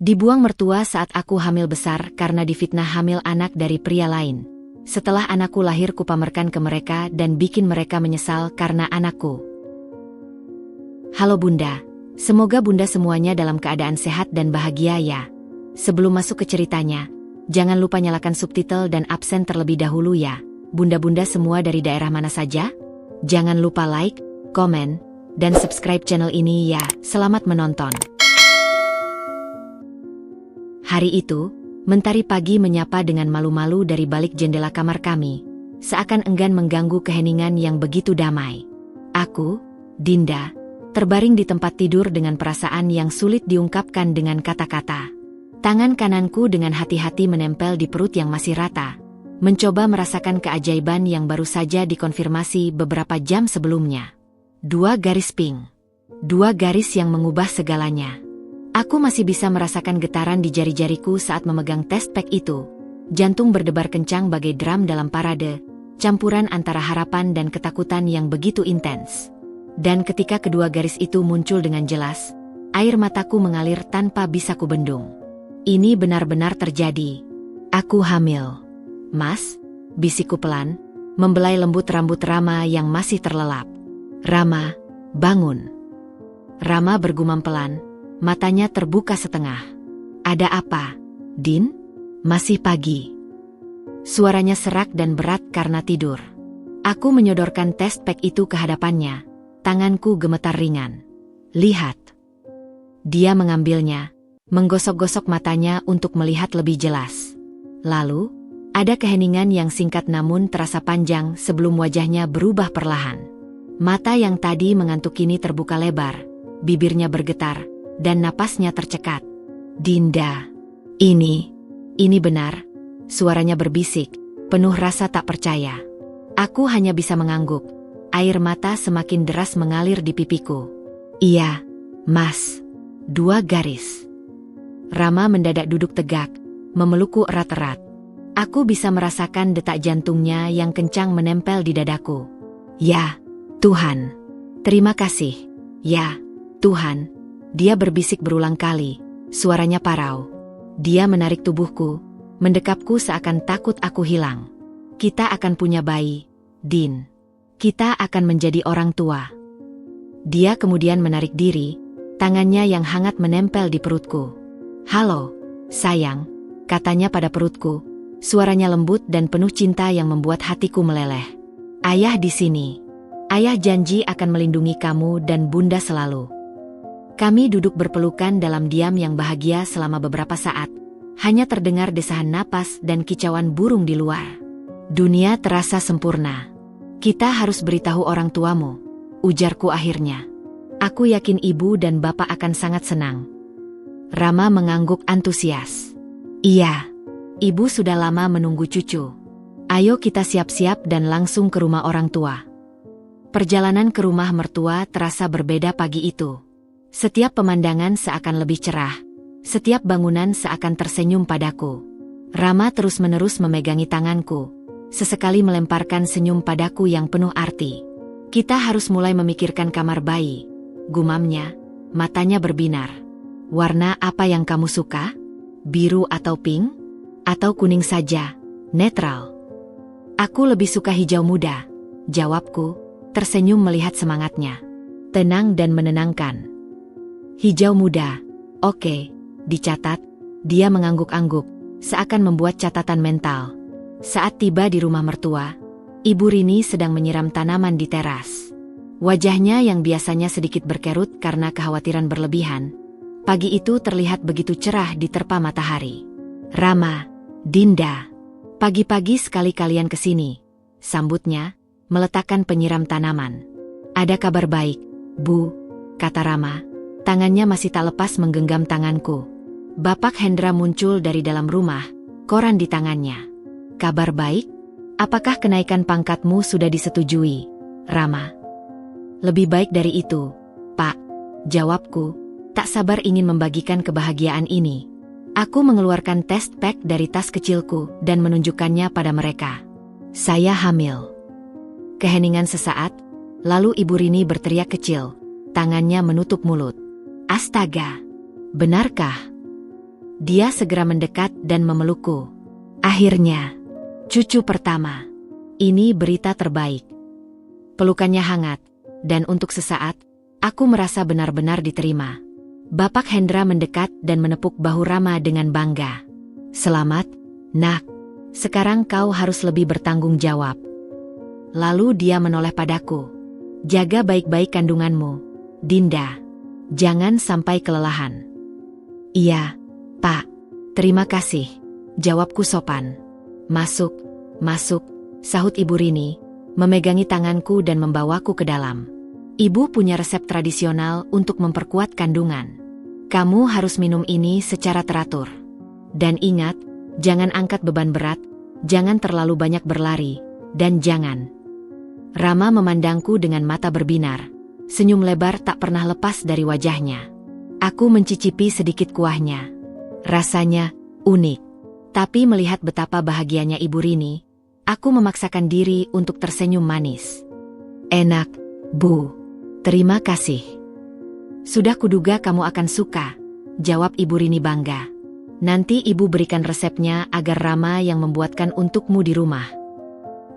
Dibuang mertua saat aku hamil besar karena difitnah hamil anak dari pria lain. Setelah anakku lahir kupamerkan ke mereka dan bikin mereka menyesal karena anakku. Halo Bunda, semoga Bunda semuanya dalam keadaan sehat dan bahagia ya. Sebelum masuk ke ceritanya, jangan lupa nyalakan subtitle dan absen terlebih dahulu ya. Bunda-bunda semua dari daerah mana saja? Jangan lupa like, komen, dan subscribe channel ini ya. Selamat menonton. Hari itu, Mentari Pagi menyapa dengan malu-malu dari balik jendela kamar kami, seakan enggan mengganggu keheningan yang begitu damai. Aku, Dinda, terbaring di tempat tidur dengan perasaan yang sulit diungkapkan dengan kata-kata. Tangan kananku dengan hati-hati menempel di perut yang masih rata, mencoba merasakan keajaiban yang baru saja dikonfirmasi beberapa jam sebelumnya. 2 garis pink. 2 garis yang mengubah segalanya. Aku masih bisa merasakan getaran di jari-jariku saat memegang test pack itu. Jantung berdebar kencang bagai drum dalam parade, campuran antara harapan dan ketakutan yang begitu intens. Dan ketika kedua garis itu muncul dengan jelas, air mataku mengalir tanpa bisa kubendung. Ini benar-benar terjadi. Aku hamil. Mas, bisikku pelan, membelai lembut rambut Rama yang masih terlelap. Rama, bangun. Rama bergumam pelan, matanya terbuka setengah. Ada apa, Din? Masih pagi. Suaranya serak dan berat karena tidur. Aku menyodorkan test pack itu ke hadapannya, tanganku gemetar ringan. Lihat. Dia mengambilnya, menggosok-gosok matanya untuk melihat lebih jelas. Lalu, ada keheningan yang singkat namun terasa panjang sebelum wajahnya berubah perlahan. Mata yang tadi mengantuk kini terbuka lebar, bibirnya bergetar, dan napasnya tercekat. Dinda, ini benar, suaranya berbisik, penuh rasa tak percaya. Aku hanya bisa mengangguk, air mata semakin deras mengalir di pipiku. Iya, Mas, 2 garis. Rama mendadak duduk tegak, memelukku erat-erat. Aku bisa merasakan detak jantungnya yang kencang menempel di dadaku. Ya, Tuhan. Terima kasih. Ya, Tuhan. Dia berbisik berulang kali, suaranya parau. Dia menarik tubuhku, mendekapku seakan takut aku hilang. Kita akan punya bayi, Din. Kita akan menjadi orang tua. Dia kemudian menarik diri, tangannya yang hangat menempel di perutku. Halo, sayang, katanya pada perutku, suaranya lembut dan penuh cinta yang membuat hatiku meleleh. Ayah di sini. Ayah janji akan melindungi kamu dan Bunda selalu. Kami duduk berpelukan dalam diam yang bahagia selama beberapa saat. Hanya terdengar desahan napas dan kicauan burung di luar. Dunia terasa sempurna. Kita harus beritahu orang tuamu, ujarku akhirnya. Aku yakin ibu dan bapak akan sangat senang. Rama mengangguk antusias. Iya, ibu sudah lama menunggu cucu. Ayo kita siap-siap dan langsung ke rumah orang tua. Perjalanan ke rumah mertua terasa berbeda pagi itu. Setiap pemandangan seakan lebih cerah, setiap bangunan seakan tersenyum padaku. Rama terus-menerus memegangi tanganku, sesekali melemparkan senyum padaku yang penuh arti. Kita harus mulai memikirkan kamar bayi, gumamnya, matanya berbinar. Warna apa yang kamu suka? Biru atau pink? Atau kuning saja, netral? Aku lebih suka hijau muda, jawabku, tersenyum melihat semangatnya. Tenang dan menenangkan. Hijau muda, oke, dicatat. Dia mengangguk-angguk, seakan membuat catatan mental. Saat tiba di rumah mertua, Ibu Rini sedang menyiram tanaman di teras. Wajahnya yang biasanya sedikit berkerut karena kekhawatiran berlebihan, pagi itu terlihat begitu cerah diterpa matahari. Rama, Dinda, pagi-pagi sekali kalian kesini, sambutnya, meletakkan penyiram tanaman. Ada kabar baik, Bu, kata Rama, tangannya masih tak lepas menggenggam tanganku. Bapak Hendra muncul dari dalam rumah, koran di tangannya. Kabar baik? Apakah kenaikan pangkatmu sudah disetujui, Rama? Lebih baik dari itu, Pak, jawabku. Tak sabar ingin membagikan kebahagiaan ini. Aku mengeluarkan test pack dari tas kecilku dan menunjukkannya pada mereka. Saya hamil. Keheningan sesaat, lalu Ibu Rini berteriak kecil, tangannya menutup mulut. Astaga, benarkah? Dia segera mendekat dan memelukku. Akhirnya, cucu pertama. Ini berita terbaik. Pelukannya hangat, dan untuk sesaat, aku merasa benar-benar diterima. Bapak Hendra mendekat dan menepuk bahu Rama dengan bangga. Selamat, nak. Sekarang kau harus lebih bertanggung jawab. Lalu dia menoleh padaku. Jaga baik-baik kandunganmu, Dinda. Jangan sampai kelelahan. Iya, Pak. Terima kasih. Jawabku sopan. Masuk, masuk, sahut Ibu Rini, memegangi tanganku dan membawaku ke dalam. Ibu punya resep tradisional untuk memperkuat kandungan. Kamu harus minum ini secara teratur. Dan ingat, jangan angkat beban berat, jangan terlalu banyak berlari, dan jangan. Rama memandangku dengan mata berbinar. Senyum lebar tak pernah lepas dari wajahnya. Aku mencicipi sedikit kuahnya. Rasanya unik. Tapi melihat betapa bahagianya Ibu Rini, aku memaksakan diri untuk tersenyum manis. Enak, Bu. Terima kasih. Sudah kuduga kamu akan suka, jawab Ibu Rini bangga. Nanti Ibu berikan resepnya agar Rama yang membuatkan untukmu di rumah.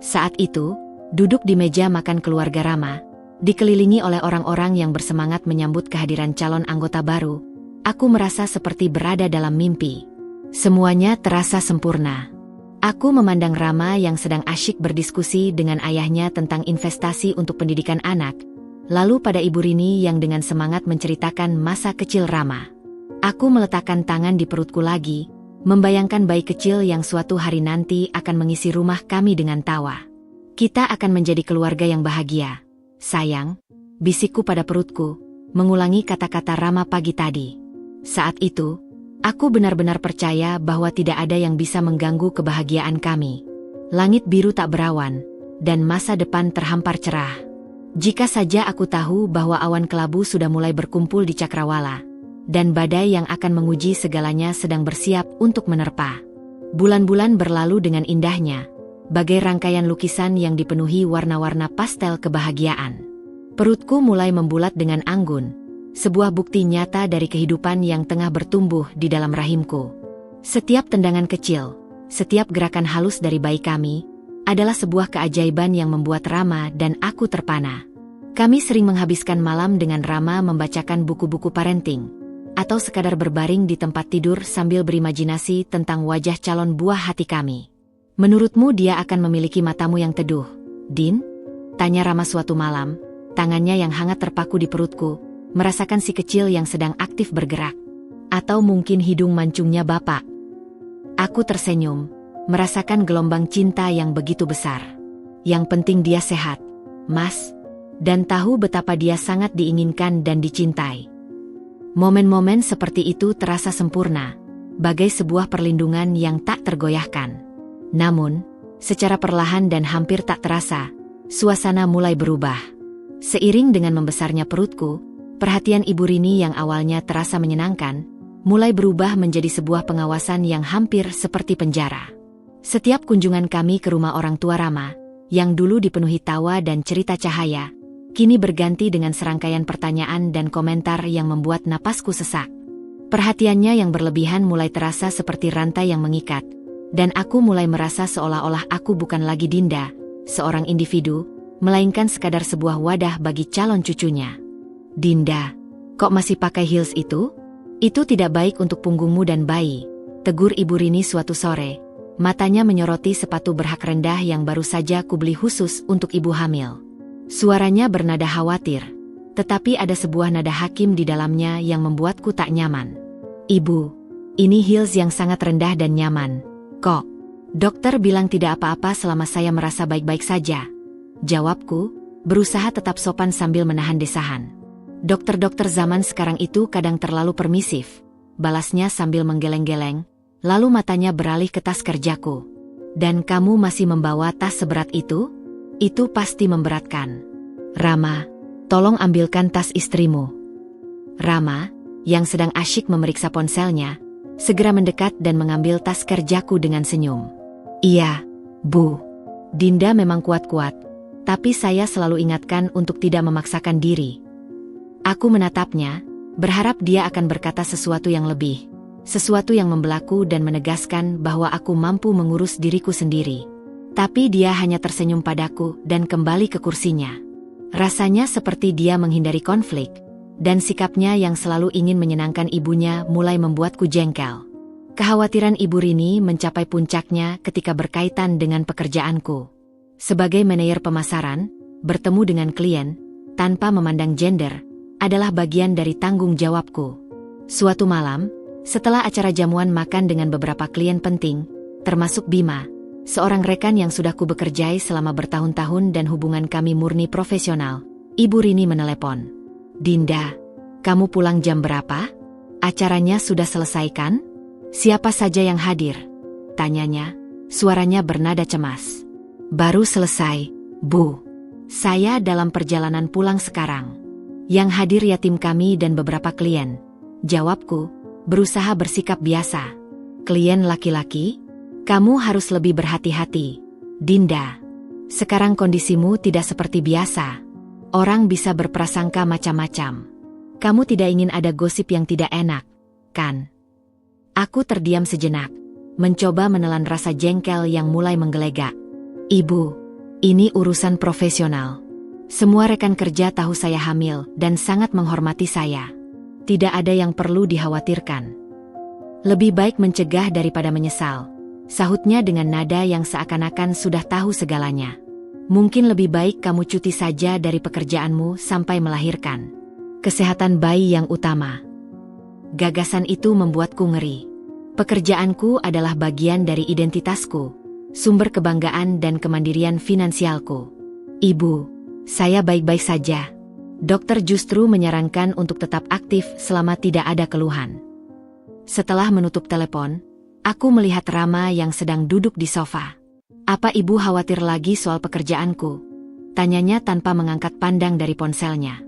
Saat itu, duduk di meja makan keluarga Rama, dikelilingi oleh orang-orang yang bersemangat menyambut kehadiran calon anggota baru, aku merasa seperti berada dalam mimpi. Semuanya terasa sempurna. Aku memandang Rama yang sedang asyik berdiskusi dengan ayahnya tentang investasi untuk pendidikan anak, lalu pada Ibu Rini yang dengan semangat menceritakan masa kecil Rama. Aku meletakkan tangan di perutku lagi, membayangkan bayi kecil yang suatu hari nanti akan mengisi rumah kami dengan tawa. Kita akan menjadi keluarga yang bahagia. Sayang, bisikku pada perutku, mengulangi kata-kata Rama pagi tadi. Saat itu, aku benar-benar percaya bahwa tidak ada yang bisa mengganggu kebahagiaan kami. Langit biru tak berawan, dan masa depan terhampar cerah. Jika saja aku tahu bahwa awan kelabu sudah mulai berkumpul di Cakrawala, dan badai yang akan menguji segalanya sedang bersiap untuk menerpa. Bulan-bulan berlalu dengan indahnya, bagai rangkaian lukisan yang dipenuhi warna-warna pastel kebahagiaan. Perutku mulai membulat dengan anggun, sebuah bukti nyata dari kehidupan yang tengah bertumbuh di dalam rahimku. Setiap tendangan kecil, setiap gerakan halus dari bayi kami, adalah sebuah keajaiban yang membuat Rama dan aku terpana. Kami sering menghabiskan malam dengan Rama membacakan buku-buku parenting, atau sekadar berbaring di tempat tidur sambil berimajinasi tentang wajah calon buah hati kami. Menurutmu dia akan memiliki matamu yang teduh, Din? Tanya Rama suatu malam, tangannya yang hangat terpaku di perutku, merasakan si kecil yang sedang aktif bergerak. Atau mungkin hidung mancungnya Bapak. Aku tersenyum, merasakan gelombang cinta yang begitu besar. Yang penting dia sehat, Mas, dan tahu betapa dia sangat diinginkan dan dicintai. Momen-momen seperti itu terasa sempurna, bagai sebuah perlindungan yang tak tergoyahkan. Namun, secara perlahan dan hampir tak terasa, suasana mulai berubah. Seiring dengan membesarnya perutku, perhatian Ibu Rini yang awalnya terasa menyenangkan, mulai berubah menjadi sebuah pengawasan yang hampir seperti penjara. Setiap kunjungan kami ke rumah orang tua Rama, yang dulu dipenuhi tawa dan cerita cahaya, kini berganti dengan serangkaian pertanyaan dan komentar yang membuat napasku sesak. Perhatiannya yang berlebihan mulai terasa seperti rantai yang mengikat, dan aku mulai merasa seolah-olah aku bukan lagi Dinda, seorang individu, melainkan sekadar sebuah wadah bagi calon cucunya. Dinda, kok masih pakai heels itu? Itu tidak baik untuk punggungmu dan bayi, tegur Ibu Rini suatu sore. Matanya menyoroti sepatu berhak rendah yang baru saja kubeli khusus untuk ibu hamil. Suaranya bernada khawatir, tetapi ada sebuah nada hakim di dalamnya yang membuatku tak nyaman. Ibu, ini heels yang sangat rendah dan nyaman. Kok, dokter bilang tidak apa-apa selama saya merasa baik-baik saja. Jawabku, berusaha tetap sopan sambil menahan desahan. Dokter-dokter zaman sekarang itu kadang terlalu permisif, balasnya sambil menggeleng-geleng, lalu matanya beralih ke tas kerjaku. Dan kamu masih membawa tas seberat itu? Itu pasti memberatkan. Rama, tolong ambilkan tas istrimu. Rama, yang sedang asyik memeriksa ponselnya, segera mendekat dan mengambil tas kerjaku dengan senyum. Iya, Bu. Dinda memang kuat-kuat, tapi saya selalu ingatkan untuk tidak memaksakan diri. Aku menatapnya, berharap dia akan berkata sesuatu yang lebih. sesuatu yang membelaku dan menegaskan bahwa aku mampu mengurus diriku sendiri. Tapi dia hanya tersenyum padaku dan kembali ke kursinya. Rasanya seperti dia menghindari konflik, dan sikapnya yang selalu ingin menyenangkan ibunya mulai membuatku jengkel. Kekhawatiran Ibu Rini mencapai puncaknya ketika berkaitan dengan pekerjaanku. Sebagai manajer pemasaran, bertemu dengan klien, tanpa memandang gender, adalah bagian dari tanggung jawabku. Suatu malam, setelah acara jamuan makan dengan beberapa klien penting, termasuk Bima, seorang rekan yang sudah ku bekerjai selama bertahun-tahun dan hubungan kami murni profesional, Ibu Rini menelepon. "Dinda, kamu pulang jam berapa? Acaranya sudah selesai kan? Siapa saja yang hadir?" tanyanya, suaranya bernada cemas. "Baru selesai, Bu. Saya dalam perjalanan pulang sekarang. Yang hadir ya tim kami dan beberapa klien," jawabku, berusaha bersikap biasa. "Klien laki-laki? Kamu harus lebih berhati-hati, Dinda. Sekarang kondisimu tidak seperti biasa. Orang bisa berprasangka macam-macam. Kamu tidak ingin ada gosip yang tidak enak, kan?" Aku terdiam sejenak, mencoba menelan rasa jengkel yang mulai menggelegak. "Ibu, ini urusan profesional. Semua rekan kerja tahu saya hamil dan sangat menghormati saya. Tidak ada yang perlu dikhawatirkan. Lebih baik mencegah daripada menyesal," sahutnya dengan nada yang seakan-akan sudah tahu segalanya. "Mungkin lebih baik kamu cuti saja dari pekerjaanmu sampai melahirkan. Kesehatan bayi yang utama." Gagasan itu membuatku ngeri. Pekerjaanku adalah bagian dari identitasku, sumber kebanggaan dan kemandirian finansialku. "Ibu, saya baik-baik saja. Dokter justru menyarankan untuk tetap aktif selama tidak ada keluhan." Setelah menutup telepon, aku melihat Rama yang sedang duduk di sofa. "Apa ibu khawatir lagi soal pekerjaanku?" tanyanya tanpa mengangkat pandang dari ponselnya.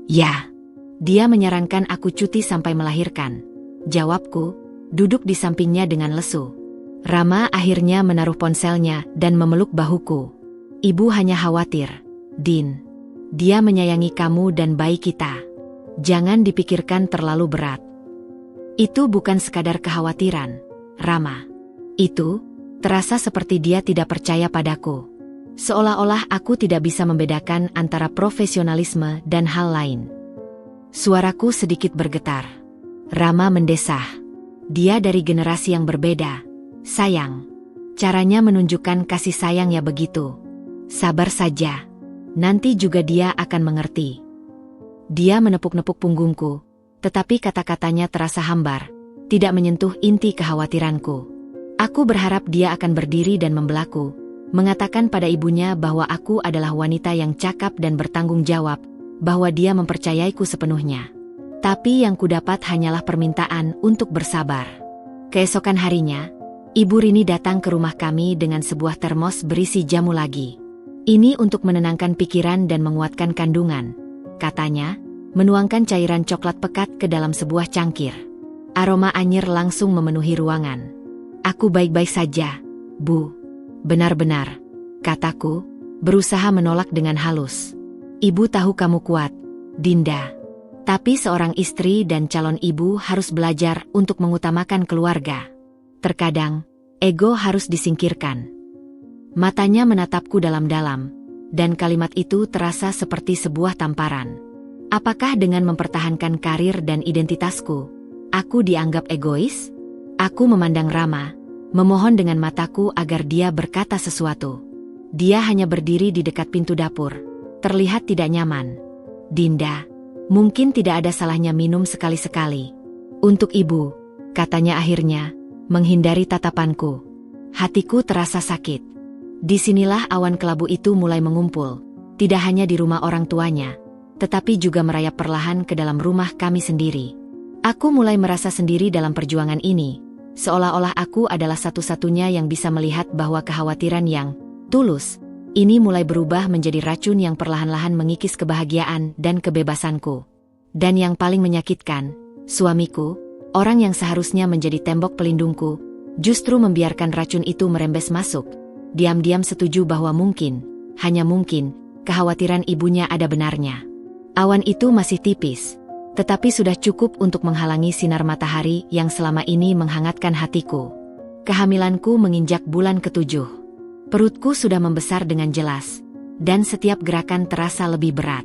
"Ya, dia menyarankan aku cuti sampai melahirkan," jawabku, duduk di sampingnya dengan lesu. Rama akhirnya menaruh ponselnya dan memeluk bahuku. "Ibu hanya khawatir, Din. Dia menyayangi kamu dan bayi kita. Jangan dipikirkan terlalu berat." "Itu bukan sekadar kekhawatiran, Rama. Itu terasa seperti dia tidak percaya padaku. Seolah-olah aku tidak bisa membedakan antara profesionalisme dan hal lain." Suaraku sedikit bergetar. Rama mendesah. "Dia dari generasi yang berbeda, sayang. Caranya menunjukkan kasih sayang ya begitu. Sabar saja. Nanti juga dia akan mengerti." Dia menepuk-nepuk punggungku, tetapi kata-katanya terasa hambar, tidak menyentuh inti kekhawatiranku. Aku berharap dia akan berdiri dan membelaku, mengatakan pada ibunya bahwa aku adalah wanita yang cakap dan bertanggung jawab, bahwa dia mempercayaiku sepenuhnya. Tapi yang kudapat hanyalah permintaan untuk bersabar. Keesokan harinya, Ibu Rini datang ke rumah kami dengan sebuah termos berisi jamu lagi. "Ini untuk menenangkan pikiran dan menguatkan kandungan," katanya, menuangkan cairan coklat pekat ke dalam sebuah cangkir. Aroma anyir langsung memenuhi ruangan. "Aku baik-baik saja, Bu." "Benar-benar," kataku, berusaha menolak dengan halus. "Ibu tahu kamu kuat, Dinda. Tapi seorang istri dan calon ibu harus belajar untuk mengutamakan keluarga. Terkadang, ego harus disingkirkan." Matanya menatapku dalam-dalam, dan kalimat itu terasa seperti sebuah tamparan. Apakah dengan mempertahankan karir dan identitasku, aku dianggap egois? Aku memandang Rama, memohon dengan mataku agar dia berkata sesuatu. Dia hanya berdiri di dekat pintu dapur, terlihat tidak nyaman. "Dinda, mungkin tidak ada salahnya minum sekali-sekali. Untuk ibu," katanya akhirnya, menghindari tatapanku. Hatiku terasa sakit. Disinilah awan kelabu itu mulai mengumpul, tidak hanya di rumah orang tuanya, tetapi juga merayap perlahan ke dalam rumah kami sendiri. Aku mulai merasa sendiri dalam perjuangan ini, seolah-olah aku adalah satu-satunya yang bisa melihat bahwa kekhawatiran yang tulus ini mulai berubah menjadi racun yang perlahan-lahan mengikis kebahagiaan dan kebebasanku. Dan yang paling menyakitkan, suamiku, orang yang seharusnya menjadi tembok pelindungku, justru membiarkan racun itu merembes masuk. Diam-diam setuju bahwa mungkin, hanya mungkin, kekhawatiran ibunya ada benarnya. Awan itu masih tipis, Tetapi sudah cukup untuk menghalangi sinar matahari yang selama ini menghangatkan hatiku. Kehamilanku menginjak bulan ke-7. Perutku sudah membesar dengan jelas, dan setiap gerakan terasa lebih berat.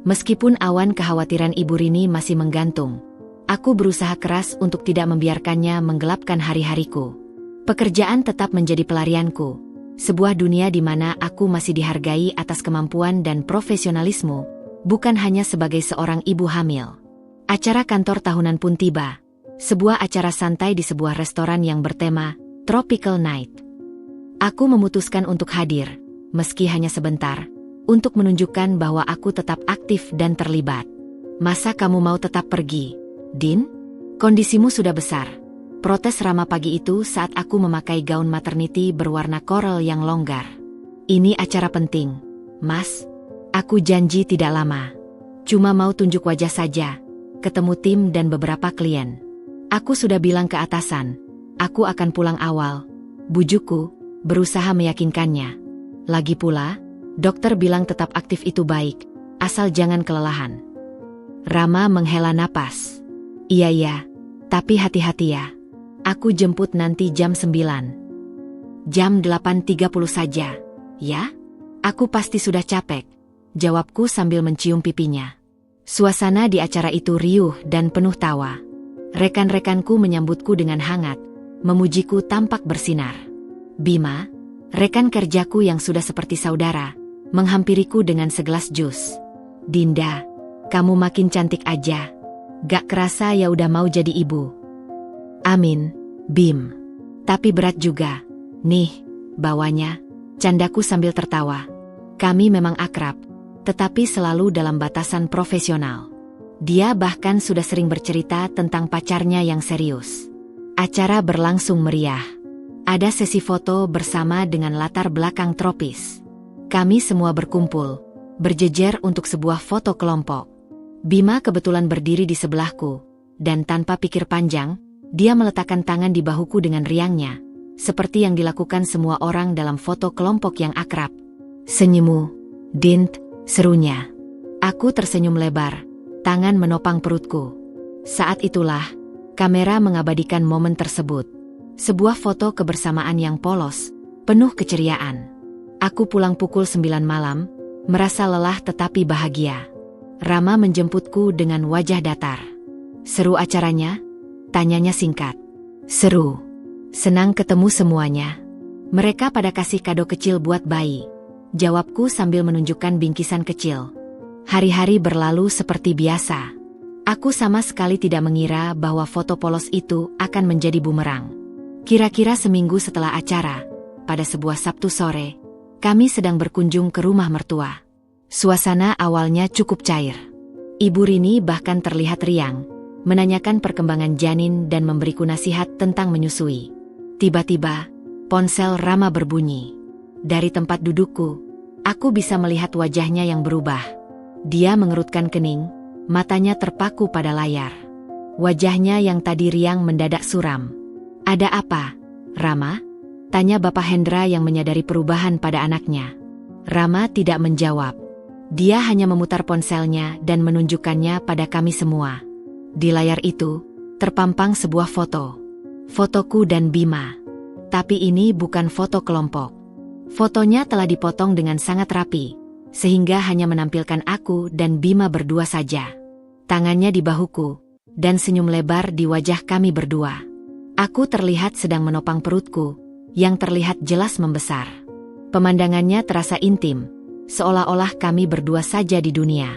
Meskipun awan kekhawatiran Ibu Rini masih menggantung, aku berusaha keras untuk tidak membiarkannya menggelapkan hari-hariku. Pekerjaan tetap menjadi pelarianku, sebuah dunia di mana aku masih dihargai atas kemampuan dan profesionalisme, bukan hanya sebagai seorang ibu hamil. Acara kantor tahunan pun tiba, sebuah acara santai di sebuah restoran yang bertema Tropical Night. Aku memutuskan untuk hadir, meski hanya sebentar, untuk menunjukkan bahwa aku tetap aktif dan terlibat. Masa kamu mau tetap pergi, Din? Kondisimu sudah besar. Protes Rama pagi itu saat aku memakai gaun maternity berwarna koral yang longgar. Ini acara penting, Mas. Aku janji tidak lama. Cuma mau tunjuk wajah saja, ketemu tim dan beberapa klien. Aku sudah bilang ke atasan, aku akan pulang awal. Bujukku, berusaha meyakinkannya. Lagi pula, dokter bilang tetap aktif itu baik, asal jangan kelelahan. Rama menghela napas. Iya, tapi hati-hati ya. Aku jemput nanti jam 9. Jam 8.30 saja, ya? Aku pasti sudah capek, jawabku sambil mencium pipinya. Suasana di acara itu riuh dan penuh tawa. Rekan-rekanku menyambutku dengan hangat, memujiku tampak bersinar. Bima, rekan kerjaku yang sudah seperti saudara, menghampiriku dengan segelas jus. Dinda, kamu makin cantik aja. Gak kerasa ya udah mau jadi ibu. Amin, Bim. Tapi berat juga. Nih, bawanya, candaku sambil tertawa. Kami memang akrab, tetapi selalu dalam batasan profesional. Dia bahkan sudah sering bercerita tentang pacarnya yang serius. Acara berlangsung meriah. Ada sesi foto bersama dengan latar belakang tropis. Kami semua berkumpul, berjejer untuk sebuah foto kelompok. Bima kebetulan berdiri di sebelahku, dan tanpa pikir panjang, dia meletakkan tangan di bahuku dengan riangnya, seperti yang dilakukan semua orang dalam foto kelompok yang akrab. Senyummu, Dint, serunya. Aku tersenyum lebar, tangan menopang perutku. Saat itulah, kamera mengabadikan momen tersebut. Sebuah foto kebersamaan yang polos, penuh keceriaan. Aku pulang pukul 9 malam, merasa lelah tetapi bahagia. Rama menjemputku dengan wajah datar. Seru acaranya? Tanyanya singkat. Seru. Senang ketemu semuanya. Mereka pada kasih kado kecil buat bayi. Jawabku sambil menunjukkan bingkisan kecil. Hari-hari berlalu seperti biasa. Aku sama sekali tidak mengira bahwa foto polos itu akan menjadi bumerang. Kira-kira seminggu setelah acara, pada sebuah Sabtu sore, kami sedang berkunjung ke rumah mertua. Suasana awalnya cukup cair. Ibu Rini bahkan terlihat riang, menanyakan perkembangan janin dan memberiku nasihat tentang menyusui. Tiba-tiba, ponsel Rama berbunyi. Dari tempat dudukku, aku bisa melihat wajahnya yang berubah. Dia mengerutkan kening, matanya terpaku pada layar. Wajahnya yang tadi riang mendadak suram. Ada apa, Rama? Tanya Bapak Hendra yang menyadari perubahan pada anaknya. Rama tidak menjawab. Dia hanya memutar ponselnya dan menunjukkannya pada kami semua. Di layar itu, terpampang sebuah foto. Fotoku dan Bima. Tapi ini bukan foto kelompok. Fotonya telah dipotong dengan sangat rapi, sehingga hanya menampilkan aku dan Bima berdua saja. Tangannya di bahuku, dan senyum lebar di wajah kami berdua. Aku terlihat sedang menopang perutku, yang terlihat jelas membesar. Pemandangannya terasa intim, seolah-olah kami berdua saja di dunia.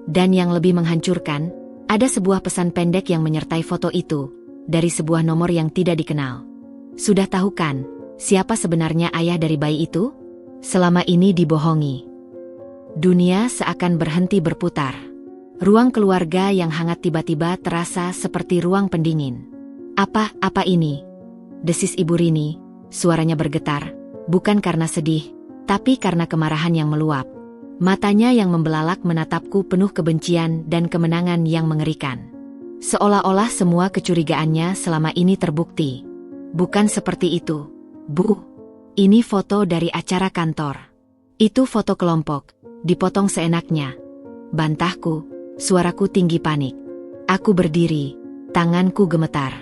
Dan yang lebih menghancurkan, ada sebuah pesan pendek yang menyertai foto itu, dari sebuah nomor yang tidak dikenal. Sudah tahu kan, siapa sebenarnya ayah dari bayi itu? Selama ini dibohongi. Dunia seakan berhenti berputar. Ruang keluarga yang hangat tiba-tiba terasa seperti ruang pendingin. Apa ini? Desis Ibu Rini, suaranya bergetar, bukan karena sedih, tapi karena kemarahan yang meluap. Matanya yang membelalak menatapku penuh kebencian dan kemenangan yang mengerikan. Seolah-olah semua kecurigaannya selama ini terbukti. Bukan seperti itu, Bu. Ini foto dari acara kantor. Itu foto kelompok, dipotong seenaknya. Bantahku, suaraku tinggi panik. Aku berdiri, tanganku gemetar.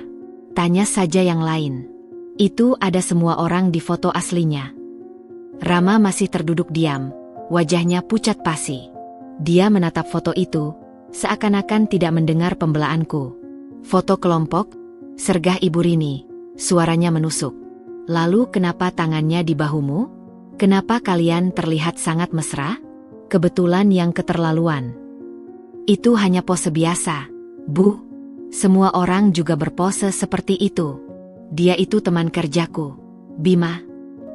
Tanya saja yang lain. Itu ada semua orang di foto aslinya. Rama masih terduduk diam, wajahnya pucat pasi. Dia menatap foto itu, seakan-akan tidak mendengar pembelaanku. Foto kelompok, sergah Ibu Rini, suaranya menusuk. Lalu kenapa tangannya di bahumu? Kenapa kalian terlihat sangat mesra? Kebetulan yang keterlaluan. Itu hanya pose biasa, Bu. Semua orang juga berpose seperti itu. Dia itu teman kerjaku, Bima.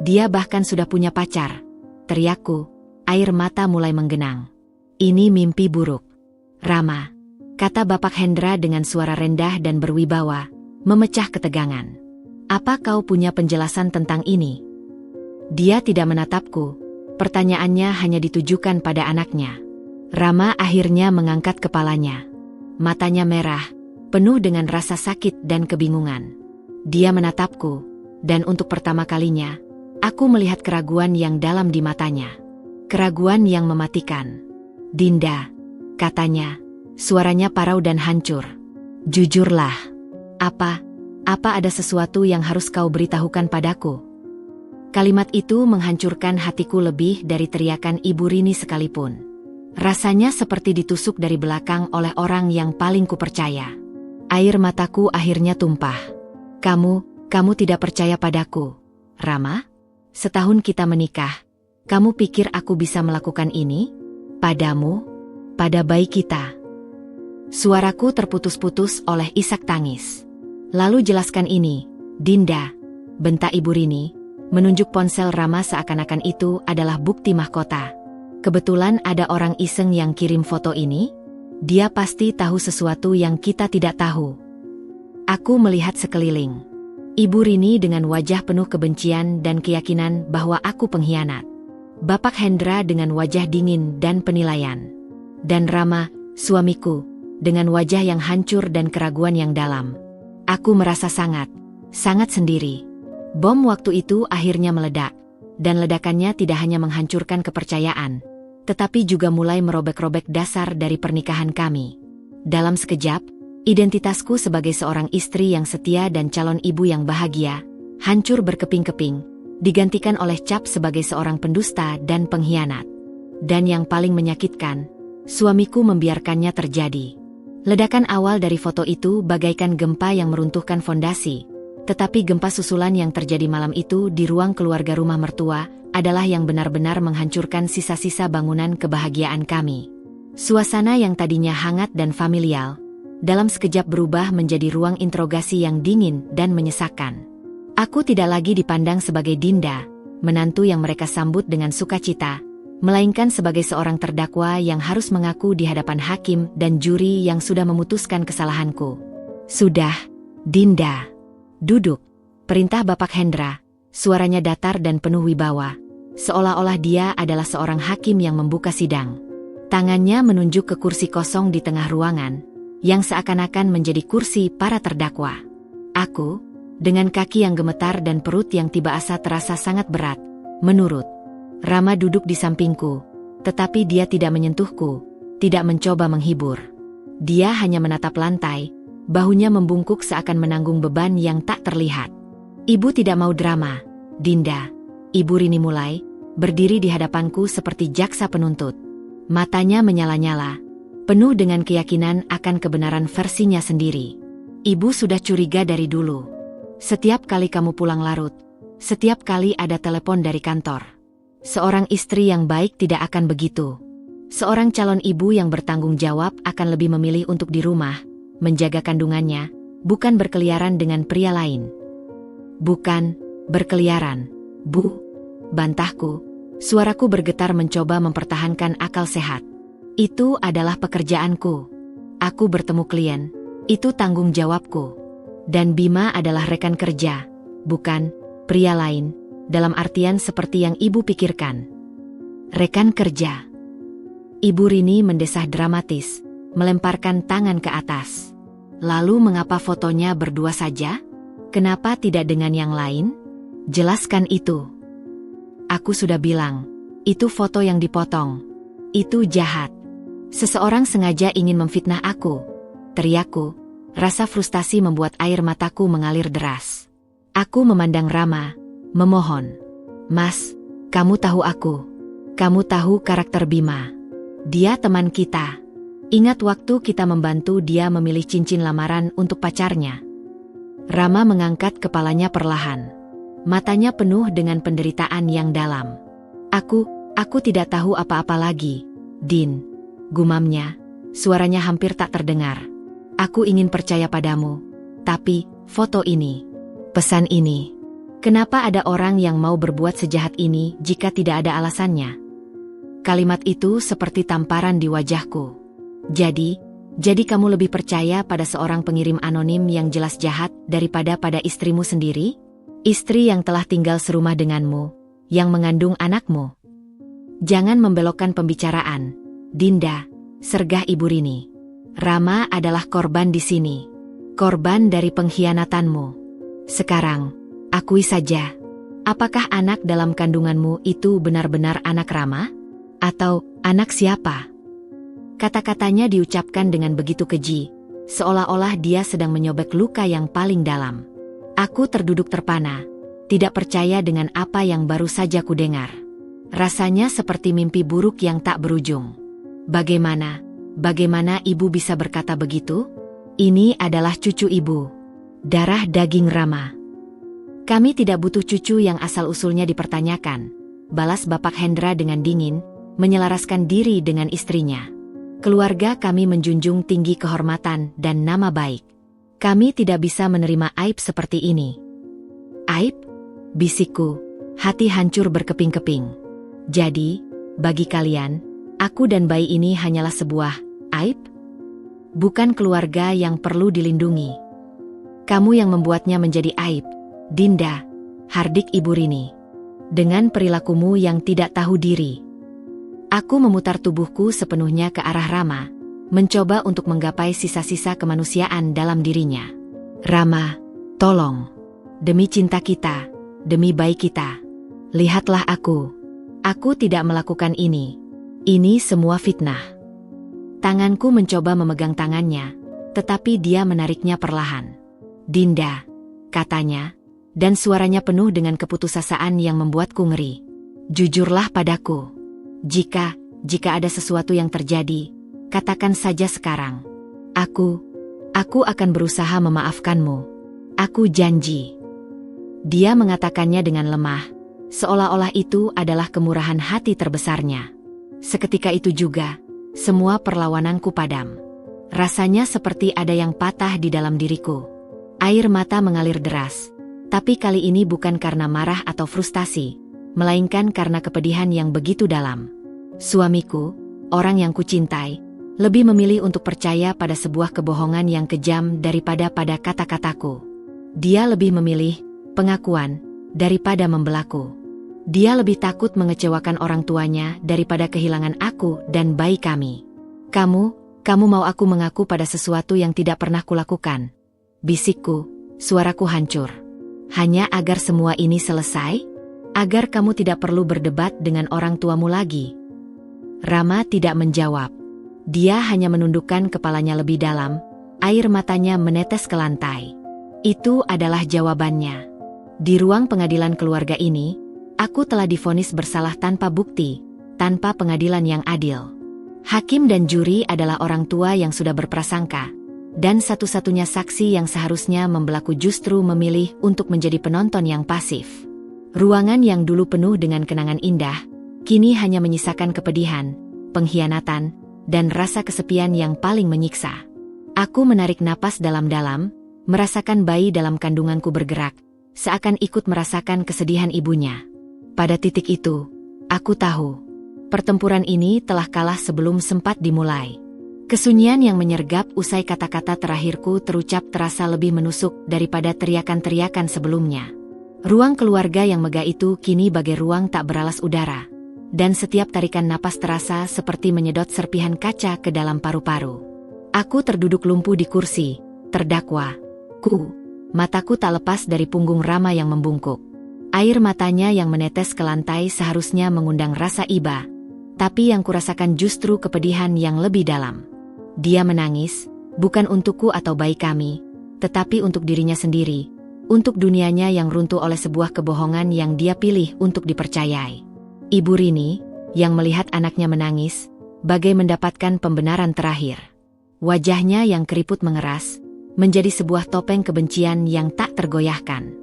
Dia bahkan sudah punya pacar. Teriakku, air mata mulai menggenang. Ini mimpi buruk. Rama, kata Bapak Hendra dengan suara rendah dan berwibawa, memecah ketegangan. Apa kau punya penjelasan tentang ini? Dia tidak menatapku. Pertanyaannya hanya ditujukan pada anaknya. Rama akhirnya mengangkat kepalanya. Matanya merah, penuh dengan rasa sakit dan kebingungan. Dia menatapku, dan untuk pertama kalinya, aku melihat keraguan yang dalam di matanya. Keraguan yang mematikan. Dinda, katanya, suaranya parau dan hancur. Jujurlah. Apa ada sesuatu yang harus kau beritahukan padaku? Kalimat itu menghancurkan hatiku lebih dari teriakan Ibu Rini sekalipun. Rasanya seperti ditusuk dari belakang oleh orang yang paling kupercaya. Air mataku akhirnya tumpah. Kamu tidak percaya padaku, Rama? Setahun kita menikah, kamu pikir aku bisa melakukan ini? Padamu? Pada bayi kita? Suaraku terputus-putus oleh isak tangis. Lalu jelaskan ini, Dinda, bentak Ibu Rini, menunjuk ponsel Rama seakan-akan itu adalah bukti mahkota. Kebetulan ada orang iseng yang kirim foto ini. Dia pasti tahu sesuatu yang kita tidak tahu. Aku melihat sekeliling. Ibu Rini dengan wajah penuh kebencian dan keyakinan bahwa aku pengkhianat. Bapak Hendra dengan wajah dingin dan penilaian. Dan Rama, suamiku, dengan wajah yang hancur dan keraguan yang dalam. Aku merasa sangat sendiri. Bom waktu itu akhirnya meledak. Dan ledakannya tidak hanya menghancurkan kepercayaan, tetapi juga mulai merobek-robek dasar dari pernikahan kami. Dalam sekejap, identitasku sebagai seorang istri yang setia dan calon ibu yang bahagia, hancur berkeping-keping, digantikan oleh cap sebagai seorang pendusta dan pengkhianat. Dan yang paling menyakitkan, suamiku membiarkannya terjadi. Ledakan awal dari foto itu bagaikan gempa yang meruntuhkan fondasi, tetapi gempa susulan yang terjadi malam itu di ruang keluarga rumah mertua adalah yang benar-benar menghancurkan sisa-sisa bangunan kebahagiaan kami. Suasana yang tadinya hangat dan familial, dalam sekejap berubah menjadi ruang interogasi yang dingin dan menyesakkan. Aku tidak lagi dipandang sebagai Dinda, menantu yang mereka sambut dengan sukacita, melainkan sebagai seorang terdakwa yang harus mengaku di hadapan hakim dan juri yang sudah memutuskan kesalahanku. Sudah, Dinda. Duduk, perintah Bapak Hendra, suaranya datar dan penuh wibawa, seolah-olah dia adalah seorang hakim yang membuka sidang. Tangannya menunjuk ke kursi kosong di tengah ruangan, yang seakan-akan menjadi kursi para terdakwa. Aku, dengan kaki yang gemetar dan perut yang tiba asa terasa sangat berat, menurut. Rama duduk di sampingku, tetapi dia tidak menyentuhku, tidak mencoba menghibur. Dia hanya menatap lantai, bahunya membungkuk seakan menanggung beban yang tak terlihat. Ibu tidak mau drama, Dinda. Ibu Rini mulai, berdiri di hadapanku seperti jaksa penuntut. Matanya menyala-nyala, penuh dengan keyakinan akan kebenaran versinya sendiri. Ibu sudah curiga dari dulu. Setiap kali kamu pulang larut, setiap kali ada telepon dari kantor. Seorang istri yang baik tidak akan begitu. Seorang calon ibu yang bertanggung jawab akan lebih memilih untuk di rumah, menjaga kandungannya, bukan berkeliaran dengan pria lain. Bukan berkeliaran, Bu. Bantahku, suaraku bergetar mencoba mempertahankan akal sehat. Itu adalah pekerjaanku. Aku bertemu klien, itu tanggung jawabku. Dan Bima adalah rekan kerja, bukan pria lain, dalam artian seperti yang ibu pikirkan. Rekan kerja. Ibu Rini mendesah dramatis, melemparkan tangan ke atas. Lalu mengapa fotonya berdua saja? Kenapa tidak dengan yang lain? Jelaskan itu. Aku sudah bilang, itu foto yang dipotong. Itu jahat. Seseorang sengaja ingin memfitnah aku. teriakku. Rasa frustasi membuat air mataku mengalir deras. Aku memandang Rama, memohon. Mas, kamu tahu aku. Kamu tahu karakter Bima. Dia teman kita. Ingat waktu kita membantu dia memilih cincin lamaran untuk pacarnya. Rama mengangkat kepalanya perlahan. Matanya penuh dengan penderitaan yang dalam. Aku tidak tahu apa-apa lagi, Din. Gumamnya, suaranya hampir tak terdengar. Aku ingin percaya padamu. Tapi, foto ini, pesan ini. Kenapa ada orang yang mau berbuat sejahat ini jika tidak ada alasannya? Kalimat itu seperti tamparan di wajahku. Jadi kamu lebih percaya pada seorang pengirim anonim yang jelas jahat daripada pada istrimu sendiri? Istri yang telah tinggal serumah denganmu, yang mengandung anakmu. Jangan membelokkan pembicaraan, Dinda, sergah Ibu Rini. Rama adalah korban di sini. Korban dari pengkhianatanmu. Sekarang, akui saja. Apakah anak dalam kandunganmu itu benar-benar anak Rama? Atau anak siapa? Kata-katanya diucapkan dengan begitu keji, seolah-olah dia sedang menyobek luka yang paling dalam. Aku terduduk terpana, tidak percaya dengan apa yang baru saja kudengar. Rasanya seperti mimpi buruk yang tak berujung. Bagaimana ibu bisa berkata begitu? Ini adalah cucu ibu. Darah daging Rama. Kami tidak butuh cucu yang asal-usulnya dipertanyakan, balas Bapak Hendra dengan dingin, menyelaraskan diri dengan istrinya. Keluarga kami menjunjung tinggi kehormatan dan nama baik. Kami tidak bisa menerima aib seperti ini. Aib? Bisikku, hati hancur berkeping-keping. Jadi, bagi kalian, aku dan bayi ini hanyalah sebuah aib? Bukan keluarga yang perlu dilindungi. Kamu yang membuatnya menjadi aib, Dinda, hardik Ibu Rini. Dengan perilakumu yang tidak tahu diri. Aku memutar tubuhku sepenuhnya ke arah Rama, mencoba untuk menggapai sisa-sisa kemanusiaan dalam dirinya. Rama, tolong. Demi cinta kita, demi bayi kita. Lihatlah aku. Aku tidak melakukan ini. Ini semua fitnah. Tanganku mencoba memegang tangannya, tetapi dia menariknya perlahan. Dinda, katanya, dan suaranya penuh dengan keputusasaan yang membuatku ngeri. Jujurlah padaku. Jika ada sesuatu yang terjadi, katakan saja sekarang. Aku akan berusaha memaafkanmu. Aku janji. Dia mengatakannya dengan lemah, seolah-olah itu adalah kemurahan hati terbesarnya. Seketika itu juga, semua perlawananku padam. Rasanya seperti ada yang patah di dalam diriku. Air mata mengalir deras, tapi kali ini bukan karena marah atau frustasi, melainkan karena kepedihan yang begitu dalam. Suamiku, orang yang kucintai, lebih memilih untuk percaya pada sebuah kebohongan yang kejam daripada pada kata-kataku. Dia lebih memilih pengakuan daripada membelaku. Dia lebih takut mengecewakan orang tuanya daripada kehilangan aku dan bayi kami. Kamu mau aku mengaku pada sesuatu yang tidak pernah kulakukan? Bisikku, suaraku hancur. Hanya agar semua ini selesai? Agar kamu tidak perlu berdebat dengan orang tuamu lagi? Rama tidak menjawab. Dia hanya menundukkan kepalanya lebih dalam, air matanya menetes ke lantai. Itu adalah jawabannya. Di ruang pengadilan keluarga ini, aku telah divonis bersalah tanpa bukti, tanpa pengadilan yang adil. Hakim dan juri adalah orang tua yang sudah berprasangka, dan satu-satunya saksi yang seharusnya membelaku justru memilih untuk menjadi penonton yang pasif. Ruangan yang dulu penuh dengan kenangan indah, kini hanya menyisakan kepedihan, pengkhianatan, dan rasa kesepian yang paling menyiksa. Aku menarik napas dalam-dalam, merasakan bayi dalam kandunganku bergerak, seakan ikut merasakan kesedihan ibunya. Pada titik itu, aku tahu, pertempuran ini telah kalah sebelum sempat dimulai. Kesunyian yang menyergap usai kata-kata terakhirku terucap terasa lebih menusuk daripada teriakan-teriakan sebelumnya. Ruang keluarga yang megah itu kini bagai ruang tak beralas udara, dan setiap tarikan napas terasa seperti menyedot serpihan kaca ke dalam paru-paru. Aku terduduk lumpuh di kursi, terdakwa. Mataku tak lepas dari punggung Rama yang membungkuk. Air matanya yang menetes ke lantai seharusnya mengundang rasa iba, tapi yang kurasakan justru kepedihan yang lebih dalam. Dia menangis, Bukan untukku atau bayi kami, tetapi untuk dirinya sendiri, untuk dunianya yang runtuh oleh sebuah kebohongan yang dia pilih untuk dipercayai. Ibu Rini, yang melihat anaknya menangis, bagai mendapatkan pembenaran terakhir. Wajahnya yang keriput mengeras, menjadi sebuah topeng kebencian yang tak tergoyahkan.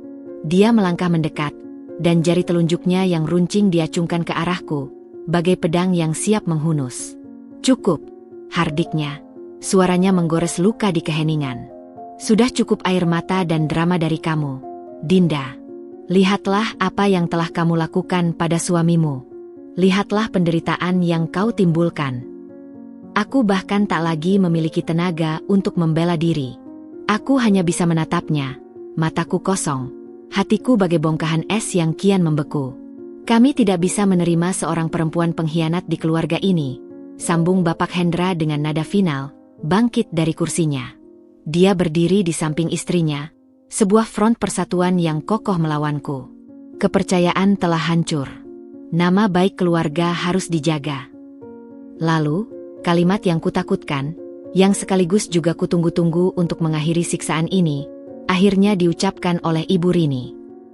Dia melangkah mendekat, dan jari telunjuknya yang runcing diacungkan ke arahku, bagai pedang yang siap menghunus. "Cukup," hardiknya. Suaranya menggores luka di keheningan. "Sudah cukup air mata dan drama dari kamu, Dinda. Lihatlah apa yang telah kamu lakukan pada suamimu. Lihatlah penderitaan yang kau timbulkan. Aku bahkan tak lagi memiliki tenaga untuk membela diri. Aku hanya bisa menatapnya, mataku kosong. Hatiku bagai bongkahan es yang kian membeku. Kami tidak bisa menerima seorang perempuan pengkhianat di keluarga ini," sambung Bapak Hendra dengan nada final, bangkit dari kursinya. Dia berdiri di samping istrinya, sebuah front persatuan yang kokoh melawanku. Kepercayaan telah hancur. Nama baik keluarga harus dijaga. Lalu, kalimat yang kutakutkan, yang sekaligus juga kutunggu-tunggu untuk mengakhiri siksaan ini, akhirnya diucapkan oleh Ibu Rini.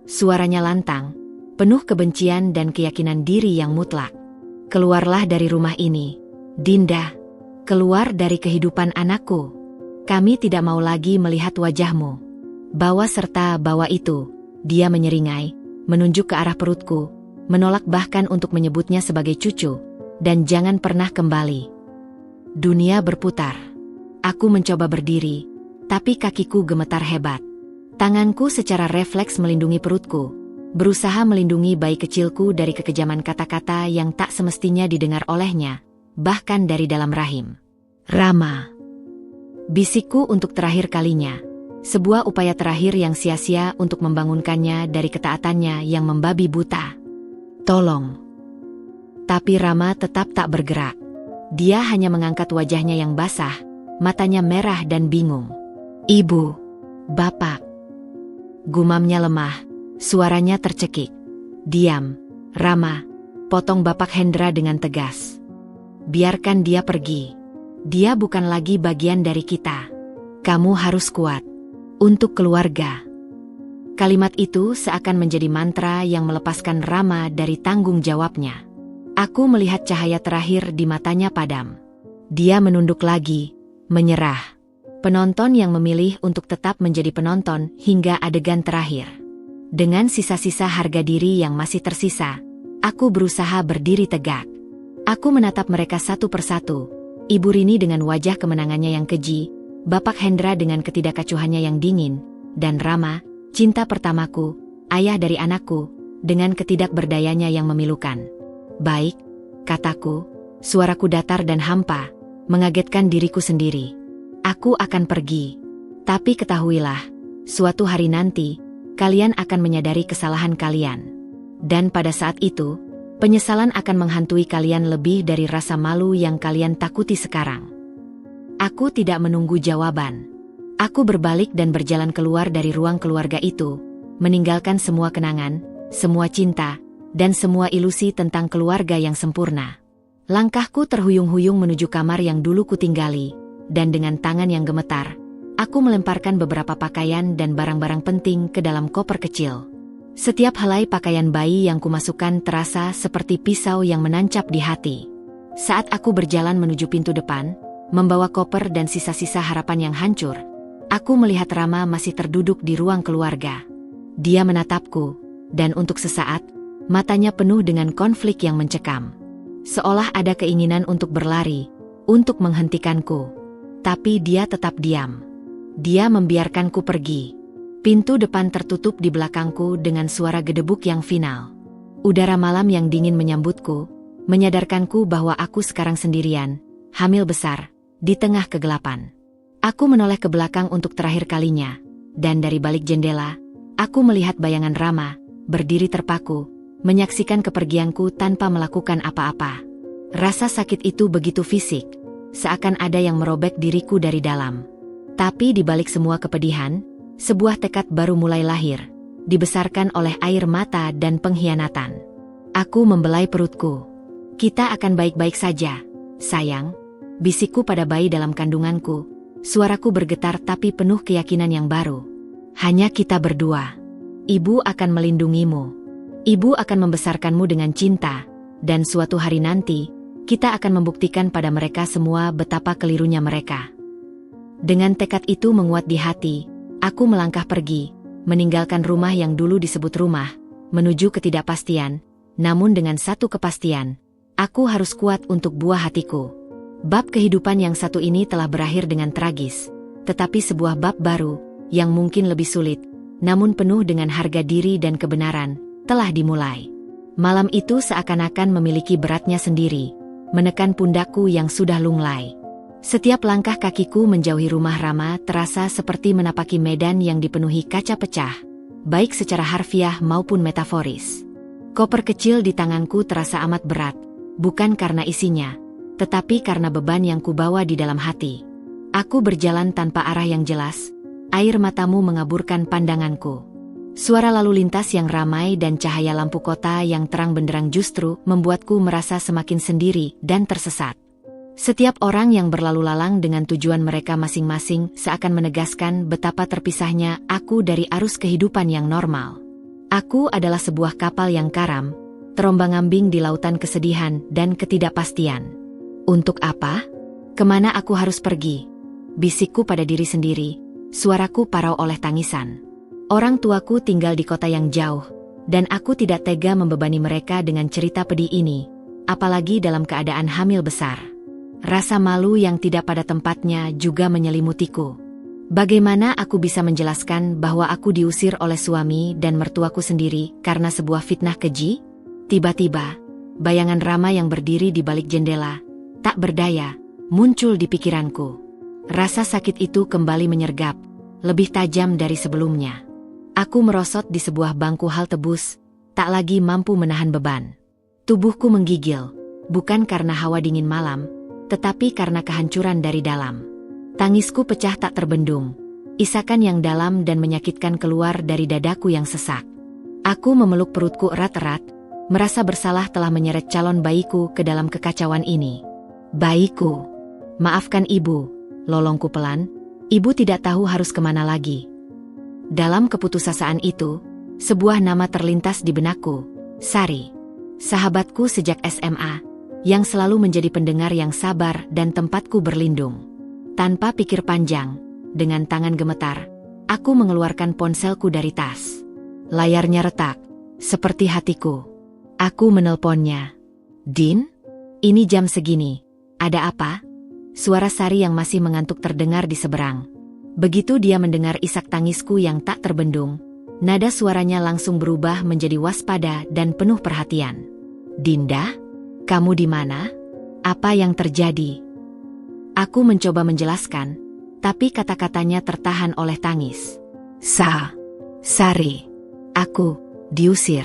Suaranya lantang, penuh kebencian dan keyakinan diri yang mutlak. "Keluarlah dari rumah ini, Dinda. Keluar dari kehidupan anakku. Kami tidak mau lagi melihat wajahmu. Bawa serta bawa itu." Dia menyeringai, menunjuk ke arah perutku, menolak bahkan untuk menyebutnya sebagai cucu, "dan jangan pernah kembali." Dunia berputar. Aku mencoba berdiri, tapi kakiku gemetar hebat. Tanganku secara refleks melindungi perutku, berusaha melindungi bayi kecilku dari kekejaman kata-kata yang tak semestinya didengar olehnya, bahkan dari dalam rahim. "Rama," bisikku untuk terakhir kalinya, sebuah upaya terakhir yang sia-sia untuk membangunkannya dari ketaatannya yang membabi buta. "Tolong." Tapi Rama tetap tak bergerak. Dia hanya mengangkat wajahnya yang basah, matanya merah dan bingung. "Ibu, Bapak," gumamnya lemah, suaranya tercekik. "Diam, Rama," potong Bapak Hendra dengan tegas. "Biarkan dia pergi. Dia bukan lagi bagian dari kita. Kamu harus kuat. Untuk keluarga." Kalimat itu seakan menjadi mantra yang melepaskan Rama dari tanggung jawabnya. Aku melihat cahaya terakhir di matanya padam. Dia menunduk lagi, menyerah. Penonton yang memilih untuk tetap menjadi penonton hingga adegan terakhir. Dengan sisa-sisa harga diri yang masih tersisa, aku berusaha berdiri tegak. Aku menatap mereka satu persatu, Ibu Rini dengan wajah kemenangannya yang keji, Bapak Hendra dengan ketidakacuhannya yang dingin, dan Rama, cinta pertamaku, ayah dari anakku, dengan ketidakberdayanya yang memilukan. "Baik," kataku, suaraku datar dan hampa, mengagetkan diriku sendiri. "Aku akan pergi. Tapi ketahuilah, suatu hari nanti, kalian akan menyadari kesalahan kalian. Dan pada saat itu, penyesalan akan menghantui kalian lebih dari rasa malu yang kalian takuti sekarang." Aku tidak menunggu jawaban. Aku berbalik dan berjalan keluar dari ruang keluarga itu, meninggalkan semua kenangan, semua cinta, dan semua ilusi tentang keluarga yang sempurna. Langkahku terhuyung-huyung menuju kamar yang dulu kutinggali, dan dengan tangan yang gemetar, aku melemparkan beberapa pakaian dan barang-barang penting ke dalam koper kecil. Setiap helai pakaian bayi yang kumasukkan terasa seperti pisau yang menancap di hati. Saat aku berjalan menuju pintu depan, membawa koper dan sisa-sisa harapan yang hancur, aku melihat Rama masih terduduk di ruang keluarga. Dia menatapku, dan untuk sesaat, matanya penuh dengan konflik yang mencekam. Seolah ada keinginan untuk berlari, untuk menghentikanku. Tapi dia tetap diam. Dia membiarkanku pergi. Pintu depan tertutup di belakangku dengan suara gedebuk yang final. Udara malam yang dingin menyambutku, menyadarkanku bahwa aku sekarang sendirian, hamil besar, di tengah kegelapan. Aku menoleh ke belakang untuk terakhir kalinya, dan dari balik jendela, aku melihat bayangan Rama, berdiri terpaku, menyaksikan kepergianku tanpa melakukan apa-apa. Rasa sakit itu begitu fisik, seakan ada yang merobek diriku dari dalam. Tapi di balik semua kepedihan, sebuah tekad baru mulai lahir, dibesarkan oleh air mata dan pengkhianatan. Aku membelai perutku. "Kita akan baik-baik saja, sayang," bisikku pada bayi dalam kandunganku, Suaraku bergetar tapi penuh keyakinan yang baru. Hanya kita berdua. Ibu akan melindungimu. Ibu akan membesarkanmu dengan cinta. Dan suatu hari nanti, kita akan membuktikan pada mereka semua betapa kelirunya mereka. Dengan tekad itu menguat di hati, aku melangkah pergi, meninggalkan rumah yang dulu disebut rumah, menuju ketidakpastian, namun dengan satu kepastian, aku harus kuat untuk buah hatiku. Bab kehidupan yang satu ini telah berakhir dengan tragis, tetapi sebuah bab baru, yang mungkin lebih sulit, namun penuh dengan harga diri dan kebenaran, telah dimulai. Malam itu seakan-akan memiliki beratnya sendiri, menekan pundakku yang sudah lunglai. Setiap langkah kakiku menjauhi rumah Rama terasa seperti menapaki medan yang dipenuhi kaca pecah, baik secara harfiah maupun metaforis. Koper kecil di tanganku terasa amat berat, bukan karena isinya, tetapi karena beban yang kubawa di dalam hati. Aku berjalan tanpa arah yang jelas, air matamu mengaburkan pandanganku. Suara lalu lintas yang ramai dan cahaya lampu kota yang terang benderang justru membuatku merasa semakin sendiri dan tersesat. Setiap orang yang berlalu lalang dengan tujuan mereka masing-masing seakan menegaskan betapa terpisahnya aku dari arus kehidupan yang normal. Aku adalah sebuah kapal yang karam, terombang-ambing di lautan kesedihan dan ketidakpastian. Untuk apa? Kemana aku harus pergi? Bisikku pada diri sendiri, suaraku parau oleh tangisan. Orang tuaku tinggal di kota yang jauh, dan aku tidak tega membebani mereka dengan cerita pedih ini, apalagi dalam keadaan hamil besar. Rasa malu yang tidak pada tempatnya juga menyelimutiku. Bagaimana aku bisa menjelaskan bahwa aku diusir oleh suami dan mertuaku sendiri karena sebuah fitnah keji? Tiba-tiba, bayangan Rama yang berdiri di balik jendela, tak berdaya, muncul di pikiranku. Rasa sakit itu kembali menyergap, lebih tajam dari sebelumnya. Aku merosot di sebuah bangku halte bus, tak lagi mampu menahan beban. Tubuhku menggigil, bukan karena hawa dingin malam, tetapi karena kehancuran dari dalam. Tangisku pecah tak terbendung, isakan yang dalam dan menyakitkan keluar dari dadaku yang sesak. Aku memeluk perutku erat-erat, merasa bersalah telah menyeret calon bayiku ke dalam kekacauan ini. Bayiku, maafkan ibu, lolongku pelan, ibu tidak tahu harus kemana lagi. Dalam keputusasaan itu, sebuah nama terlintas di benakku, Sari. Sahabatku sejak SMA, yang selalu menjadi pendengar yang sabar dan tempatku berlindung. Tanpa pikir panjang, dengan tangan gemetar, aku mengeluarkan ponselku dari tas. Layarnya retak, seperti hatiku. Aku menelponnya. Din? Ini jam segini, ada apa? Suara Sari yang masih mengantuk terdengar di seberang. Begitu dia mendengar isak tangisku yang tak terbendung, nada suaranya langsung berubah menjadi waspada dan penuh perhatian. Dinda, kamu di mana? Apa yang terjadi? Aku mencoba menjelaskan, tapi kata-katanya tertahan oleh tangis. Sari, aku diusir.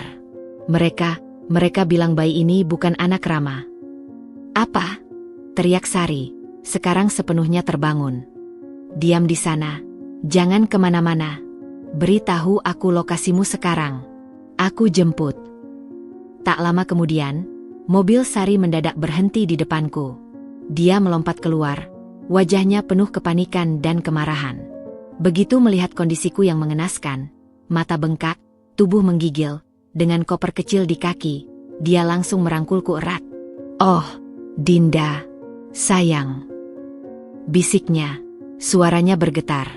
Mereka bilang bayi ini bukan anak Rama. Apa? Teriak Sari, sekarang sepenuhnya terbangun. Diam di sana, jangan kemana-mana. Beritahu aku lokasimu sekarang. Aku jemput. Tak lama kemudian, mobil Sari mendadak berhenti di depanku. Dia melompat keluar, wajahnya penuh kepanikan dan kemarahan. Begitu melihat kondisiku yang mengenaskan, mata bengkak, tubuh menggigil, dengan koper kecil di kaki, dia langsung merangkulku erat. Oh, Dinda, sayang. Bisiknya. Suaranya bergetar.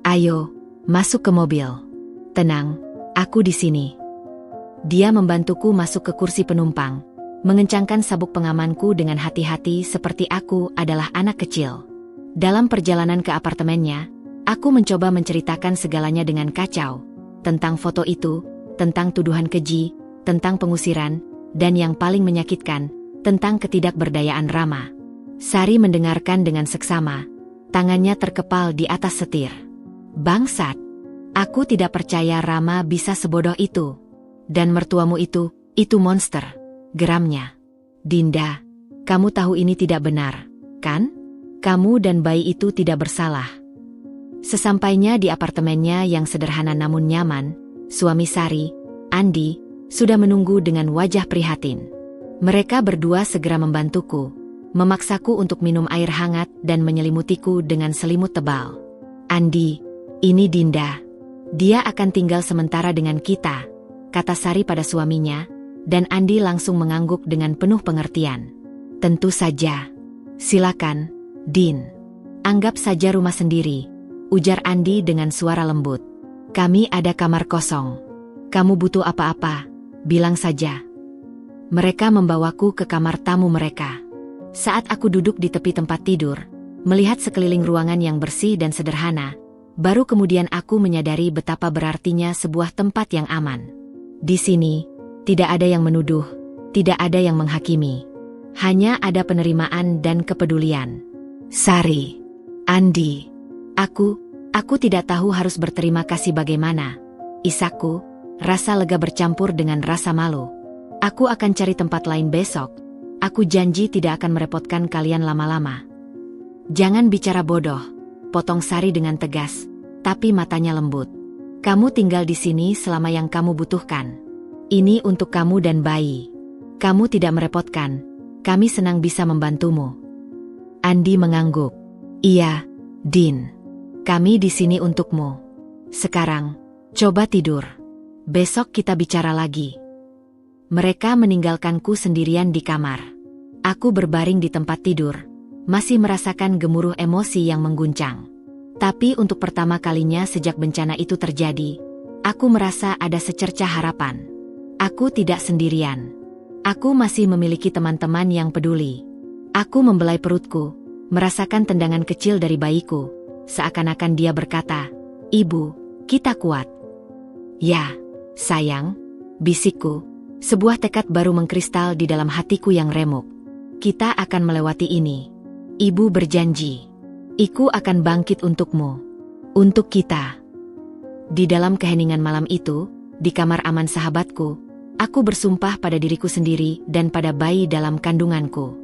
Ayo, masuk ke mobil. Tenang, aku di sini. Dia membantuku masuk ke kursi penumpang, mengencangkan sabuk pengamanku dengan hati-hati seperti aku adalah anak kecil. Dalam perjalanan ke apartemennya, aku mencoba menceritakan segalanya dengan kacau. Tentang foto itu, tentang tuduhan keji, tentang pengusiran, dan yang paling menyakitkan, tentang ketidakberdayaan Rama. Sari mendengarkan dengan seksama. Tangannya terkepal di atas setir. Bangsat, aku tidak percaya Rama bisa sebodoh itu. Dan mertuamu itu monster, geramnya. Dinda, kamu tahu ini tidak benar, kan? Kamu dan bayi itu tidak bersalah. Sesampainya di apartemennya yang sederhana namun nyaman, suami Sari, Andi, sudah menunggu dengan wajah prihatin. Mereka berdua segera membantuku, memaksaku untuk minum air hangat dan menyelimutiku dengan selimut tebal. "Andi, ini Dinda. Dia akan tinggal sementara dengan kita," kata Sari pada suaminya, dan Andi langsung mengangguk dengan penuh pengertian. "Tentu saja. Silakan, Din. Anggap saja rumah sendiri," ujar Andi dengan suara lembut. "Kami ada kamar kosong. Kamu butuh apa-apa, bilang saja." Mereka membawaku ke kamar tamu mereka. Saat aku duduk di tepi tempat tidur, melihat sekeliling ruangan yang bersih dan sederhana, baru kemudian aku menyadari betapa berartinya sebuah tempat yang aman. Di sini, tidak ada yang menuduh, tidak ada yang menghakimi. Hanya ada penerimaan dan kepedulian. "Sari, Andi, aku tidak tahu harus berterima kasih bagaimana," isakku, rasa lega bercampur dengan rasa malu. "Aku akan cari tempat lain besok. Aku janji tidak akan merepotkan kalian lama-lama." "Jangan bicara bodoh," potong Sari dengan tegas, tapi matanya lembut. "Kamu tinggal di sini selama yang kamu butuhkan. Ini untuk kamu dan bayi. Kamu tidak merepotkan, kami senang bisa membantumu." Andi mengangguk. "Iya, Din. Kami di sini untukmu. Sekarang, coba tidur. Besok kita bicara lagi." Mereka meninggalkanku sendirian di kamar. Aku berbaring di tempat tidur, masih merasakan gemuruh emosi yang mengguncang. Tapi untuk pertama kalinya sejak bencana itu terjadi, aku merasa ada secercah harapan. Aku tidak sendirian. Aku masih memiliki teman-teman yang peduli. Aku membelai perutku, merasakan tendangan kecil dari bayiku, seakan-akan dia berkata, "Ibu, kita kuat." "Ya, sayang," bisikku, sebuah tekad baru mengkristal di dalam hatiku yang remuk. "Kita akan melewati ini. Ibu berjanji. Iku akan bangkit untukmu. Untuk kita." Di dalam keheningan malam itu, di kamar aman sahabatku, aku bersumpah pada diriku sendiri dan pada bayi dalam kandunganku.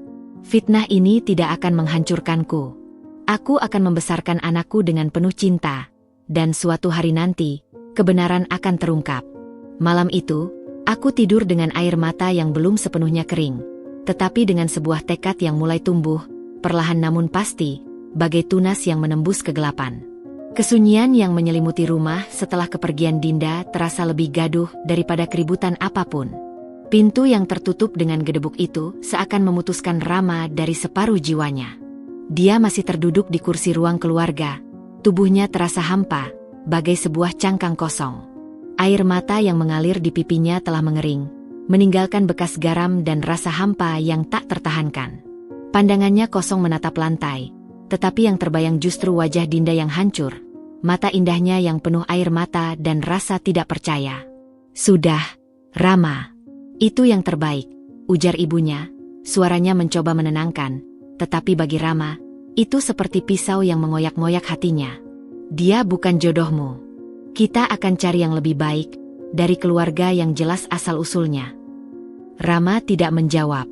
Fitnah ini tidak akan menghancurkanku. Aku akan membesarkan anakku dengan penuh cinta, dan suatu hari nanti, kebenaran akan terungkap. Malam itu, aku tidur dengan air mata yang belum sepenuhnya kering, tetapi dengan sebuah tekad yang mulai tumbuh, perlahan namun pasti, bagai tunas yang menembus kegelapan. Kesunyian yang menyelimuti rumah setelah kepergian Dinda terasa lebih gaduh daripada keributan apapun. Pintu yang tertutup dengan gedebuk itu seakan memutuskan Rama dari separuh jiwanya. Dia masih terduduk di kursi ruang keluarga, tubuhnya terasa hampa, bagai sebuah cangkang kosong. Air mata yang mengalir di pipinya telah mengering, meninggalkan bekas garam dan rasa hampa yang tak tertahankan. Pandangannya kosong menatap lantai, tetapi yang terbayang justru wajah Dinda yang hancur, mata indahnya yang penuh air mata dan rasa tidak percaya. "Sudah, Rama. Itu yang terbaik," ujar ibunya, suaranya mencoba menenangkan, tetapi bagi Rama, itu seperti pisau yang mengoyak-ngoyak hatinya. "Dia bukan jodohmu. Kita akan cari yang lebih baik, dari keluarga yang jelas asal-usulnya." Rama tidak menjawab.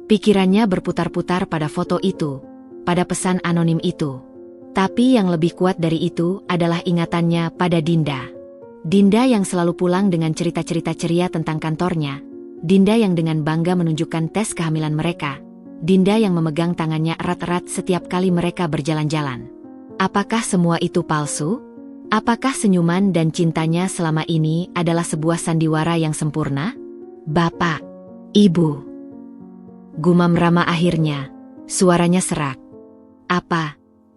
Pikirannya berputar-putar pada foto itu, pada pesan anonim itu. Tapi yang lebih kuat dari itu adalah ingatannya pada Dinda. Dinda yang selalu pulang dengan cerita-cerita ceria tentang kantornya. Dinda yang dengan bangga menunjukkan tes kehamilan mereka. Dinda yang memegang tangannya erat-erat setiap kali mereka berjalan-jalan. Apakah semua itu palsu? Apakah senyuman dan cintanya selama ini adalah sebuah sandiwara yang sempurna? "Bapak, Ibu," gumam Rama akhirnya, suaranya serak.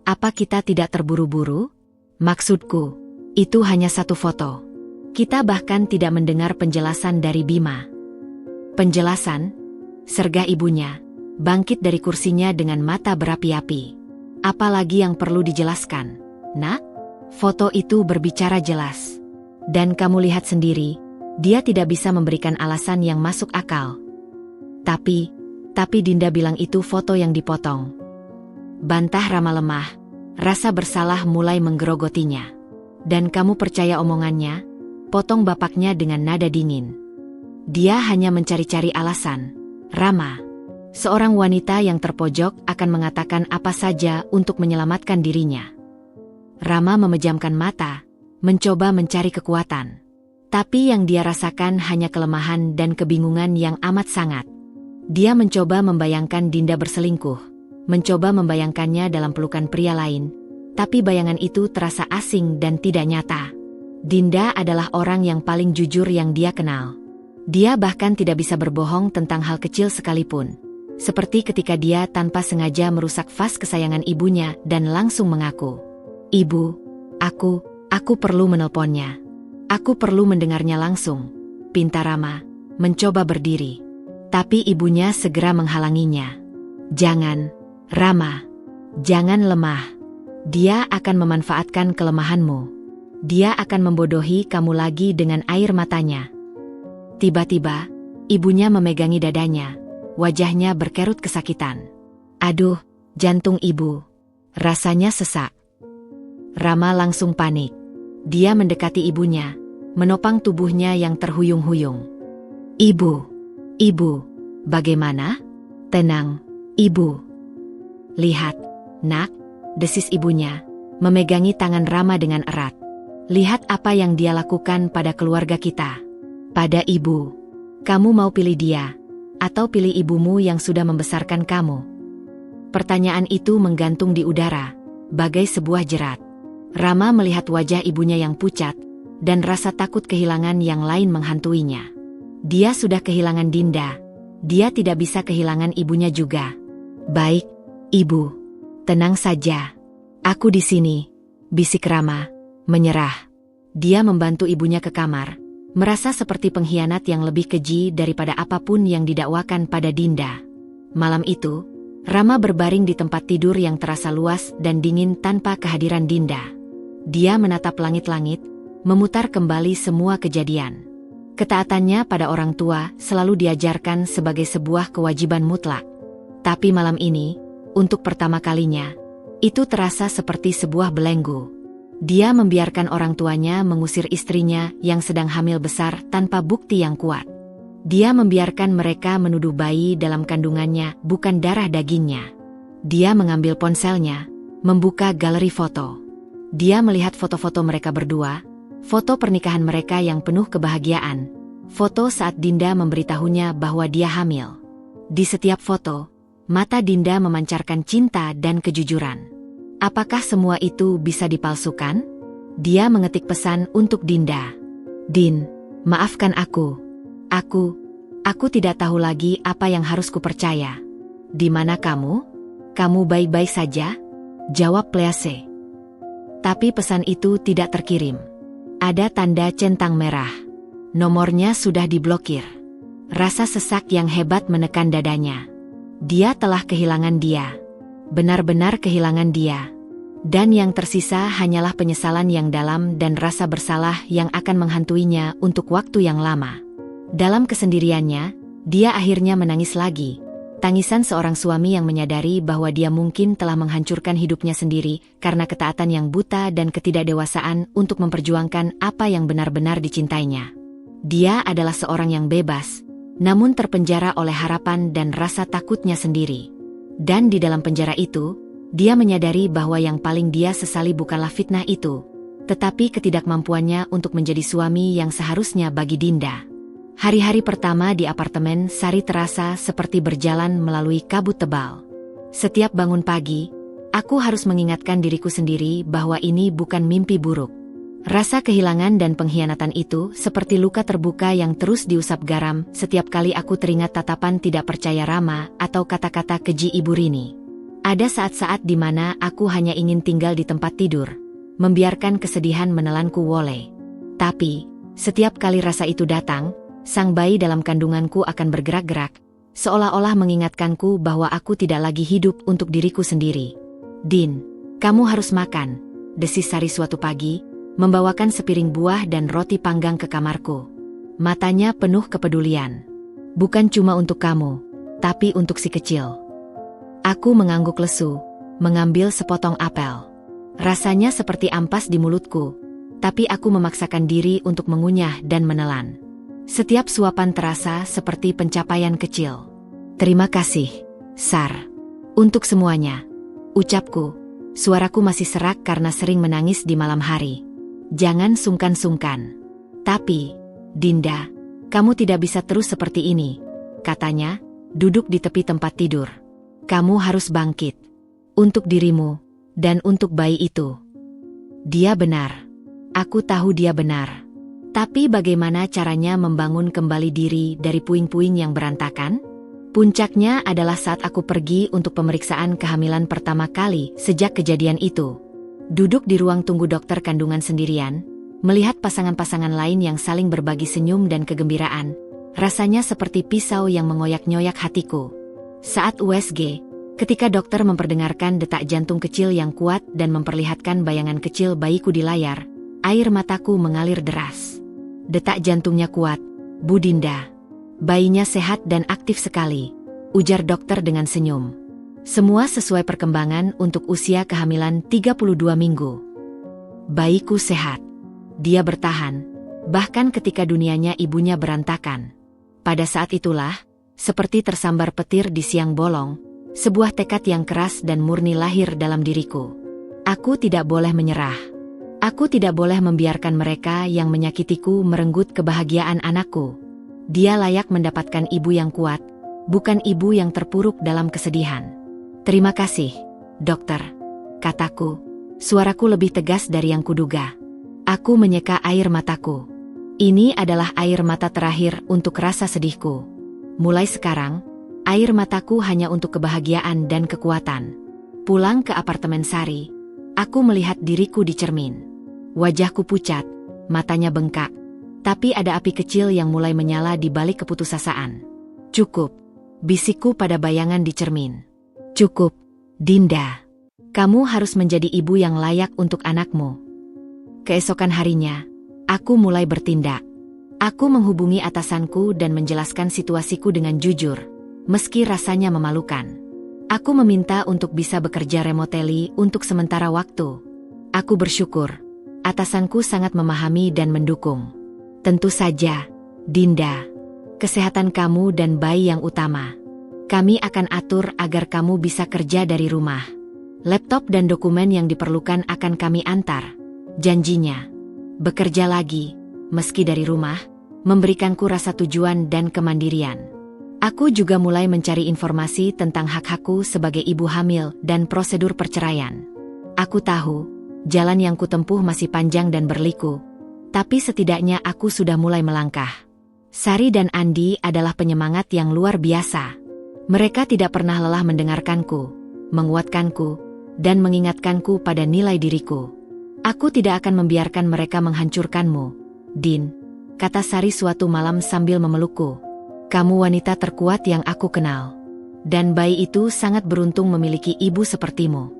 Apa kita tidak terburu-buru? Maksudku, itu hanya satu foto. Kita bahkan tidak mendengar penjelasan dari Bima." "Penjelasan?" sergah ibunya, bangkit dari kursinya dengan mata berapi-api. "Apalagi yang perlu dijelaskan, Nak? Foto itu berbicara jelas. Dan kamu lihat sendiri, dia tidak bisa memberikan alasan yang masuk akal." Tapi Dinda bilang itu foto yang dipotong." Bantah Rama lemah, rasa bersalah mulai menggerogotinya. "Dan kamu percaya omongannya?" potong bapaknya dengan nada dingin. "Dia hanya mencari-cari alasan, Rama. Seorang wanita yang terpojok akan mengatakan apa saja untuk menyelamatkan dirinya." Rama memejamkan mata, mencoba mencari kekuatan. Tapi yang dia rasakan hanya kelemahan dan kebingungan yang amat sangat. Dia mencoba membayangkan Dinda berselingkuh, mencoba membayangkannya dalam pelukan pria lain, tapi bayangan itu terasa asing dan tidak nyata. Dinda adalah orang yang paling jujur yang dia kenal. Dia bahkan tidak bisa berbohong tentang hal kecil sekalipun. Seperti ketika dia tanpa sengaja merusak vas kesayangan ibunya dan langsung mengaku, "Ibu, aku perlu menelponnya. Aku perlu mendengarnya langsung." Pinta Rama mencoba berdiri, tapi ibunya segera menghalanginya. "Jangan, Rama. Jangan lemah. Dia akan memanfaatkan kelemahanmu. Dia akan membodohi kamu lagi dengan air matanya." Tiba-tiba, ibunya memegangi dadanya. Wajahnya berkerut kesakitan. "Aduh, jantung ibu. Rasanya sesak." Rama langsung panik. Dia mendekati ibunya, menopang tubuhnya yang terhuyung-huyung. Ibu, bagaimana?" "Tenang, Ibu. Lihat, Nak," desis ibunya, memegangi tangan Rama dengan erat. "Lihat apa yang dia lakukan pada keluarga kita. Pada ibu. Kamu mau pilih dia, atau pilih ibumu yang sudah membesarkan kamu?" Pertanyaan itu menggantung di udara, bagai sebuah jerat. Rama melihat wajah ibunya yang pucat, dan rasa takut kehilangan yang lain menghantuinya. Dia sudah kehilangan Dinda. Dia tidak bisa kehilangan ibunya juga. "Baik, Ibu. Tenang saja. Aku di sini," bisik Rama, menyerah. Dia membantu ibunya ke kamar, merasa seperti pengkhianat yang lebih keji daripada apapun yang didakwakan pada Dinda. Malam itu, Rama berbaring di tempat tidur yang terasa luas dan dingin tanpa kehadiran Dinda. Dia menatap langit-langit, memutar kembali semua kejadian. Ketaatannya pada orang tua selalu diajarkan sebagai sebuah kewajiban mutlak. Tapi malam ini, untuk pertama kalinya, itu terasa seperti sebuah belenggu. Dia membiarkan orang tuanya mengusir istrinya yang sedang hamil besar tanpa bukti yang kuat. Dia membiarkan mereka menuduh bayi dalam kandungannya bukan darah dagingnya. Dia mengambil ponselnya, membuka galeri foto. Dia melihat foto-foto mereka berdua, foto pernikahan mereka yang penuh kebahagiaan, foto saat Dinda memberitahunya bahwa dia hamil. Di setiap foto, mata Dinda memancarkan cinta dan kejujuran. Apakah semua itu bisa dipalsukan? Dia mengetik pesan untuk Dinda. "Din, maafkan aku. Aku tidak tahu lagi apa yang harus kupercaya." "Di mana kamu? Kamu baik-baik saja?" jawab Please. Tapi pesan itu tidak terkirim. Ada tanda centang merah. Nomornya sudah diblokir. Rasa sesak yang hebat menekan dadanya. Dia telah kehilangan dia. Benar-benar kehilangan dia. Dan yang tersisa hanyalah penyesalan yang dalam dan rasa bersalah yang akan menghantuinya untuk waktu yang lama. Dalam kesendiriannya, dia akhirnya menangis lagi. Tangisan seorang suami yang menyadari bahwa dia mungkin telah menghancurkan hidupnya sendiri karena ketaatan yang buta dan ketidakdewasaan untuk memperjuangkan apa yang benar-benar dicintainya. Dia adalah seorang yang bebas, namun terpenjara oleh harapan dan rasa takutnya sendiri. Dan di dalam penjara itu, dia menyadari bahwa yang paling dia sesali bukanlah fitnah itu, tetapi ketidakmampuannya untuk menjadi suami yang seharusnya bagi Dinda. Hari-hari pertama di apartemen Sari terasa seperti berjalan melalui kabut tebal. Setiap bangun pagi, aku harus mengingatkan diriku sendiri bahwa ini bukan mimpi buruk. Rasa kehilangan dan pengkhianatan itu seperti luka terbuka yang terus diusap garam setiap kali aku teringat tatapan tidak percaya Rama atau kata-kata keji Ibu Rini. Ada saat-saat di mana aku hanya ingin tinggal di tempat tidur, membiarkan kesedihan menelanku wole. Tapi, setiap kali rasa itu datang, sang bayi dalam kandunganku akan bergerak-gerak, seolah-olah mengingatkanku bahwa aku tidak lagi hidup untuk diriku sendiri. "Din, kamu harus makan," desis Sari suatu pagi, membawakan sepiring buah dan roti panggang ke kamarku. Matanya penuh kepedulian. "Bukan cuma untuk kamu, tapi untuk si kecil." Aku mengangguk lesu, mengambil sepotong apel. Rasanya seperti ampas di mulutku, tapi aku memaksakan diri untuk mengunyah dan menelan. Setiap suapan terasa seperti pencapaian kecil. "Terima kasih, Sar, untuk semuanya," ucapku. Suaraku masih serak karena sering menangis di malam hari. "Jangan sungkan-sungkan." "Tapi, Dinda, kamu tidak bisa terus seperti ini," katanya, duduk di tepi tempat tidur. Kamu harus bangkit. Untuk dirimu, dan untuk bayi itu. Dia benar. Aku tahu dia benar. Tapi bagaimana caranya membangun kembali diri dari puing-puing yang berantakan? Puncaknya adalah saat aku pergi untuk pemeriksaan kehamilan pertama kali sejak kejadian itu. Duduk di ruang tunggu dokter kandungan sendirian, melihat pasangan-pasangan lain yang saling berbagi senyum dan kegembiraan, rasanya seperti pisau yang mengoyak-nyoyak hatiku. Saat USG, ketika dokter memperdengarkan detak jantung kecil yang kuat dan memperlihatkan bayangan kecil bayiku di layar, air mataku mengalir deras. Detak jantungnya kuat, Bu Dinda. Bayinya sehat dan aktif sekali, ujar dokter dengan senyum. Semua sesuai perkembangan untuk usia kehamilan 32 minggu. Bayiku sehat. Dia bertahan, bahkan ketika dunianya ibunya berantakan. Pada saat itulah, seperti tersambar petir di siang bolong, sebuah tekad yang keras dan murni lahir dalam diriku. Aku tidak boleh menyerah. Aku tidak boleh membiarkan mereka yang menyakitiku merenggut kebahagiaan anakku. Dia layak mendapatkan ibu yang kuat, bukan ibu yang terpuruk dalam kesedihan. Terima kasih, dokter, kataku. Suaraku lebih tegas dari yang kuduga. Aku menyeka air mataku. Ini adalah air mata terakhir untuk rasa sedihku. Mulai sekarang, air mataku hanya untuk kebahagiaan dan kekuatan. Pulang ke apartemen Sari, aku melihat diriku di cermin. Wajahku pucat, matanya bengkak, tapi ada api kecil yang mulai menyala di balik keputusasaan. Cukup, bisikku pada bayangan di cermin. Cukup, Dinda. Kamu harus menjadi ibu yang layak untuk anakmu. Keesokan harinya, aku mulai bertindak. Aku menghubungi atasanku dan menjelaskan situasiku dengan jujur, meski rasanya memalukan. Aku meminta untuk bisa bekerja remotely untuk sementara waktu. Aku bersyukur. Atasanku sangat memahami dan mendukung. Tentu saja, Dinda. Kesehatan kamu dan bayi yang utama. Kami akan atur agar kamu bisa kerja dari rumah. Laptop dan dokumen yang diperlukan akan kami antar. Janjinya. Bekerja lagi, meski dari rumah, memberikanku rasa tujuan dan kemandirian. Aku juga mulai mencari informasi tentang hak-hakku sebagai ibu hamil dan prosedur perceraian. Aku tahu, jalan yang kutempuh masih panjang dan berliku, tapi setidaknya aku sudah mulai melangkah. Sari dan Andi adalah penyemangat yang luar biasa. Mereka tidak pernah lelah mendengarkanku, menguatkanku, dan mengingatkanku pada nilai diriku. Aku tidak akan membiarkan mereka menghancurkanmu, Din, kata Sari suatu malam sambil memelukku. Kamu wanita terkuat yang aku kenal. Dan bayi itu sangat beruntung memiliki ibu sepertimu.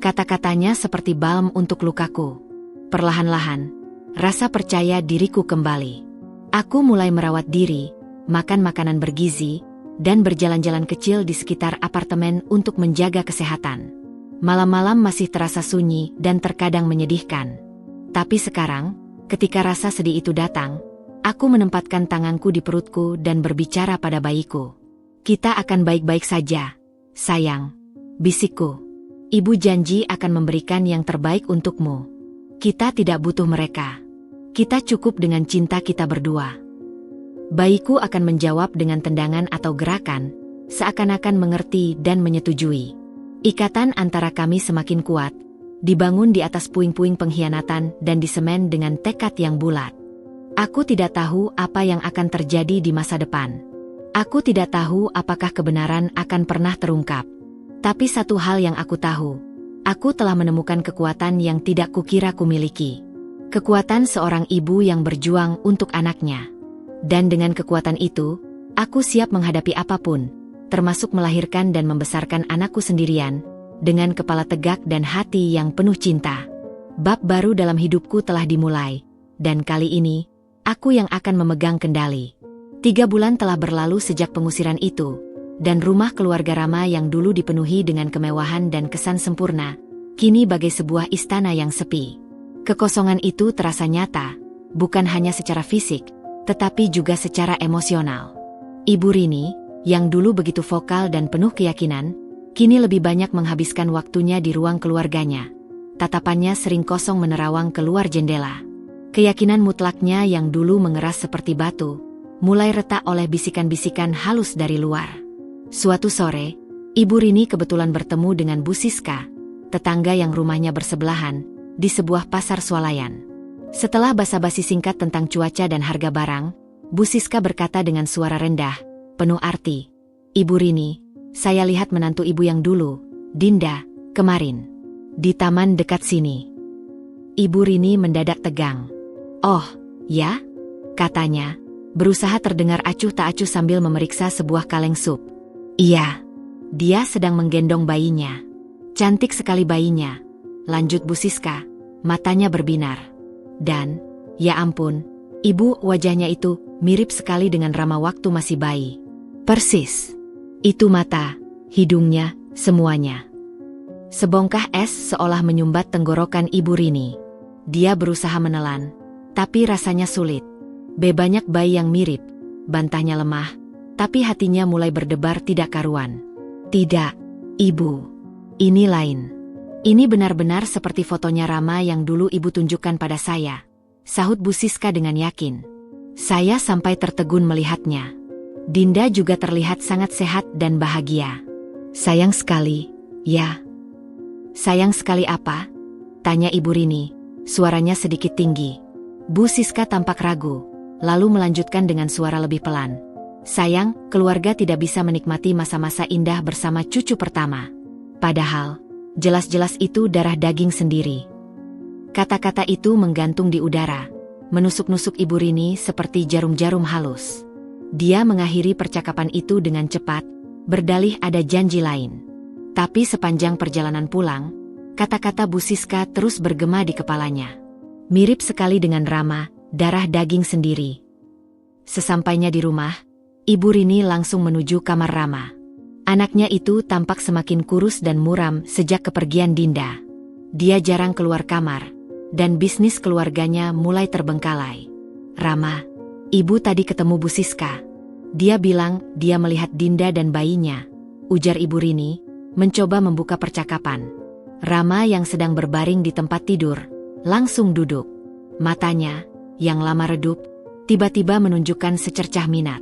Kata-katanya seperti balm untuk lukaku. Perlahan-lahan, rasa percaya diriku kembali. Aku mulai merawat diri, makan makanan bergizi, dan berjalan-jalan kecil di sekitar apartemen untuk menjaga kesehatan. Malam-malam masih terasa sunyi dan terkadang menyedihkan. Tapi sekarang, ketika rasa sedih itu datang, aku menempatkan tanganku di perutku dan berbicara pada bayiku. Kita akan baik-baik saja, sayang, bisikku. Ibu janji akan memberikan yang terbaik untukmu. Kita tidak butuh mereka. Kita cukup dengan cinta kita berdua. Bayiku akan menjawab dengan tendangan atau gerakan, seakan-akan mengerti dan menyetujui. Ikatan antara kami semakin kuat, dibangun di atas puing-puing pengkhianatan dan disemen dengan tekad yang bulat. Aku tidak tahu apa yang akan terjadi di masa depan. Aku tidak tahu apakah kebenaran akan pernah terungkap. Tapi satu hal yang aku tahu, aku telah menemukan kekuatan yang tidak kukira kumiliki. Kekuatan seorang ibu yang berjuang untuk anaknya. Dan dengan kekuatan itu, aku siap menghadapi apapun, termasuk melahirkan dan membesarkan anakku sendirian, dengan kepala tegak dan hati yang penuh cinta. Bab baru dalam hidupku telah dimulai, dan kali ini, aku yang akan memegang kendali. 3 bulan telah berlalu sejak pengusiran itu, dan rumah keluarga Rama yang dulu dipenuhi dengan kemewahan dan kesan sempurna, kini bagai sebuah istana yang sepi. Kekosongan itu terasa nyata, bukan hanya secara fisik, tetapi juga secara emosional. Ibu Rini, yang dulu begitu vokal dan penuh keyakinan, kini lebih banyak menghabiskan waktunya di ruang keluarganya. Tatapannya sering kosong menerawang keluar jendela. Keyakinan mutlaknya yang dulu mengeras seperti batu, mulai retak oleh bisikan-bisikan halus dari luar. Suatu sore, Ibu Rini kebetulan bertemu dengan Bu Siska, tetangga yang rumahnya bersebelahan, di sebuah pasar swalayan. Setelah basa-basi singkat tentang cuaca dan harga barang, Bu Siska berkata dengan suara rendah, penuh arti, "Ibu Rini, saya lihat menantu ibu yang dulu, Dinda, kemarin. Di taman dekat sini." Ibu Rini mendadak tegang. "Oh, ya?" katanya, berusaha terdengar acuh tak acuh sambil memeriksa sebuah kaleng sup. "Iya, dia sedang menggendong bayinya. Cantik sekali bayinya," lanjut Bu Siska, matanya berbinar. "Dan, ya ampun, ibu, wajahnya itu mirip sekali dengan Rama waktu masih bayi. Persis. Itu mata, hidungnya, semuanya." Sebongkah es seolah menyumbat tenggorokan Ibu Rini. Dia berusaha menelan, tapi rasanya sulit. "Banyak bayi yang mirip," bantahnya lemah, tapi hatinya mulai berdebar tidak karuan. "Tidak, Ibu. Ini lain. Ini benar-benar seperti fotonya Rama yang dulu ibu tunjukkan pada saya," sahut Bu Siska dengan yakin. "Saya sampai tertegun melihatnya. Dinda juga terlihat sangat sehat dan bahagia." "Sayang sekali, ya." "Sayang sekali apa?" tanya Ibu Rini, suaranya sedikit tinggi. Bu Siska tampak ragu, lalu melanjutkan dengan suara lebih pelan. "Sayang, keluarga tidak bisa menikmati masa-masa indah bersama cucu pertama. Padahal, jelas-jelas itu darah daging sendiri." Kata-kata itu menggantung di udara, menusuk-nusuk Ibu Rini seperti jarum-jarum halus. Dia mengakhiri percakapan itu dengan cepat, berdalih ada janji lain. Tapi sepanjang perjalanan pulang, kata-kata Bu Siska terus bergema di kepalanya. Mirip sekali dengan Rama, darah daging sendiri. Sesampainya di rumah, Ibu Rini langsung menuju kamar Rama. Anaknya itu tampak semakin kurus dan muram sejak kepergian Dinda. Dia jarang keluar kamar, dan bisnis keluarganya mulai terbengkalai. "Rama, ibu tadi ketemu Bu Siska. Dia bilang dia melihat Dinda dan bayinya," ujar Ibu Rini, mencoba membuka percakapan. Rama yang sedang berbaring di tempat tidur, langsung duduk. Matanya, yang lama redup, tiba-tiba menunjukkan secercah minat.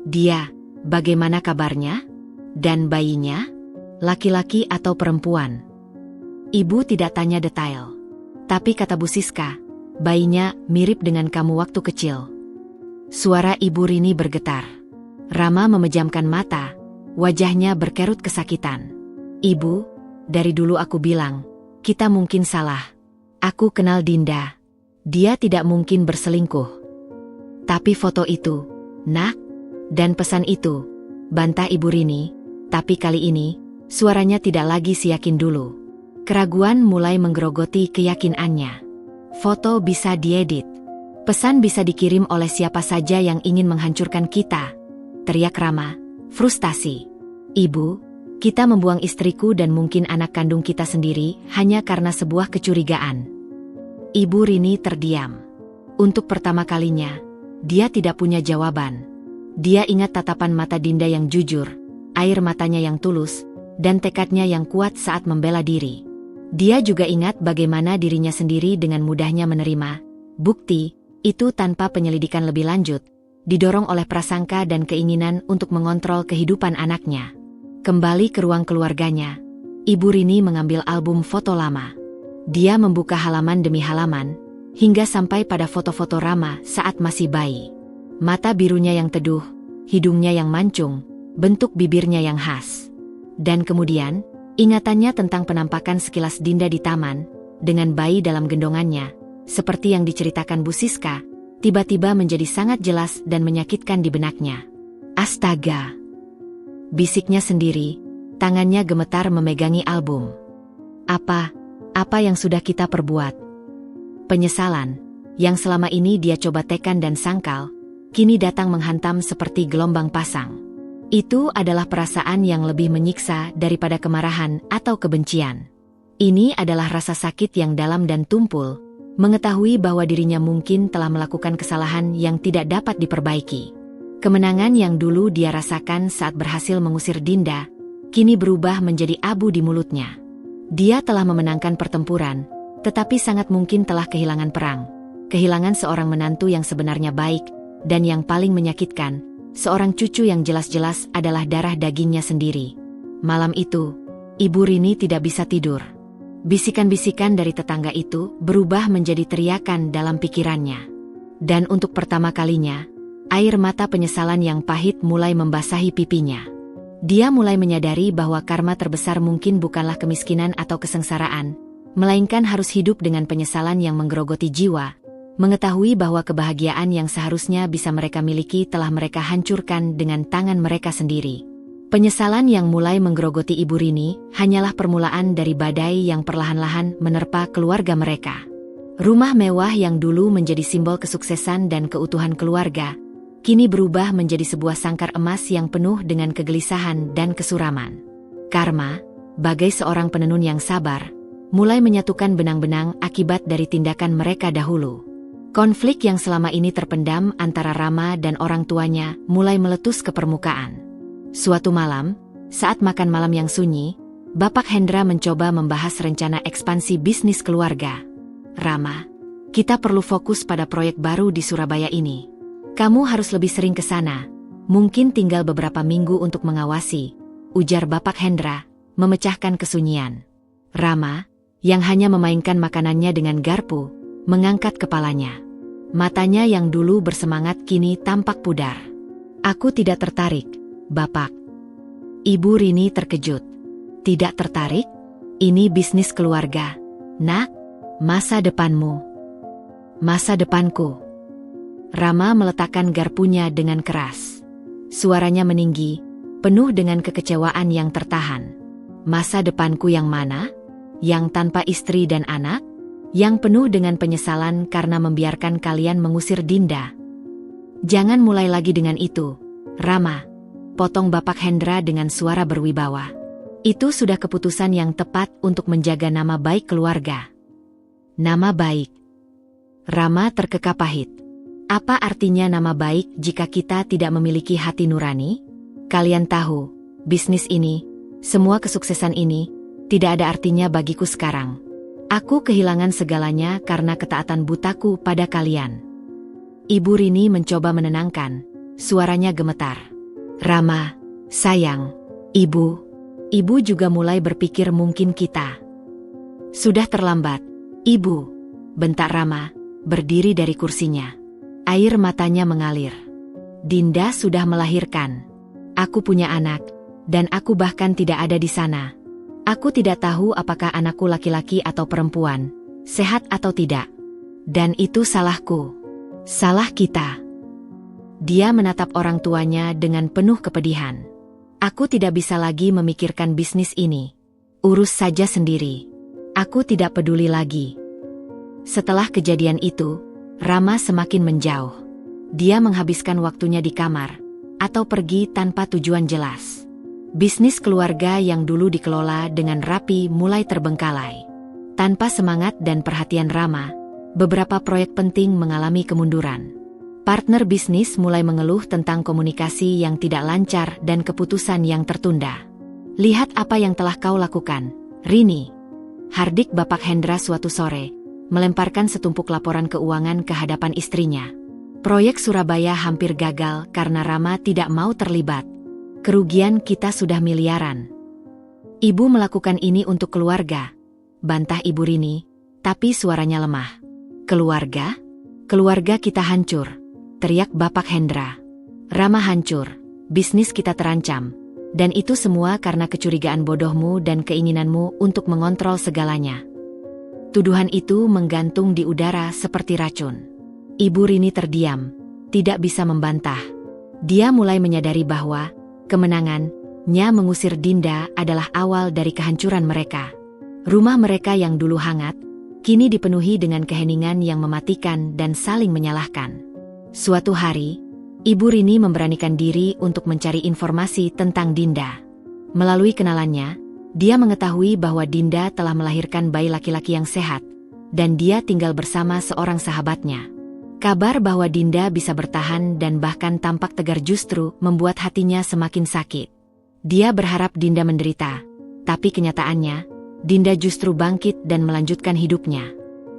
"Dia, bagaimana kabarnya? Dan bayinya? Laki-laki atau perempuan?" Ibu tidak tanya detail. Tapi kata Bu Siska, "Bayinya mirip dengan kamu waktu kecil." Suara Ibu Rini bergetar. Rama memejamkan mata, wajahnya berkerut kesakitan. "Ibu, dari dulu aku bilang, kita mungkin salah. Aku kenal Dinda. Dia tidak mungkin berselingkuh. Tapi foto itu, nak, dan pesan itu," bantah Ibu Rini, tapi kali ini, suaranya tidak lagi seyakin dulu. Keraguan mulai menggerogoti keyakinannya. "Foto bisa diedit. Pesan bisa dikirim oleh siapa saja yang ingin menghancurkan kita," teriak Rama, frustasi. "Ibu, kita membuang istriku dan mungkin anak kandung kita sendiri hanya karena sebuah kecurigaan." Ibu Rini terdiam. Untuk pertama kalinya, dia tidak punya jawaban. Dia ingat tatapan mata Dinda yang jujur, air matanya yang tulus, dan tekadnya yang kuat saat membela diri. Dia juga ingat bagaimana dirinya sendiri dengan mudahnya menerima bukti itu tanpa penyelidikan lebih lanjut, didorong oleh prasangka dan keinginan untuk mengontrol kehidupan anaknya. Kembali ke ruang keluarganya, Ibu Rini mengambil album foto lama. Dia membuka halaman demi halaman, hingga sampai pada foto-foto Rama saat masih bayi. Mata birunya yang teduh, hidungnya yang mancung, bentuk bibirnya yang khas. Dan kemudian, ingatannya tentang penampakan sekilas Dinda di taman, dengan bayi dalam gendongannya, seperti yang diceritakan Bu Siska, tiba-tiba menjadi sangat jelas dan menyakitkan di benaknya. "Astaga!" bisiknya sendiri, tangannya gemetar memegangi album. Apa yang sudah kita perbuat?" Penyesalan, yang selama ini dia coba tekan dan sangkal, kini datang menghantam seperti gelombang pasang. Itu adalah perasaan yang lebih menyiksa daripada kemarahan atau kebencian. Ini adalah rasa sakit yang dalam dan tumpul, mengetahui bahwa dirinya mungkin telah melakukan kesalahan yang tidak dapat diperbaiki. Kemenangan yang dulu dia rasakan saat berhasil mengusir Dinda, kini berubah menjadi abu di mulutnya. Dia telah memenangkan pertempuran, tetapi sangat mungkin telah kehilangan perang. Kehilangan seorang menantu yang sebenarnya baik, dan yang paling menyakitkan, seorang cucu yang jelas-jelas adalah darah dagingnya sendiri. Malam itu, Ibu Rini tidak bisa tidur. Bisikan-bisikan dari tetangga itu berubah menjadi teriakan dalam pikirannya. Dan untuk pertama kalinya, air mata penyesalan yang pahit mulai membasahi pipinya. Dia mulai menyadari bahwa karma terbesar mungkin bukanlah kemiskinan atau kesengsaraan, melainkan harus hidup dengan penyesalan yang menggerogoti jiwa, mengetahui bahwa kebahagiaan yang seharusnya bisa mereka miliki telah mereka hancurkan dengan tangan mereka sendiri. Penyesalan yang mulai menggerogoti Ibu Rini hanyalah permulaan dari badai yang perlahan-lahan menerpa keluarga mereka. Rumah mewah yang dulu menjadi simbol kesuksesan dan keutuhan keluarga, kini berubah menjadi sebuah sangkar emas yang penuh dengan kegelisahan dan kesuraman. Karma, bagai seorang penenun yang sabar, mulai menyatukan benang-benang akibat dari tindakan mereka dahulu. Konflik yang selama ini terpendam antara Rama dan orang tuanya mulai meletus ke permukaan. Suatu malam, saat makan malam yang sunyi, Bapak Hendra mencoba membahas rencana ekspansi bisnis keluarga. Rama, kita perlu fokus pada proyek baru di Surabaya ini. Kamu harus lebih sering ke sana. Mungkin tinggal beberapa minggu untuk mengawasi, ujar Bapak Hendra, memecahkan kesunyian. Rama, yang hanya memainkan makanannya dengan garpu, mengangkat kepalanya. Matanya yang dulu bersemangat kini tampak pudar. Aku tidak tertarik, Bapak. Ibu Rini terkejut. Tidak tertarik? Ini bisnis keluarga. Nak, masa depanmu. Masa depanku. Rama meletakkan garpunya dengan keras. Suaranya meninggi, penuh dengan kekecewaan yang tertahan. Masa depanku yang mana? Yang tanpa istri dan anak? Yang penuh dengan penyesalan karena membiarkan kalian mengusir Dinda? Jangan mulai lagi dengan itu, Rama. Potong Bapak Hendra dengan suara berwibawa. Itu sudah keputusan yang tepat untuk menjaga nama baik keluarga. Nama baik. Rama terkekeh pahit. Apa artinya nama baik jika kita tidak memiliki hati nurani? Kalian tahu, bisnis ini, semua kesuksesan ini, tidak ada artinya bagiku sekarang. Aku kehilangan segalanya karena ketaatan butaku pada kalian. Ibu Rini mencoba menenangkan, suaranya gemetar. Rama, sayang, Ibu juga mulai berpikir mungkin kita. Sudah terlambat, Ibu, bentak Rama, berdiri dari kursinya. Air matanya mengalir. Dinda sudah melahirkan. Aku punya anak, dan aku bahkan tidak ada di sana. Aku tidak tahu apakah anakku laki-laki atau perempuan, sehat atau tidak. Dan itu salahku. Salah kita. Dia menatap orang tuanya dengan penuh kepedihan. Aku tidak bisa lagi memikirkan bisnis ini. Urus saja sendiri. Aku tidak peduli lagi. Setelah kejadian itu, Rama semakin menjauh. Dia menghabiskan waktunya di kamar, atau pergi tanpa tujuan jelas. Bisnis keluarga yang dulu dikelola dengan rapi mulai terbengkalai. Tanpa semangat dan perhatian Rama, beberapa proyek penting mengalami kemunduran. Partner bisnis mulai mengeluh tentang komunikasi yang tidak lancar dan keputusan yang tertunda. Lihat apa yang telah kau lakukan, Rini. Hardik Bapak Hendra suatu sore, melemparkan setumpuk laporan keuangan ke hadapan istrinya. Proyek Surabaya hampir gagal karena Rama tidak mau terlibat. Kerugian kita sudah miliaran. Ibu melakukan ini untuk keluarga, bantah Ibu Rini, tapi suaranya lemah. Keluarga? Keluarga kita hancur, teriak Bapak Hendra. Rama hancur, bisnis kita terancam, dan itu semua karena kecurigaan bodohmu dan keinginanmu untuk mengontrol segalanya. Tuduhan itu menggantung di udara seperti racun. Ibu Rini terdiam, tidak bisa membantah. Dia mulai menyadari bahwa kemenangannya mengusir Dinda adalah awal dari kehancuran mereka. Rumah mereka yang dulu hangat, kini dipenuhi dengan keheningan yang mematikan dan saling menyalahkan. Suatu hari, Ibu Rini memberanikan diri untuk mencari informasi tentang Dinda. Melalui kenalannya, dia mengetahui bahwa Dinda telah melahirkan bayi laki-laki yang sehat, dan dia tinggal bersama seorang sahabatnya. Kabar bahwa Dinda bisa bertahan dan bahkan tampak tegar justru membuat hatinya semakin sakit. Dia berharap Dinda menderita, tapi kenyataannya, Dinda justru bangkit dan melanjutkan hidupnya.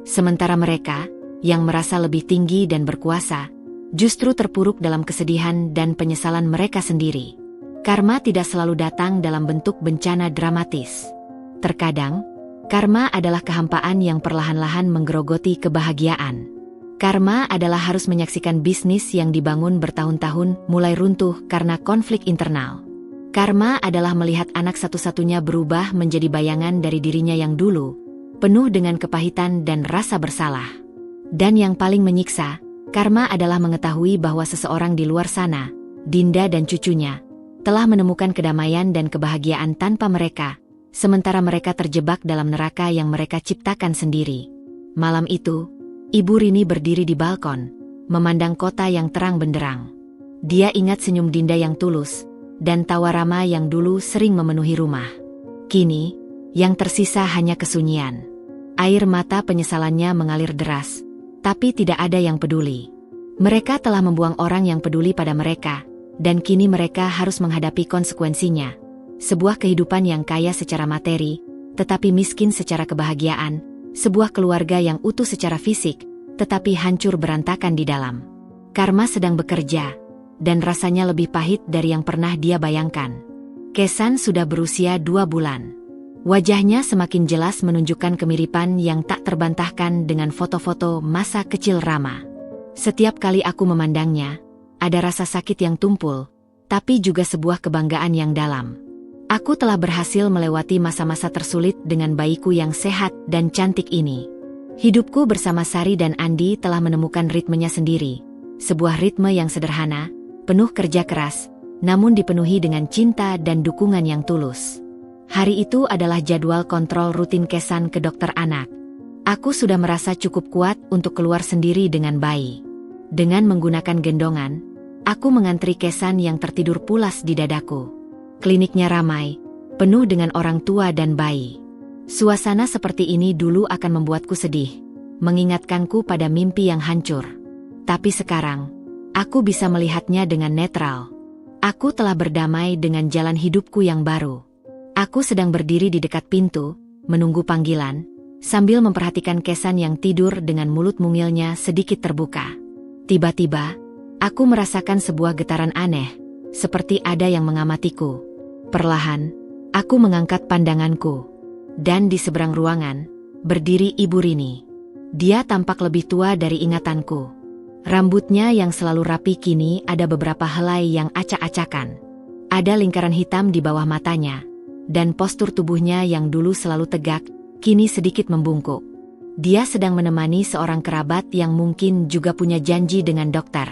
Sementara mereka, yang merasa lebih tinggi dan berkuasa, justru terpuruk dalam kesedihan dan penyesalan mereka sendiri. Karma tidak selalu datang dalam bentuk bencana dramatis. Terkadang, karma adalah kehampaan yang perlahan-lahan menggerogoti kebahagiaan. Karma adalah harus menyaksikan bisnis yang dibangun bertahun-tahun mulai runtuh karena konflik internal. Karma adalah melihat anak satu-satunya berubah menjadi bayangan dari dirinya yang dulu, penuh dengan kepahitan dan rasa bersalah. Dan yang paling menyiksa, karma adalah mengetahui bahwa seseorang di luar sana, Dinda dan cucunya, telah menemukan kedamaian dan kebahagiaan tanpa mereka, sementara mereka terjebak dalam neraka yang mereka ciptakan sendiri. Malam itu, Ibu Rini berdiri di balkon, memandang kota yang terang benderang. Dia ingat senyum Dinda yang tulus, dan tawa Rama yang dulu sering memenuhi rumah. Kini, yang tersisa hanya kesunyian. Air mata penyesalannya mengalir deras, tapi tidak ada yang peduli. Mereka telah membuang orang yang peduli pada mereka, dan kini mereka harus menghadapi konsekuensinya. Sebuah kehidupan yang kaya secara materi, tetapi miskin secara kebahagiaan, sebuah keluarga yang utuh secara fisik, tetapi hancur berantakan di dalam. Karma sedang bekerja, dan rasanya lebih pahit dari yang pernah dia bayangkan. Kesan sudah berusia 2 bulan. Wajahnya semakin jelas menunjukkan kemiripan yang tak terbantahkan dengan foto-foto masa kecil Rama. Setiap kali aku memandangnya, ada rasa sakit yang tumpul, tapi juga sebuah kebanggaan yang dalam. Aku telah berhasil melewati masa-masa tersulit dengan bayiku yang sehat dan cantik ini. Hidupku bersama Sari dan Andi telah menemukan ritmenya sendiri. Sebuah ritme yang sederhana, penuh kerja keras, namun dipenuhi dengan cinta dan dukungan yang tulus. Hari itu adalah jadwal kontrol rutin Kesan ke dokter anak. Aku sudah merasa cukup kuat untuk keluar sendiri dengan bayi. Dengan menggunakan gendongan, aku mengantri Kesan yang tertidur pulas di dadaku. Kliniknya ramai, penuh dengan orang tua dan bayi. Suasana seperti ini dulu akan membuatku sedih, mengingatkanku pada mimpi yang hancur. Tapi sekarang, aku bisa melihatnya dengan netral. Aku telah berdamai dengan jalan hidupku yang baru. Aku sedang berdiri di dekat pintu, menunggu panggilan, sambil memperhatikan Kesan yang tidur dengan mulut mungilnya sedikit terbuka. Tiba-tiba, aku merasakan sebuah getaran aneh, seperti ada yang mengamatiku. Perlahan, aku mengangkat pandanganku. Dan di seberang ruangan, berdiri Ibu Rini. Dia tampak lebih tua dari ingatanku. Rambutnya yang selalu rapi kini ada beberapa helai yang acak-acakan. Ada lingkaran hitam di bawah matanya, dan postur tubuhnya yang dulu selalu tegak, kini sedikit membungkuk. Dia sedang menemani seorang kerabat yang mungkin juga punya janji dengan dokter.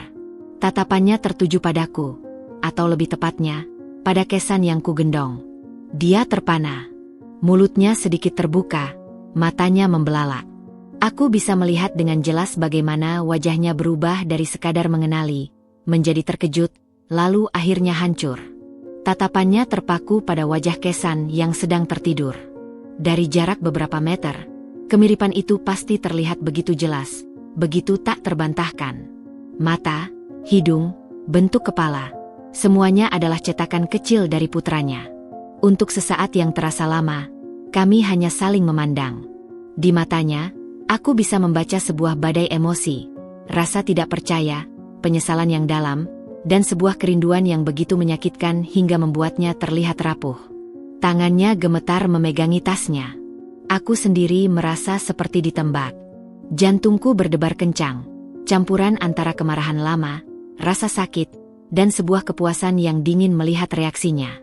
Tatapannya tertuju padaku, atau lebih tepatnya, pada Kesan yang kugendong. Dia terpana. Mulutnya sedikit terbuka, matanya membelalak. Aku bisa melihat dengan jelas bagaimana wajahnya berubah dari sekadar mengenali, menjadi terkejut, lalu akhirnya hancur. Tatapannya terpaku pada wajah Kesan yang sedang tertidur. Dari jarak beberapa meter, kemiripan itu pasti terlihat begitu jelas, begitu tak terbantahkan. Mata, hidung, bentuk kepala, semuanya adalah cetakan kecil dari putranya. Untuk sesaat yang terasa lama, kami hanya saling memandang. Di matanya, aku bisa membaca sebuah badai emosi, rasa tidak percaya, penyesalan yang dalam, dan sebuah kerinduan yang begitu menyakitkan hingga membuatnya terlihat rapuh. Tangannya gemetar memegangi tasnya. Aku sendiri merasa seperti ditembak. Jantungku berdebar kencang, campuran antara kemarahan lama, rasa sakit, dan sebuah kepuasan yang dingin melihat reaksinya.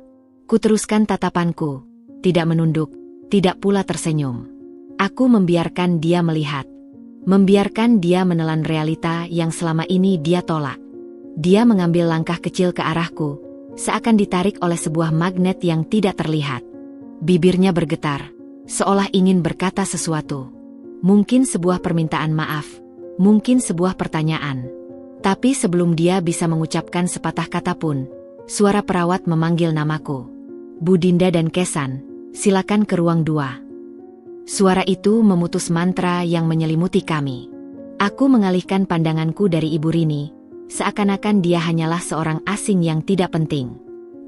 Kuteruskan tatapanku, tidak menunduk, tidak pula tersenyum. Aku membiarkan dia melihat. Membiarkan dia menelan realita yang selama ini dia tolak. Dia mengambil langkah kecil ke arahku, seakan ditarik oleh sebuah magnet yang tidak terlihat. Bibirnya bergetar, seolah ingin berkata sesuatu. Mungkin sebuah permintaan maaf, mungkin sebuah pertanyaan. Tapi sebelum dia bisa mengucapkan sepatah kata pun, suara perawat memanggil namaku. Bu Dinda dan Kesan, silakan ke ruang 2. Suara itu memutus mantra yang menyelimuti kami. Aku mengalihkan pandanganku dari Ibu Rini, seakan-akan dia hanyalah seorang asing yang tidak penting.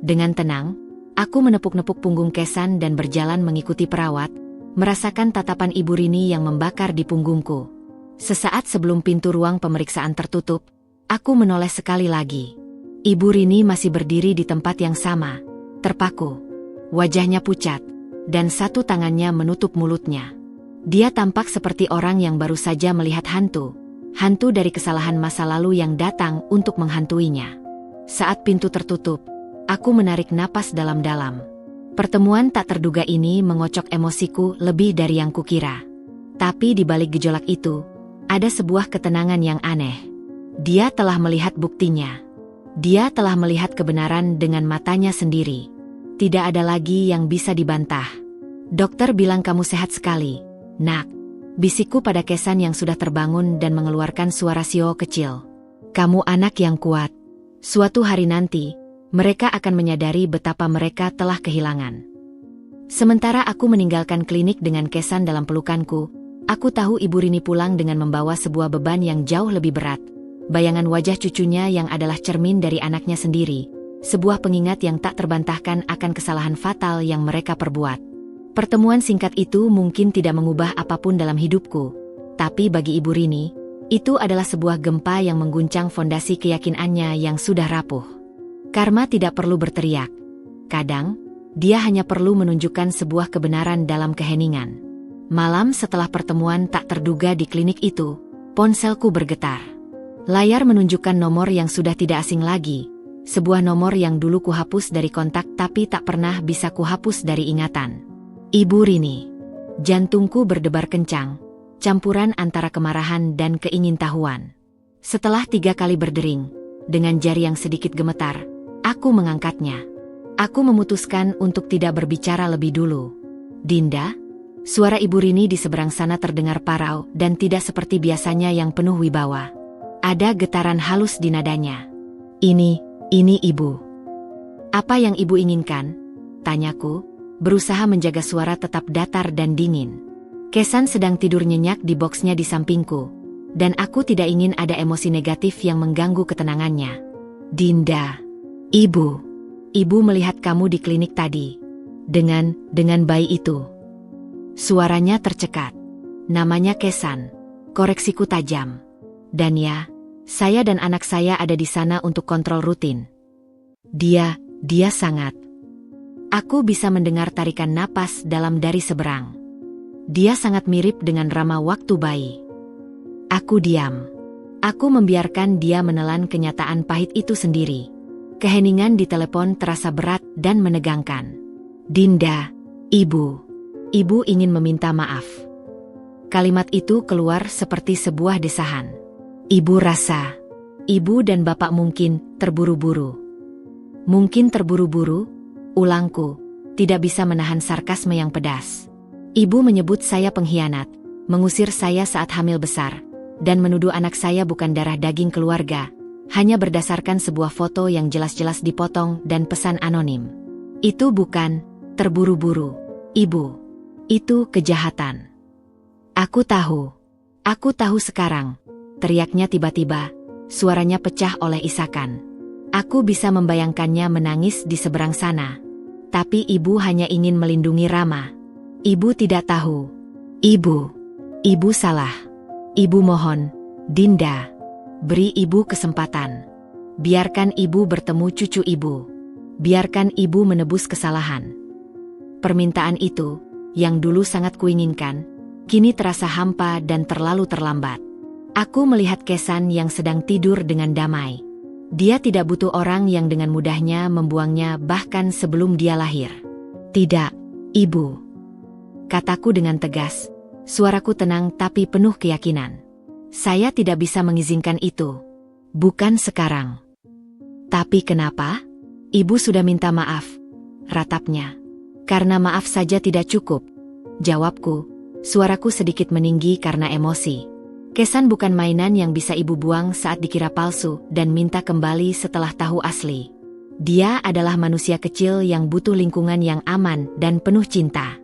Dengan tenang, aku menepuk-nepuk punggung Kesan dan berjalan mengikuti perawat, merasakan tatapan Ibu Rini yang membakar di punggungku. Sesaat sebelum pintu ruang pemeriksaan tertutup, Aku menoleh sekali lagi. Ibu Rini masih berdiri di tempat yang sama, terpaku. Wajahnya pucat, dan satu tangannya menutup mulutnya. Dia tampak seperti orang yang baru saja melihat hantu. Hantu dari kesalahan masa lalu yang datang untuk menghantuinya. Saat pintu tertutup, aku menarik napas dalam-dalam. Pertemuan tak terduga ini mengocok emosiku lebih dari yang kukira. Tapi di balik gejolak itu, ada sebuah ketenangan yang aneh. Dia telah melihat buktinya. Dia telah melihat kebenaran dengan matanya sendiri. Tidak ada lagi yang bisa dibantah. Dokter bilang kamu sehat sekali, nak. Bisikku pada Kesan yang sudah terbangun dan mengeluarkan suara sio kecil. Kamu anak yang kuat. Suatu hari nanti, mereka akan menyadari betapa mereka telah kehilangan. Sementara aku meninggalkan klinik dengan Kesan dalam pelukanku, aku tahu Ibu Rini pulang dengan membawa sebuah beban yang jauh lebih berat. Bayangan wajah cucunya yang adalah cermin dari anaknya sendiri. Sebuah pengingat yang tak terbantahkan akan kesalahan fatal yang mereka perbuat. Pertemuan singkat itu mungkin tidak mengubah apapun dalam hidupku. Tapi bagi Ibu Rini, itu adalah sebuah gempa yang mengguncang fondasi keyakinannya yang sudah rapuh. Karma tidak perlu berteriak. Kadang, dia hanya perlu menunjukkan sebuah kebenaran dalam keheningan. Malam setelah pertemuan tak terduga di klinik itu, ponselku bergetar. Layar menunjukkan nomor yang sudah tidak asing lagi. Sebuah nomor yang dulu kuhapus dari kontak tapi tak pernah bisa kuhapus dari ingatan. Ibu Rini. Jantungku berdebar kencang, campuran antara kemarahan dan keingintahuan. Setelah 3 kali berdering, dengan jari yang sedikit gemetar, aku mengangkatnya. Aku memutuskan untuk tidak berbicara lebih dulu. Dinda? Suara Ibu Rini di seberang sana terdengar parau dan tidak seperti biasanya yang penuh wibawa. Ada getaran halus di nadanya. Ini Ibu. Apa yang Ibu inginkan? Tanyaku, berusaha menjaga suara tetap datar dan dingin. Kesan sedang tidur nyenyak di boksnya di sampingku, dan aku tidak ingin ada emosi negatif yang mengganggu ketenangannya. Dinda. Ibu melihat kamu di klinik tadi. Dengan bayi itu. Suaranya tercekat. Namanya Kesan. Koreksiku tajam. Dan ya, saya dan anak saya ada di sana untuk kontrol rutin. Dia sangat. Aku bisa mendengar tarikan napas dalam dari seberang. Dia sangat mirip dengan Rama waktu bayi. Aku diam. Aku membiarkan dia menelan kenyataan pahit itu sendiri. Keheningan di telepon terasa berat dan menegangkan. Dinda, Ibu ingin meminta maaf. Kalimat itu keluar seperti sebuah desahan. Ibu rasa, Ibu dan Bapak mungkin terburu-buru. Mungkin terburu-buru, ulangku, tidak bisa menahan sarkasme yang pedas. Ibu menyebut saya pengkhianat, mengusir saya saat hamil besar, dan menuduh anak saya bukan darah daging keluarga, hanya berdasarkan sebuah foto yang jelas-jelas dipotong dan pesan anonim. Itu bukan terburu-buru, Ibu. Itu kejahatan. Aku tahu sekarang. Teriaknya tiba-tiba, suaranya pecah oleh isakan. Aku bisa membayangkannya menangis di seberang sana. Tapi Ibu hanya ingin melindungi Rama. Ibu tidak tahu. Ibu salah. Ibu mohon, Dinda. Beri Ibu kesempatan. Biarkan Ibu bertemu cucu Ibu. Biarkan Ibu menebus kesalahan. Permintaan itu, yang dulu sangat kuinginkan, kini terasa hampa dan terlalu terlambat. Aku melihat Kesan yang sedang tidur dengan damai. Dia tidak butuh orang yang dengan mudahnya membuangnya bahkan sebelum dia lahir. Tidak, Ibu. Kataku dengan tegas, suaraku tenang tapi penuh keyakinan. Saya tidak bisa mengizinkan itu. Bukan sekarang. Tapi kenapa? Ibu sudah minta maaf. Ratapnya. Karena maaf saja tidak cukup. Jawabku, suaraku sedikit meninggi karena emosi. Kesan bukan mainan yang bisa Ibu buang saat dikira palsu dan minta kembali setelah tahu asli. Dia adalah manusia kecil yang butuh lingkungan yang aman dan penuh cinta.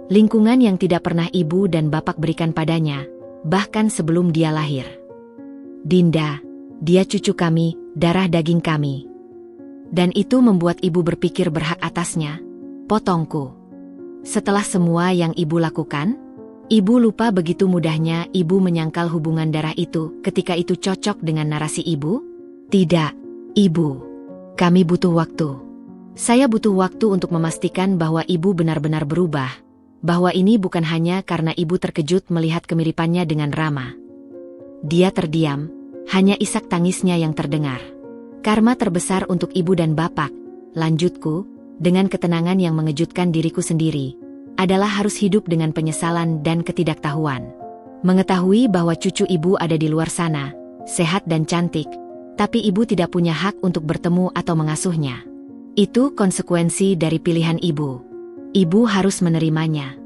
Lingkungan yang tidak pernah Ibu dan Bapak berikan padanya, bahkan sebelum dia lahir. Dinda, dia cucu kami, darah daging kami. Dan itu membuat Ibu berpikir berhak atasnya, potongku. Setelah semua yang Ibu lakukan, Ibu lupa begitu mudahnya Ibu menyangkal hubungan darah itu ketika itu cocok dengan narasi Ibu? Tidak, Ibu. Kami butuh waktu. Saya butuh waktu untuk memastikan bahwa Ibu benar-benar berubah, bahwa ini bukan hanya karena Ibu terkejut melihat kemiripannya dengan Rama. Dia terdiam, hanya isak tangisnya yang terdengar. Karma terbesar untuk Ibu dan Bapak, lanjutku, dengan ketenangan yang mengejutkan diriku sendiri, adalah harus hidup dengan penyesalan dan ketidaktahuan. Mengetahui bahwa cucu Ibu ada di luar sana, sehat dan cantik, tapi Ibu tidak punya hak untuk bertemu atau mengasuhnya. Itu konsekuensi dari pilihan Ibu. Ibu harus menerimanya.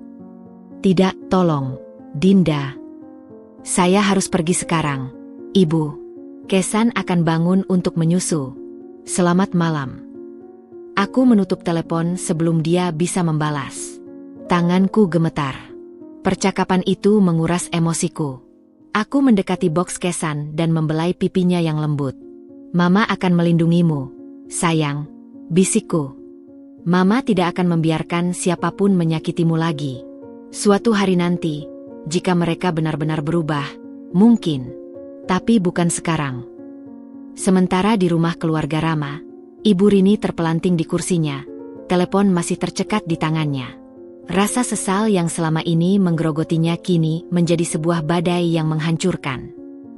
Tidak, tolong, Dinda. Saya harus pergi sekarang. Ibu, Kesan akan bangun untuk menyusu. Selamat malam. Aku menutup telepon sebelum dia bisa membalas. Tanganku gemetar. Percakapan itu menguras emosiku. Aku mendekati box Kesan dan membelai pipinya yang lembut. Mama akan melindungimu, sayang, bisikku. Mama tidak akan membiarkan siapapun menyakitimu lagi. Suatu hari nanti, jika mereka benar-benar berubah, mungkin. Tapi bukan sekarang. Sementara di rumah keluarga Rama, Ibu Rini terpelanting di kursinya, telepon masih tercekat di tangannya. Rasa sesal yang selama ini menggerogotinya kini menjadi sebuah badai yang menghancurkan.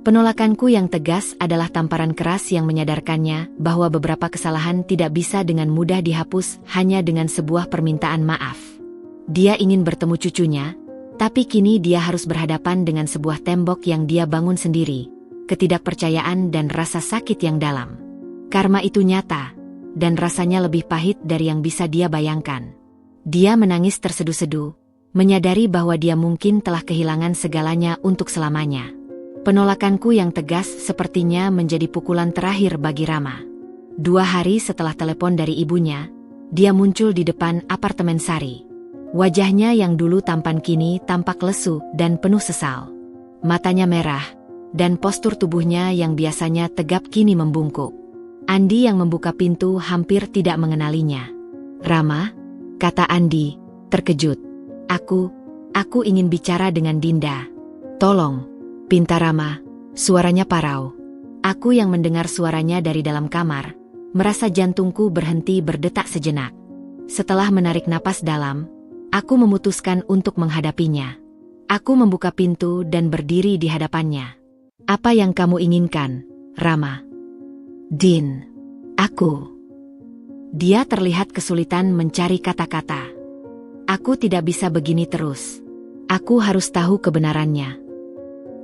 Penolakanku yang tegas adalah tamparan keras yang menyadarkannya bahwa beberapa kesalahan tidak bisa dengan mudah dihapus hanya dengan sebuah permintaan maaf. Dia ingin bertemu cucunya, tapi kini dia harus berhadapan dengan sebuah tembok yang dia bangun sendiri, ketidakpercayaan dan rasa sakit yang dalam. Karma itu nyata, dan rasanya lebih pahit dari yang bisa dia bayangkan. Dia menangis terseduh-seduh, menyadari bahwa dia mungkin telah kehilangan segalanya untuk selamanya. Penolakanku yang tegas sepertinya menjadi pukulan terakhir bagi Rama. 2 hari setelah telepon dari ibunya, dia muncul di depan apartemen Sari. Wajahnya yang dulu tampan kini tampak lesu dan penuh sesal. Matanya merah, dan postur tubuhnya yang biasanya tegap kini membungkuk. Andi yang membuka pintu hampir tidak mengenalinya. "Rama," kata Andi, terkejut. Aku ingin bicara dengan Dinda." "Tolong," pinta Rama, suaranya parau. Aku yang mendengar suaranya dari dalam kamar, merasa jantungku berhenti berdetak sejenak. Setelah menarik napas dalam, aku memutuskan untuk menghadapinya. Aku membuka pintu dan berdiri di hadapannya. "Apa yang kamu inginkan, Rama?" "Din, aku." Dia terlihat kesulitan mencari kata-kata. "Aku tidak bisa begini terus. Aku harus tahu kebenarannya."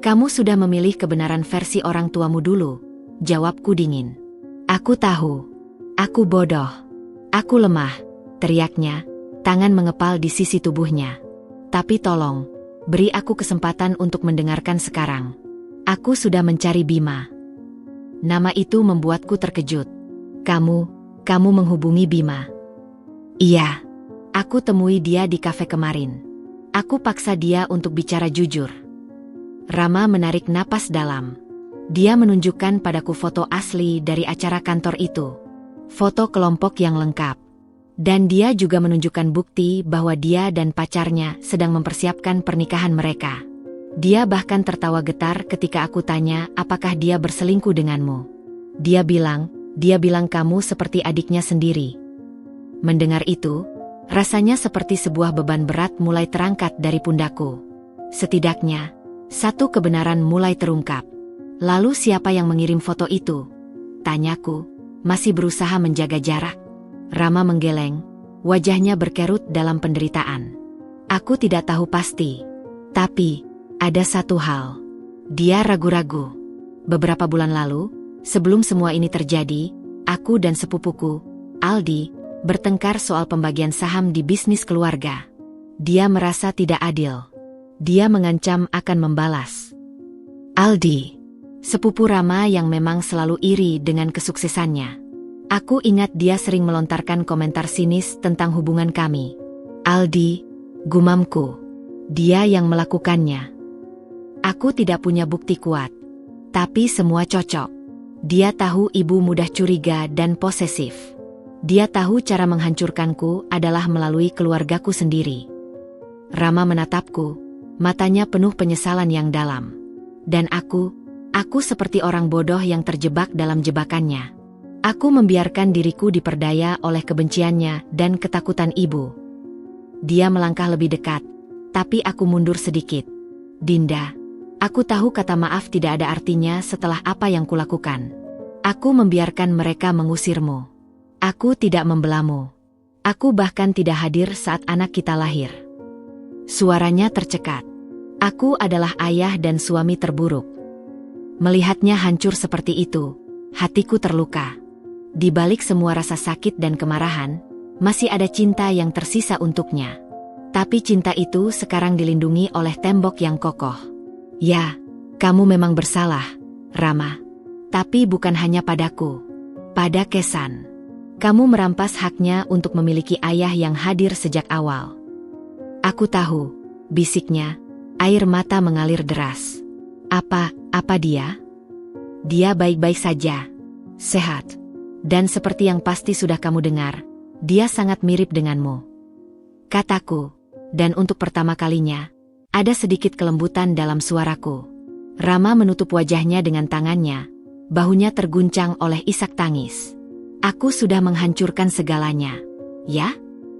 "Kamu sudah memilih kebenaran versi orang tuamu dulu," jawabku dingin. "Aku tahu. Aku bodoh. Aku lemah," teriaknya, tangan mengepal di sisi tubuhnya. "Tapi tolong, beri aku kesempatan untuk mendengarkan sekarang. Aku sudah mencari Bima." Nama itu membuatku terkejut. Kamu menghubungi Bima?" "Iya. Aku temui dia di kafe kemarin. Aku paksa dia untuk bicara jujur." Rama menarik napas dalam. Dia menunjukkan padaku foto asli dari acara kantor itu. Foto kelompok yang lengkap. Dan dia juga menunjukkan bukti bahwa dia dan pacarnya sedang mempersiapkan pernikahan mereka. Dia bahkan tertawa getar ketika aku tanya apakah dia berselingkuh denganmu. Dia bilang kamu seperti adiknya sendiri. Mendengar itu, rasanya seperti sebuah beban berat mulai terangkat dari pundakku. Setidaknya, satu kebenaran mulai terungkap. "Lalu siapa yang mengirim foto itu?" tanyaku, masih berusaha menjaga jarak. Rama menggeleng, wajahnya berkerut dalam penderitaan. "Aku tidak tahu pasti. Tapi, ada satu hal." Dia ragu-ragu. "Beberapa bulan lalu, sebelum semua ini terjadi, aku dan sepupuku, Aldi, bertengkar soal pembagian saham di bisnis keluarga. Dia merasa tidak adil. Dia mengancam akan membalas." Aldi, sepupu Rama yang memang selalu iri dengan kesuksesannya. Aku ingat dia sering melontarkan komentar sinis tentang hubungan kami. "Aldi," gumamku, "dia yang melakukannya." Aku tidak punya bukti kuat. Tapi semua cocok. Dia tahu ibu mudah curiga dan posesif. Dia tahu cara menghancurkanku adalah melalui keluargaku sendiri. Rama menatapku, matanya penuh penyesalan yang dalam. Dan aku Aku seperti orang bodoh yang terjebak dalam jebakannya. Aku membiarkan diriku diperdaya oleh kebenciannya dan ketakutan ibu. Dia melangkah lebih dekat, tapi aku mundur sedikit. Dinda, aku tahu kata maaf tidak ada artinya setelah apa yang kulakukan. Aku membiarkan mereka mengusirmu. Aku tidak membelamu. Aku bahkan tidak hadir saat anak kita lahir. Suaranya tercekat. Aku adalah ayah dan suami terburuk. Melihatnya hancur seperti itu, hatiku terluka. Di balik semua rasa sakit dan kemarahan, masih ada cinta yang tersisa untuknya. Tapi cinta itu sekarang dilindungi oleh tembok yang kokoh. Ya, kamu memang bersalah, Rama. Tapi bukan hanya padaku. Pada Kesan. Kamu merampas haknya untuk memiliki ayah yang hadir sejak awal. Aku tahu, bisiknya, air mata mengalir deras. Apa dia? Dia baik-baik saja. Sehat. Dan seperti yang pasti sudah kamu dengar, dia sangat mirip denganmu. Kataku, dan untuk pertama kalinya, ada sedikit kelembutan dalam suaraku. Rama menutup wajahnya dengan tangannya, bahunya terguncang oleh isak tangis. Aku sudah menghancurkan segalanya. Ya?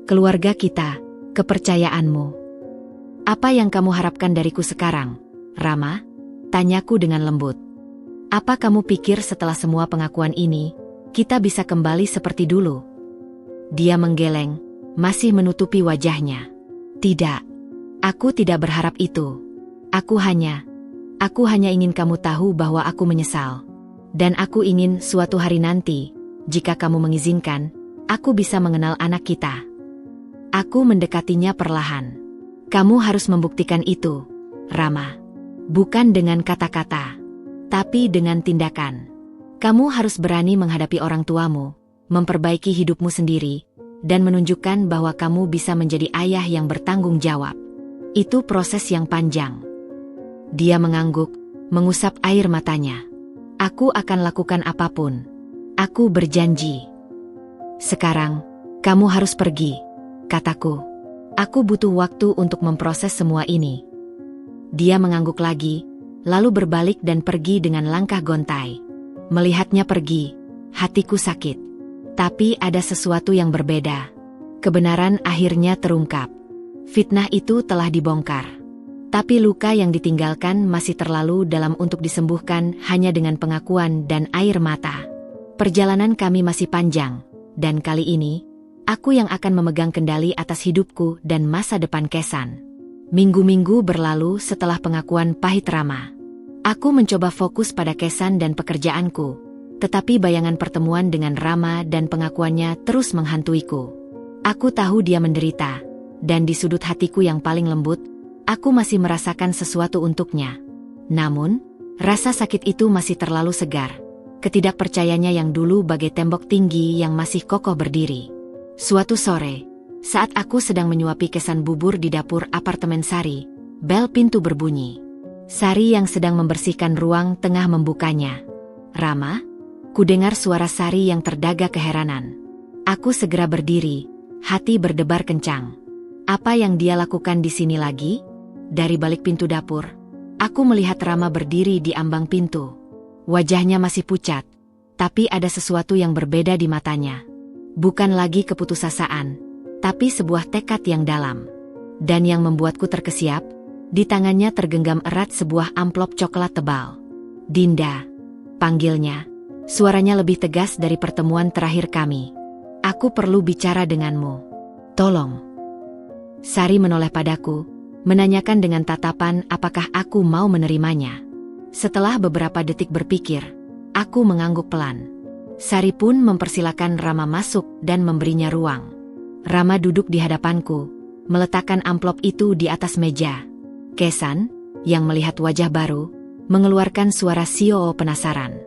Keluarga kita, kepercayaanmu. Apa yang kamu harapkan dariku sekarang, Rama? Tanyaku dengan lembut. Apa kamu pikir setelah semua pengakuan ini, kita bisa kembali seperti dulu? Dia menggeleng, masih menutupi wajahnya. Tidak. Aku tidak berharap itu. Aku hanya ingin kamu tahu bahwa aku menyesal. Dan aku ingin suatu hari nanti, jika kamu mengizinkan, aku bisa mengenal anak kita. Aku mendekatinya perlahan. Kamu harus membuktikan itu, Rama. Bukan dengan kata-kata, tapi dengan tindakan. Kamu harus berani menghadapi orang tuamu, memperbaiki hidupmu sendiri, dan menunjukkan bahwa kamu bisa menjadi ayah yang bertanggung jawab. Itu proses yang panjang. Dia mengangguk, mengusap air matanya. Aku akan lakukan apapun. Aku berjanji. Sekarang, kamu harus pergi, kataku. Aku butuh waktu untuk memproses semua ini. Dia mengangguk lagi, lalu berbalik dan pergi dengan langkah gontai. Melihatnya pergi, hatiku sakit. Tapi ada sesuatu yang berbeda. Kebenaran akhirnya terungkap. Fitnah itu telah dibongkar. Tapi luka yang ditinggalkan masih terlalu dalam untuk disembuhkan hanya dengan pengakuan dan air mata. Perjalanan kami masih panjang, dan kali ini, aku yang akan memegang kendali atas hidupku dan masa depan Kesan. Minggu-minggu berlalu setelah pengakuan pahit Rama. Aku mencoba fokus pada Kesan dan pekerjaanku, tetapi bayangan pertemuan dengan Rama dan pengakuannya terus menghantuiku. Aku tahu dia menderita, dan di sudut hatiku yang paling lembut, aku masih merasakan sesuatu untuknya. Namun, rasa sakit itu masih terlalu segar. Ketidakpercayanya yang dulu bagai tembok tinggi yang masih kokoh berdiri. Suatu sore, saat aku sedang menyuapi Kesan bubur di dapur apartemen Sari, bel pintu berbunyi. Sari yang sedang membersihkan ruang tengah membukanya. Rama? Kudengar suara Sari yang terdaga keheranan. Aku segera berdiri, hati berdebar kencang. Apa yang dia lakukan di sini lagi? Dari balik pintu dapur, aku melihat Rama berdiri di ambang pintu. Wajahnya masih pucat, tapi ada sesuatu yang berbeda di matanya. Bukan lagi keputusasaan, tapi sebuah tekad yang dalam. Dan yang membuatku terkesiap, di tangannya tergenggam erat sebuah amplop coklat tebal. Dinda, panggilnya. Suaranya lebih tegas dari pertemuan terakhir kami. Aku perlu bicara denganmu. Tolong. Sari menoleh padaku, menanyakan dengan tatapan apakah aku mau menerimanya. Setelah beberapa detik berpikir, aku mengangguk pelan. Sari pun mempersilakan Rama masuk dan memberinya ruang. Rama duduk di hadapanku, meletakkan amplop itu di atas meja. Kesan, yang melihat wajah baru, mengeluarkan suara sioo penasaran.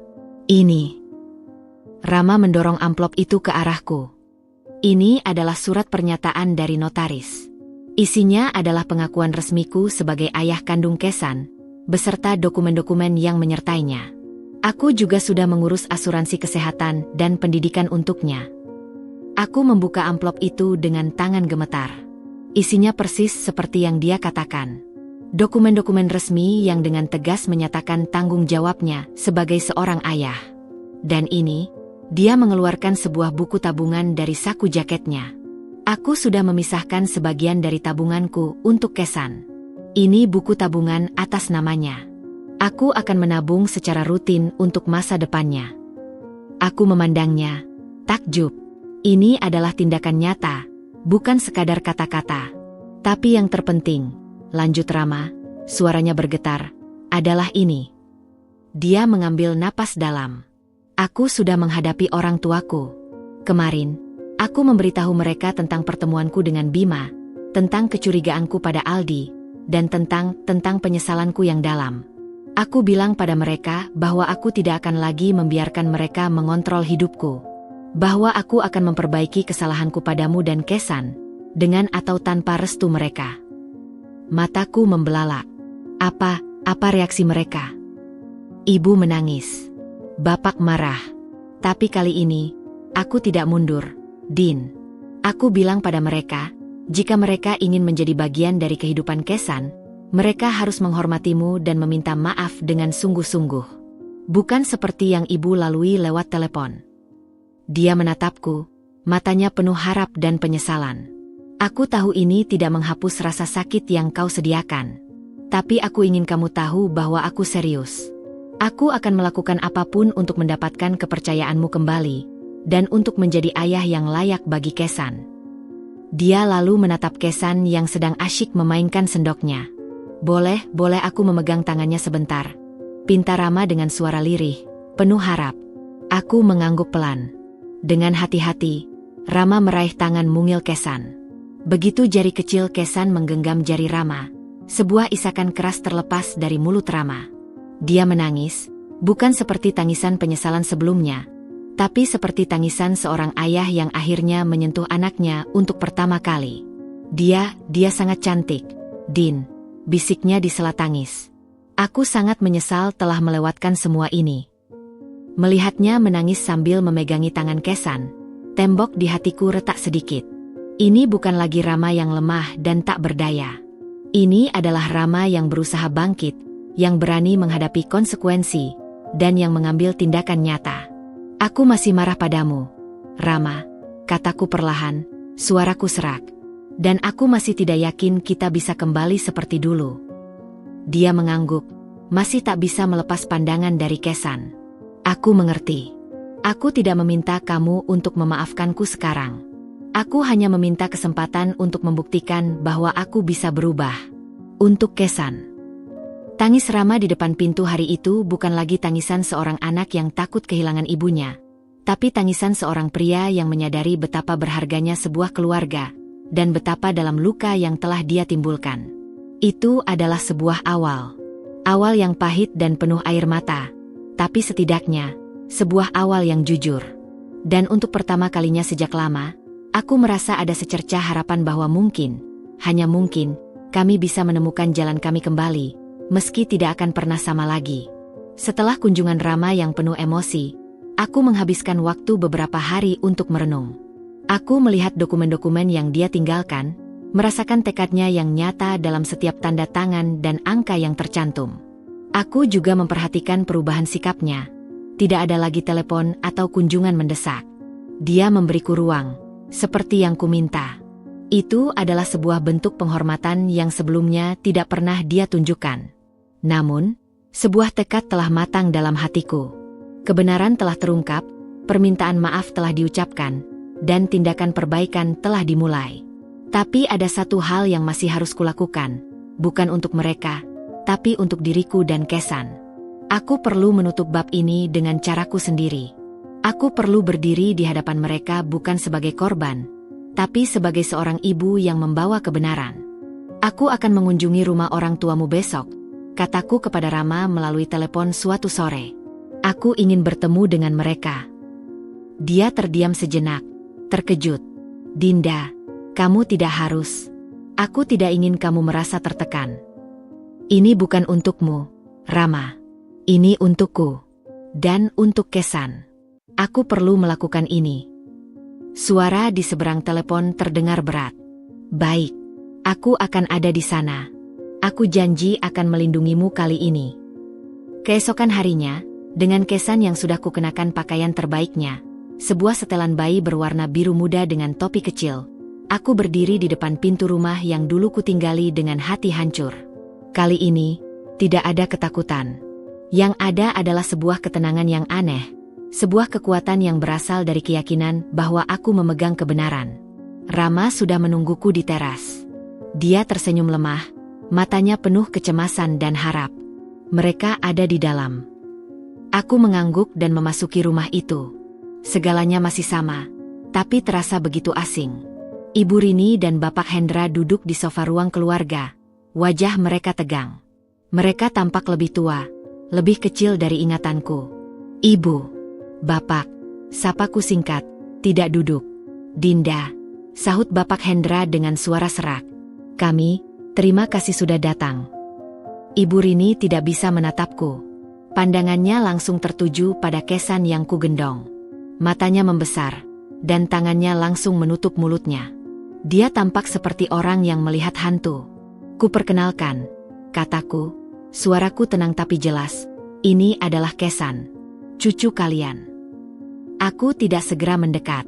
Ini. Rama mendorong amplop itu ke arahku. Ini adalah surat pernyataan dari notaris. Isinya adalah pengakuan resmiku sebagai ayah kandung Kesan, beserta dokumen-dokumen yang menyertainya. Aku juga sudah mengurus asuransi kesehatan dan pendidikan untuknya. Aku membuka amplop itu dengan tangan gemetar. Isinya persis seperti yang dia katakan. Dokumen-dokumen resmi yang dengan tegas menyatakan tanggung jawabnya sebagai seorang ayah. Dan ini, dia mengeluarkan sebuah buku tabungan dari saku jaketnya. Aku sudah memisahkan sebagian dari tabunganku untuk Kesan. Ini buku tabungan atas namanya. Aku akan menabung secara rutin untuk masa depannya. Aku memandangnya, takjub. Ini adalah tindakan nyata, bukan sekadar kata-kata. Tapi yang terpenting, lanjut Rama, suaranya bergetar, adalah ini. Dia mengambil napas dalam. Aku sudah menghadapi orang tuaku. Kemarin, aku memberitahu mereka tentang pertemuanku dengan Bima, tentang kecurigaanku pada Aldi, dan tentang penyesalanku yang dalam. Aku bilang pada mereka bahwa aku tidak akan lagi membiarkan mereka mengontrol hidupku. Bahwa aku akan memperbaiki kesalahanku padamu dan Kesan, dengan atau tanpa restu mereka. Mataku membelalak. Apa reaksi mereka? Ibu menangis. Bapak marah. Tapi kali ini, aku tidak mundur, Din. Aku bilang pada mereka, jika mereka ingin menjadi bagian dari kehidupan Kesan, mereka harus menghormatimu dan meminta maaf dengan sungguh-sungguh. Bukan seperti yang ibu lalui lewat telepon. Dia menatapku, matanya penuh harap dan penyesalan. Aku tahu ini tidak menghapus rasa sakit yang kau sediakan. Tapi aku ingin kamu tahu bahwa aku serius. Aku akan melakukan apapun untuk mendapatkan kepercayaanmu kembali, dan untuk menjadi ayah yang layak bagi Kesan. Dia lalu menatap Kesan yang sedang asyik memainkan sendoknya. Boleh aku memegang tangannya sebentar? Pinta Rama dengan suara lirih, penuh harap. Aku mengangguk pelan. Dengan hati-hati, Rama meraih tangan mungil Kesan. Begitu jari kecil Kesan menggenggam jari Rama, sebuah isakan keras terlepas dari mulut Rama. Dia menangis, bukan seperti tangisan penyesalan sebelumnya, tapi seperti tangisan seorang ayah yang akhirnya menyentuh anaknya untuk pertama kali. Dia sangat cantik, Din, bisiknya di sela tangis. Aku sangat menyesal telah melewatkan semua ini. Melihatnya menangis sambil memegangi tangan Kesan, tembok di hatiku retak sedikit. Ini bukan lagi Rama yang lemah dan tak berdaya. Ini adalah Rama yang berusaha bangkit, yang berani menghadapi konsekuensi, dan yang mengambil tindakan nyata. Aku masih marah padamu, Rama, kataku perlahan, suaraku serak. Dan aku masih tidak yakin kita bisa kembali seperti dulu. Dia mengangguk, masih tak bisa melepas pandangan dari Kesan. Aku mengerti. Aku tidak meminta kamu untuk memaafkanku sekarang. Aku hanya meminta kesempatan untuk membuktikan bahwa aku bisa berubah. Untuk Kesan. Tangis Rama di depan pintu hari itu bukan lagi tangisan seorang anak yang takut kehilangan ibunya, tapi tangisan seorang pria yang menyadari betapa berharganya sebuah keluarga, dan betapa dalam luka yang telah dia timbulkan. Itu adalah sebuah awal. Awal yang pahit dan penuh air mata, tapi setidaknya, sebuah awal yang jujur. Dan untuk pertama kalinya sejak lama, aku merasa ada secercah harapan bahwa mungkin, hanya mungkin, kami bisa menemukan jalan kami kembali, meski tidak akan pernah sama lagi. Setelah kunjungan Rama yang penuh emosi, aku menghabiskan waktu beberapa hari untuk merenung. Aku melihat dokumen-dokumen yang dia tinggalkan, merasakan tekadnya yang nyata dalam setiap tanda tangan dan angka yang tercantum. Aku juga memperhatikan perubahan sikapnya. Tidak ada lagi telepon atau kunjungan mendesak. Dia memberiku ruang, seperti yang kuminta. Itu adalah sebuah bentuk penghormatan yang sebelumnya tidak pernah dia tunjukkan. Namun, sebuah tekad telah matang dalam hatiku. Kebenaran telah terungkap, permintaan maaf telah diucapkan, dan tindakan perbaikan telah dimulai. Tapi ada satu hal yang masih harus kulakukan, bukan untuk mereka, tapi untuk diriku dan Kesan. Aku perlu menutup bab ini dengan caraku sendiri. Aku perlu berdiri di hadapan mereka bukan sebagai korban, tapi sebagai seorang ibu yang membawa kebenaran. Aku akan mengunjungi rumah orang tuamu besok, kataku kepada Rama melalui telepon suatu sore. Aku ingin bertemu dengan mereka. Dia terdiam sejenak, terkejut. Dinda, kamu tidak harus. Aku tidak ingin kamu merasa tertekan. Ini bukan untukmu, Rama. Ini untukku. Dan untuk Kesan. Aku perlu melakukan ini. Suara di seberang telepon terdengar berat. Baik, aku akan ada di sana. Aku janji akan melindungimu kali ini. Keesokan harinya, dengan Kesan yang sudah kukenakan pakaian terbaiknya, sebuah setelan bayi berwarna biru muda dengan topi kecil, aku berdiri di depan pintu rumah yang dulu kutinggali dengan hati hancur. Kali ini, tidak ada ketakutan. Yang ada adalah sebuah ketenangan yang aneh, sebuah kekuatan yang berasal dari keyakinan bahwa aku memegang kebenaran. Rama sudah menungguku di teras. Dia tersenyum lemah, matanya penuh kecemasan dan harap. Mereka ada di dalam. Aku mengangguk dan memasuki rumah itu. Segalanya masih sama, tapi terasa begitu asing. Ibu Rini dan Bapak Hendra duduk di sofa ruang keluarga. Wajah mereka tegang. Mereka tampak lebih tua, lebih kecil dari ingatanku. Ibu, Bapak, sapaku singkat, tidak duduk. Dinda, sahut Bapak Hendra dengan suara serak. Kami, terima kasih sudah datang. Ibu Rini tidak bisa menatapku. Pandangannya langsung tertuju pada Kesan yang kugendong. Matanya membesar, dan tangannya langsung menutup mulutnya. Dia tampak seperti orang yang melihat hantu. Kuperkenalkan, kataku, suaraku tenang tapi jelas, ini adalah Kesan, cucu kalian. Aku tidak segera mendekat.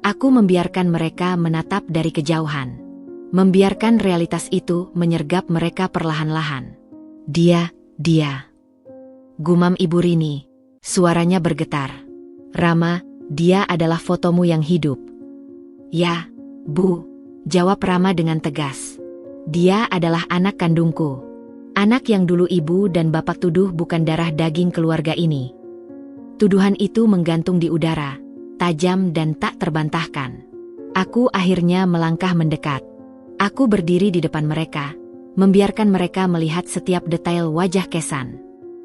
Aku membiarkan mereka menatap dari kejauhan. Membiarkan realitas itu menyergap mereka perlahan-lahan. Dia. Gumam Ibu Rini, suaranya bergetar. Rama, dia adalah fotomu yang hidup. Ya, Bu, jawab Rama dengan tegas. Dia adalah anak kandungku. Anak yang dulu ibu dan bapak tuduh bukan darah daging keluarga ini. Tuduhan itu menggantung di udara, tajam dan tak terbantahkan. Aku akhirnya melangkah mendekat. Aku berdiri di depan mereka, membiarkan mereka melihat setiap detail wajah Kesan.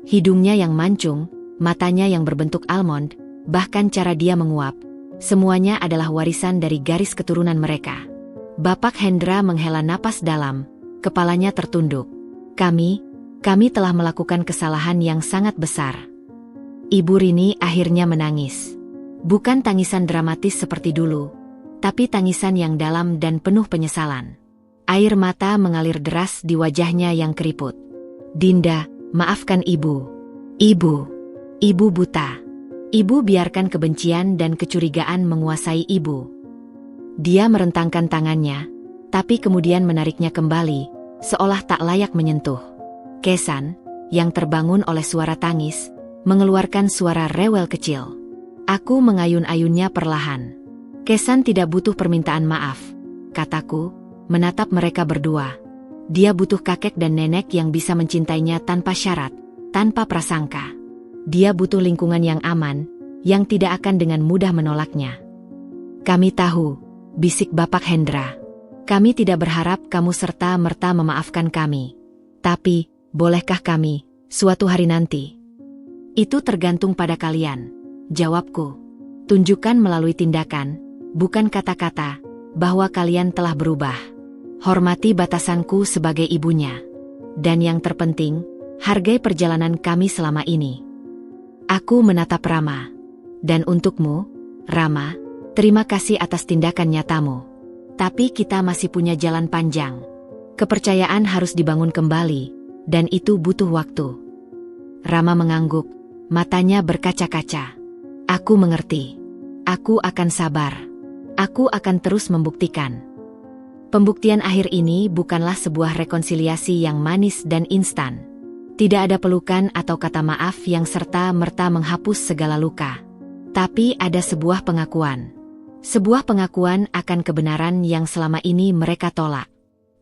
Hidungnya yang mancung, matanya yang berbentuk almond, bahkan cara dia menguap. Semuanya adalah warisan dari garis keturunan mereka. Bapak Hendra menghela napas dalam, kepalanya tertunduk. Kami telah melakukan kesalahan yang sangat besar. Ibu Rini akhirnya menangis. Bukan tangisan dramatis seperti dulu, tapi tangisan yang dalam dan penuh penyesalan. Air mata mengalir deras di wajahnya yang keriput. Dinda, maafkan ibu. Ibu buta. Ibu biarkan kebencian dan kecurigaan menguasai ibu. Dia merentangkan tangannya, tapi kemudian menariknya kembali, seolah tak layak menyentuh. Kesan, yang terbangun oleh suara tangis, mengeluarkan suara rewel kecil. Aku mengayun-ayunnya perlahan. Kesan tidak butuh permintaan maaf, kataku, menatap mereka berdua. Dia butuh kakek dan nenek yang bisa mencintainya tanpa syarat, tanpa prasangka. Dia butuh lingkungan yang aman, yang tidak akan dengan mudah menolaknya. Kami tahu, bisik Bapak Hendra. Kami tidak berharap kamu serta-merta memaafkan kami. Tapi, bolehkah kami, suatu hari nanti? Itu tergantung pada kalian, jawabku. Tunjukkan melalui tindakan, bukan kata-kata, bahwa kalian telah berubah. Hormati batasanku sebagai ibunya. Dan yang terpenting, hargai perjalanan kami selama ini. Aku menatap Rama. Dan untukmu, Rama, terima kasih atas tindakan nyatamu. Tapi kita masih punya jalan panjang. Kepercayaan harus dibangun kembali, dan itu butuh waktu. Rama mengangguk, matanya berkaca-kaca. Aku mengerti. Aku akan sabar. Aku akan terus membuktikan. Pembuktian akhir ini bukanlah sebuah rekonsiliasi yang manis dan instan. Tidak ada pelukan atau kata maaf yang serta-merta menghapus segala luka. Tapi ada sebuah pengakuan. Sebuah pengakuan akan kebenaran yang selama ini mereka tolak.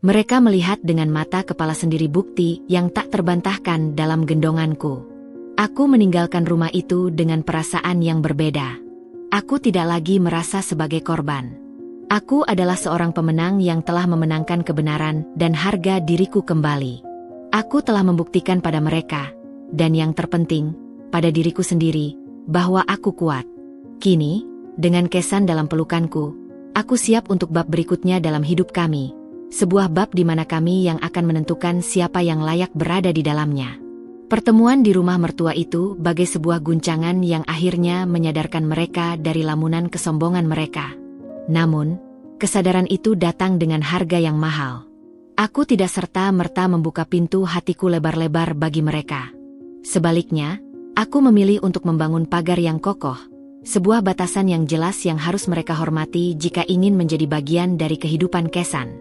Mereka melihat dengan mata kepala sendiri bukti yang tak terbantahkan dalam gendonganku. Aku meninggalkan rumah itu dengan perasaan yang berbeda. Aku tidak lagi merasa sebagai korban. Aku adalah seorang pemenang yang telah memenangkan kebenaran dan harga diriku kembali. Aku telah membuktikan pada mereka, dan yang terpenting, pada diriku sendiri, bahwa aku kuat. Kini, dengan Kesan dalam pelukanku, aku siap untuk bab berikutnya dalam hidup kami. Sebuah bab di mana kami yang akan menentukan siapa yang layak berada di dalamnya. Pertemuan di rumah mertua itu bagai sebuah guncangan yang akhirnya menyadarkan mereka dari lamunan kesombongan mereka. Namun, kesadaran itu datang dengan harga yang mahal. Aku tidak serta-merta membuka pintu hatiku lebar-lebar bagi mereka. Sebaliknya, aku memilih untuk membangun pagar yang kokoh, sebuah batasan yang jelas yang harus mereka hormati jika ingin menjadi bagian dari kehidupan Kesan.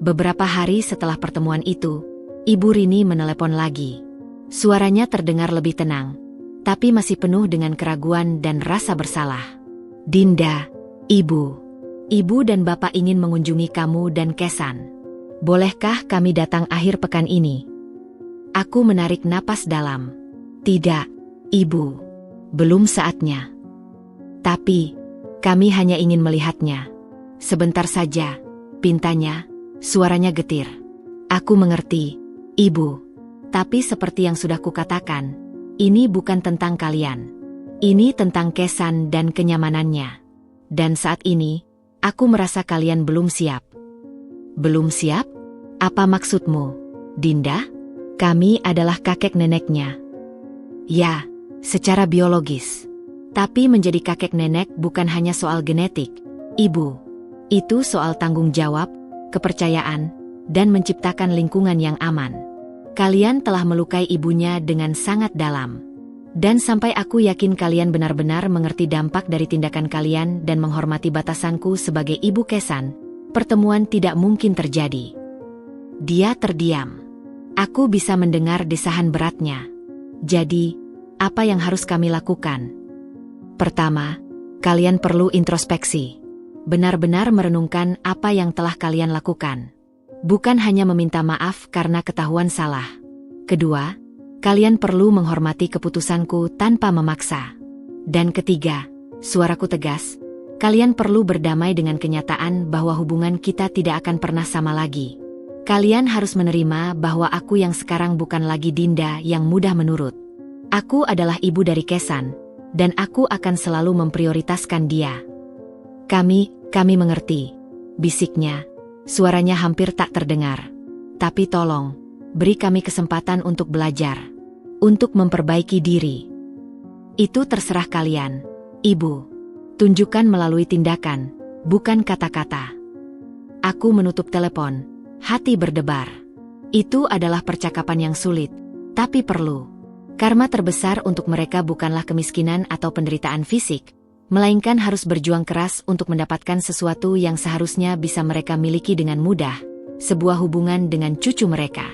Beberapa hari setelah pertemuan itu, Ibu Rini menelepon lagi. Suaranya terdengar lebih tenang, tapi masih penuh dengan keraguan dan rasa bersalah. Dinda, Ibu dan Bapak ingin mengunjungi kamu dan Kesan. Bolehkah kami datang akhir pekan ini? Aku menarik napas dalam. Tidak, Ibu. Belum saatnya. Tapi, kami hanya ingin melihatnya. Sebentar saja, pintanya, suaranya getir. Aku mengerti, Ibu. Tapi seperti yang sudah kukatakan, ini bukan tentang kalian. Ini tentang Kesan dan kenyamanannya. Dan saat ini, aku merasa kalian belum siap. Belum siap? Apa maksudmu, Dinda? Kami adalah kakek neneknya. Ya, secara biologis. Tapi menjadi kakek nenek bukan hanya soal genetik, Ibu. Itu soal tanggung jawab, kepercayaan, dan menciptakan lingkungan yang aman. Kalian telah melukai ibunya dengan sangat dalam. Dan sampai aku yakin kalian benar-benar mengerti dampak dari tindakan kalian dan menghormati batasanku sebagai ibu Kesan, pertemuan tidak mungkin terjadi. Dia terdiam. Aku bisa mendengar desahan beratnya. Jadi, apa yang harus kami lakukan? Pertama, kalian perlu introspeksi. Benar-benar merenungkan apa yang telah kalian lakukan. Bukan hanya meminta maaf karena ketahuan salah. Kedua, kalian perlu menghormati keputusanku tanpa memaksa. Dan ketiga, suaraku tegas, kalian perlu berdamai dengan kenyataan bahwa hubungan kita tidak akan pernah sama lagi. Kalian harus menerima bahwa aku yang sekarang bukan lagi Dinda yang mudah menurut. Aku adalah ibu dari Kesan, dan aku akan selalu memprioritaskan dia. Kami mengerti, bisiknya, suaranya hampir tak terdengar. Tapi tolong, beri kami kesempatan untuk belajar, untuk memperbaiki diri. Itu terserah kalian, Ibu. Tunjukkan melalui tindakan, bukan kata-kata. Aku menutup telepon, hati berdebar. Itu adalah percakapan yang sulit, tapi perlu. Karma terbesar untuk mereka bukanlah kemiskinan atau penderitaan fisik, melainkan harus berjuang keras untuk mendapatkan sesuatu yang seharusnya bisa mereka miliki dengan mudah, sebuah hubungan dengan cucu mereka.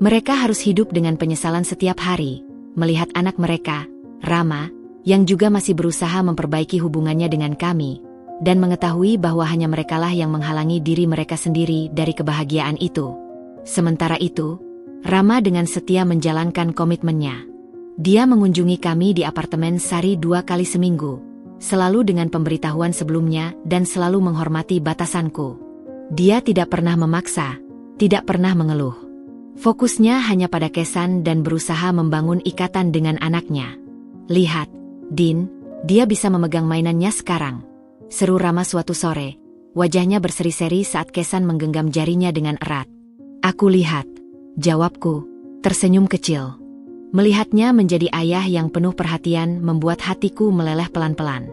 Mereka harus hidup dengan penyesalan setiap hari, melihat anak mereka, Rama, yang juga masih berusaha memperbaiki hubungannya dengan kami, dan mengetahui bahwa hanya merekalah yang menghalangi diri mereka sendiri dari kebahagiaan itu. Sementara itu, Rama dengan setia menjalankan komitmennya. Dia mengunjungi kami di apartemen Sari 2 kali seminggu, selalu dengan pemberitahuan sebelumnya dan selalu menghormati batasanku. Dia tidak pernah memaksa, tidak pernah mengeluh. Fokusnya hanya pada Kesan dan berusaha membangun ikatan dengan anaknya. Lihat, Din, dia bisa memegang mainannya sekarang. Seru Rama suatu sore, wajahnya berseri-seri saat Kesan menggenggam jarinya dengan erat. Aku lihat, jawabku, tersenyum kecil. Melihatnya menjadi ayah yang penuh perhatian membuat hatiku meleleh pelan-pelan.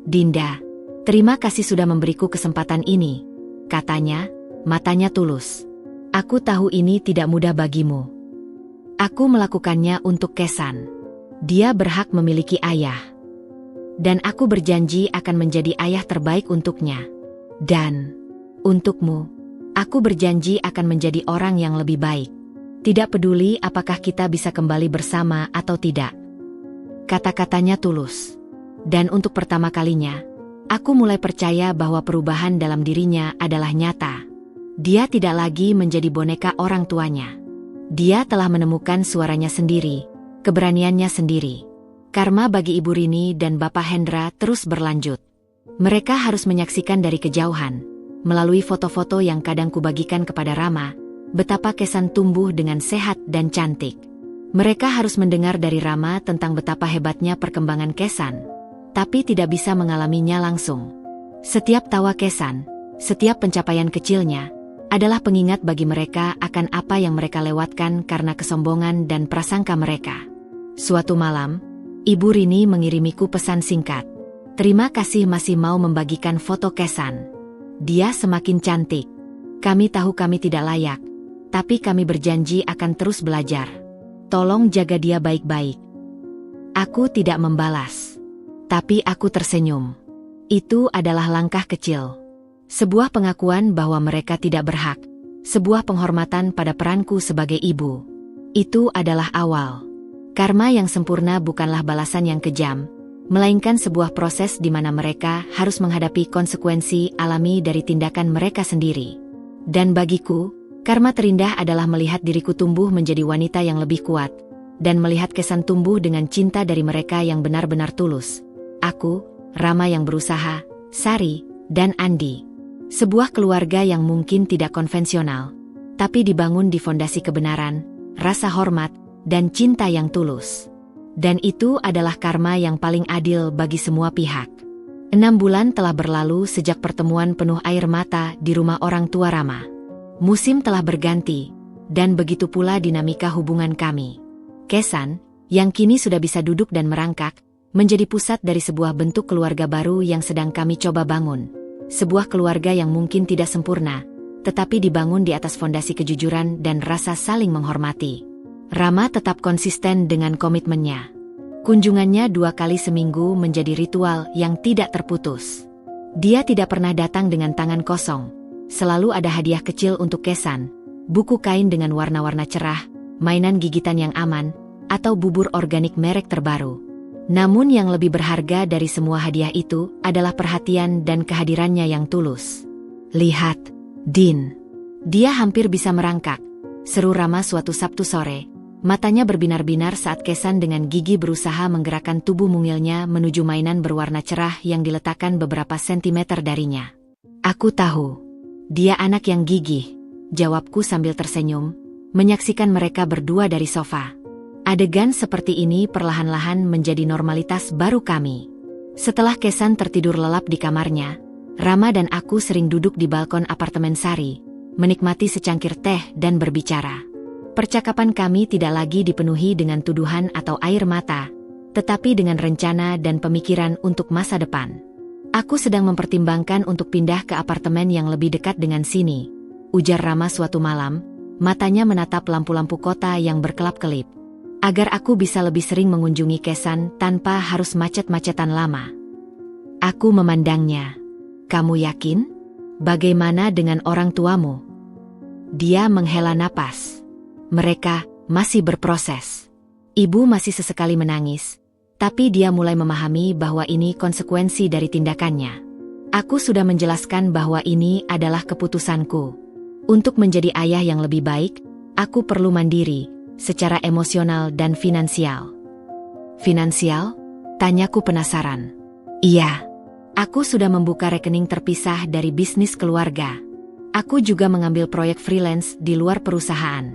Dinda, terima kasih sudah memberiku kesempatan ini, katanya, matanya tulus. Aku tahu ini tidak mudah bagimu. Aku melakukannya untuk Kesan. Dia berhak memiliki ayah. Dan aku berjanji akan menjadi ayah terbaik untuknya. Dan, untukmu, aku berjanji akan menjadi orang yang lebih baik. Tidak peduli apakah kita bisa kembali bersama atau tidak. Kata-katanya tulus. Dan untuk pertama kalinya, aku mulai percaya bahwa perubahan dalam dirinya adalah nyata. Dia tidak lagi menjadi boneka orang tuanya. Dia telah menemukan suaranya sendiri, keberaniannya sendiri. Karma bagi Ibu Rini dan Bapak Hendra terus berlanjut. Mereka harus menyaksikan dari kejauhan, melalui foto-foto yang kadang kubagikan kepada Rama, betapa Kesan tumbuh dengan sehat dan cantik. Mereka harus mendengar dari Rama tentang betapa hebatnya perkembangan Kesan, tapi tidak bisa mengalaminya langsung. Setiap tawa Kesan, setiap pencapaian kecilnya, adalah pengingat bagi mereka akan apa yang mereka lewatkan karena kesombongan dan prasangka mereka. Suatu malam, Ibu Rini mengirimiku pesan singkat. Terima kasih masih mau membagikan foto Kesan. Dia semakin cantik. Kami tahu kami tidak layak, tapi kami berjanji akan terus belajar. Tolong jaga dia baik-baik." Aku tidak membalas. Tapi aku tersenyum. Itu adalah langkah kecil. Sebuah pengakuan bahwa mereka tidak berhak. Sebuah penghormatan pada peranku sebagai ibu. Itu adalah awal. Karma yang sempurna bukanlah balasan yang kejam, melainkan sebuah proses di mana mereka harus menghadapi konsekuensi alami dari tindakan mereka sendiri. Dan bagiku, karma terindah adalah melihat diriku tumbuh menjadi wanita yang lebih kuat, dan melihat Kesan tumbuh dengan cinta dari mereka yang benar-benar tulus. Aku, Rama yang berusaha, Sari, dan Andi. Sebuah keluarga yang mungkin tidak konvensional, tapi dibangun di fondasi kebenaran, rasa hormat, dan cinta yang tulus. Dan itu adalah karma yang paling adil bagi semua pihak. 6 bulan telah berlalu sejak pertemuan penuh air mata di rumah orang tua Rama. Musim telah berganti, dan begitu pula dinamika hubungan kami. Kesan, yang kini sudah bisa duduk dan merangkak, menjadi pusat dari sebuah bentuk keluarga baru yang sedang kami coba bangun. Sebuah keluarga yang mungkin tidak sempurna, tetapi dibangun di atas fondasi kejujuran dan rasa saling menghormati. Rama tetap konsisten dengan komitmennya. Kunjungannya 2 kali seminggu menjadi ritual yang tidak terputus. Dia tidak pernah datang dengan tangan kosong. Selalu ada hadiah kecil untuk Kesan, buku kain dengan warna-warna cerah, mainan gigitan yang aman, atau bubur organik merek terbaru. Namun yang lebih berharga dari semua hadiah itu adalah perhatian dan kehadirannya yang tulus. "Lihat, Din. Dia hampir bisa merangkak," seru Rama suatu Sabtu sore. Matanya berbinar-binar saat Kesan dengan gigi berusaha menggerakkan tubuh mungilnya menuju mainan berwarna cerah yang diletakkan beberapa sentimeter darinya. "Aku tahu. Dia anak yang gigih," jawabku sambil tersenyum, menyaksikan mereka berdua dari sofa. Adegan seperti ini perlahan-lahan menjadi normalitas baru kami. Setelah Kesan tertidur lelap di kamarnya, Rama dan aku sering duduk di balkon apartemen Sari, menikmati secangkir teh dan berbicara. Percakapan kami tidak lagi dipenuhi dengan tuduhan atau air mata, tetapi dengan rencana dan pemikiran untuk masa depan. "Aku sedang mempertimbangkan untuk pindah ke apartemen yang lebih dekat dengan sini," ujar Rama suatu malam, matanya menatap lampu-lampu kota yang berkelap-kelip. "Agar aku bisa lebih sering mengunjungi Kesan tanpa harus macet-macetan lama." Aku memandangnya. "Kamu yakin? Bagaimana dengan orang tuamu?" Dia menghela napas. "Mereka masih berproses. Ibu masih sesekali menangis, tapi dia mulai memahami bahwa ini konsekuensi dari tindakannya. Aku sudah menjelaskan bahwa ini adalah keputusanku. Untuk menjadi ayah yang lebih baik, aku perlu mandiri, secara emosional dan finansial." "Finansial?" tanyaku penasaran. "Iya. Aku sudah membuka rekening terpisah dari bisnis keluarga. Aku juga mengambil proyek freelance di luar perusahaan.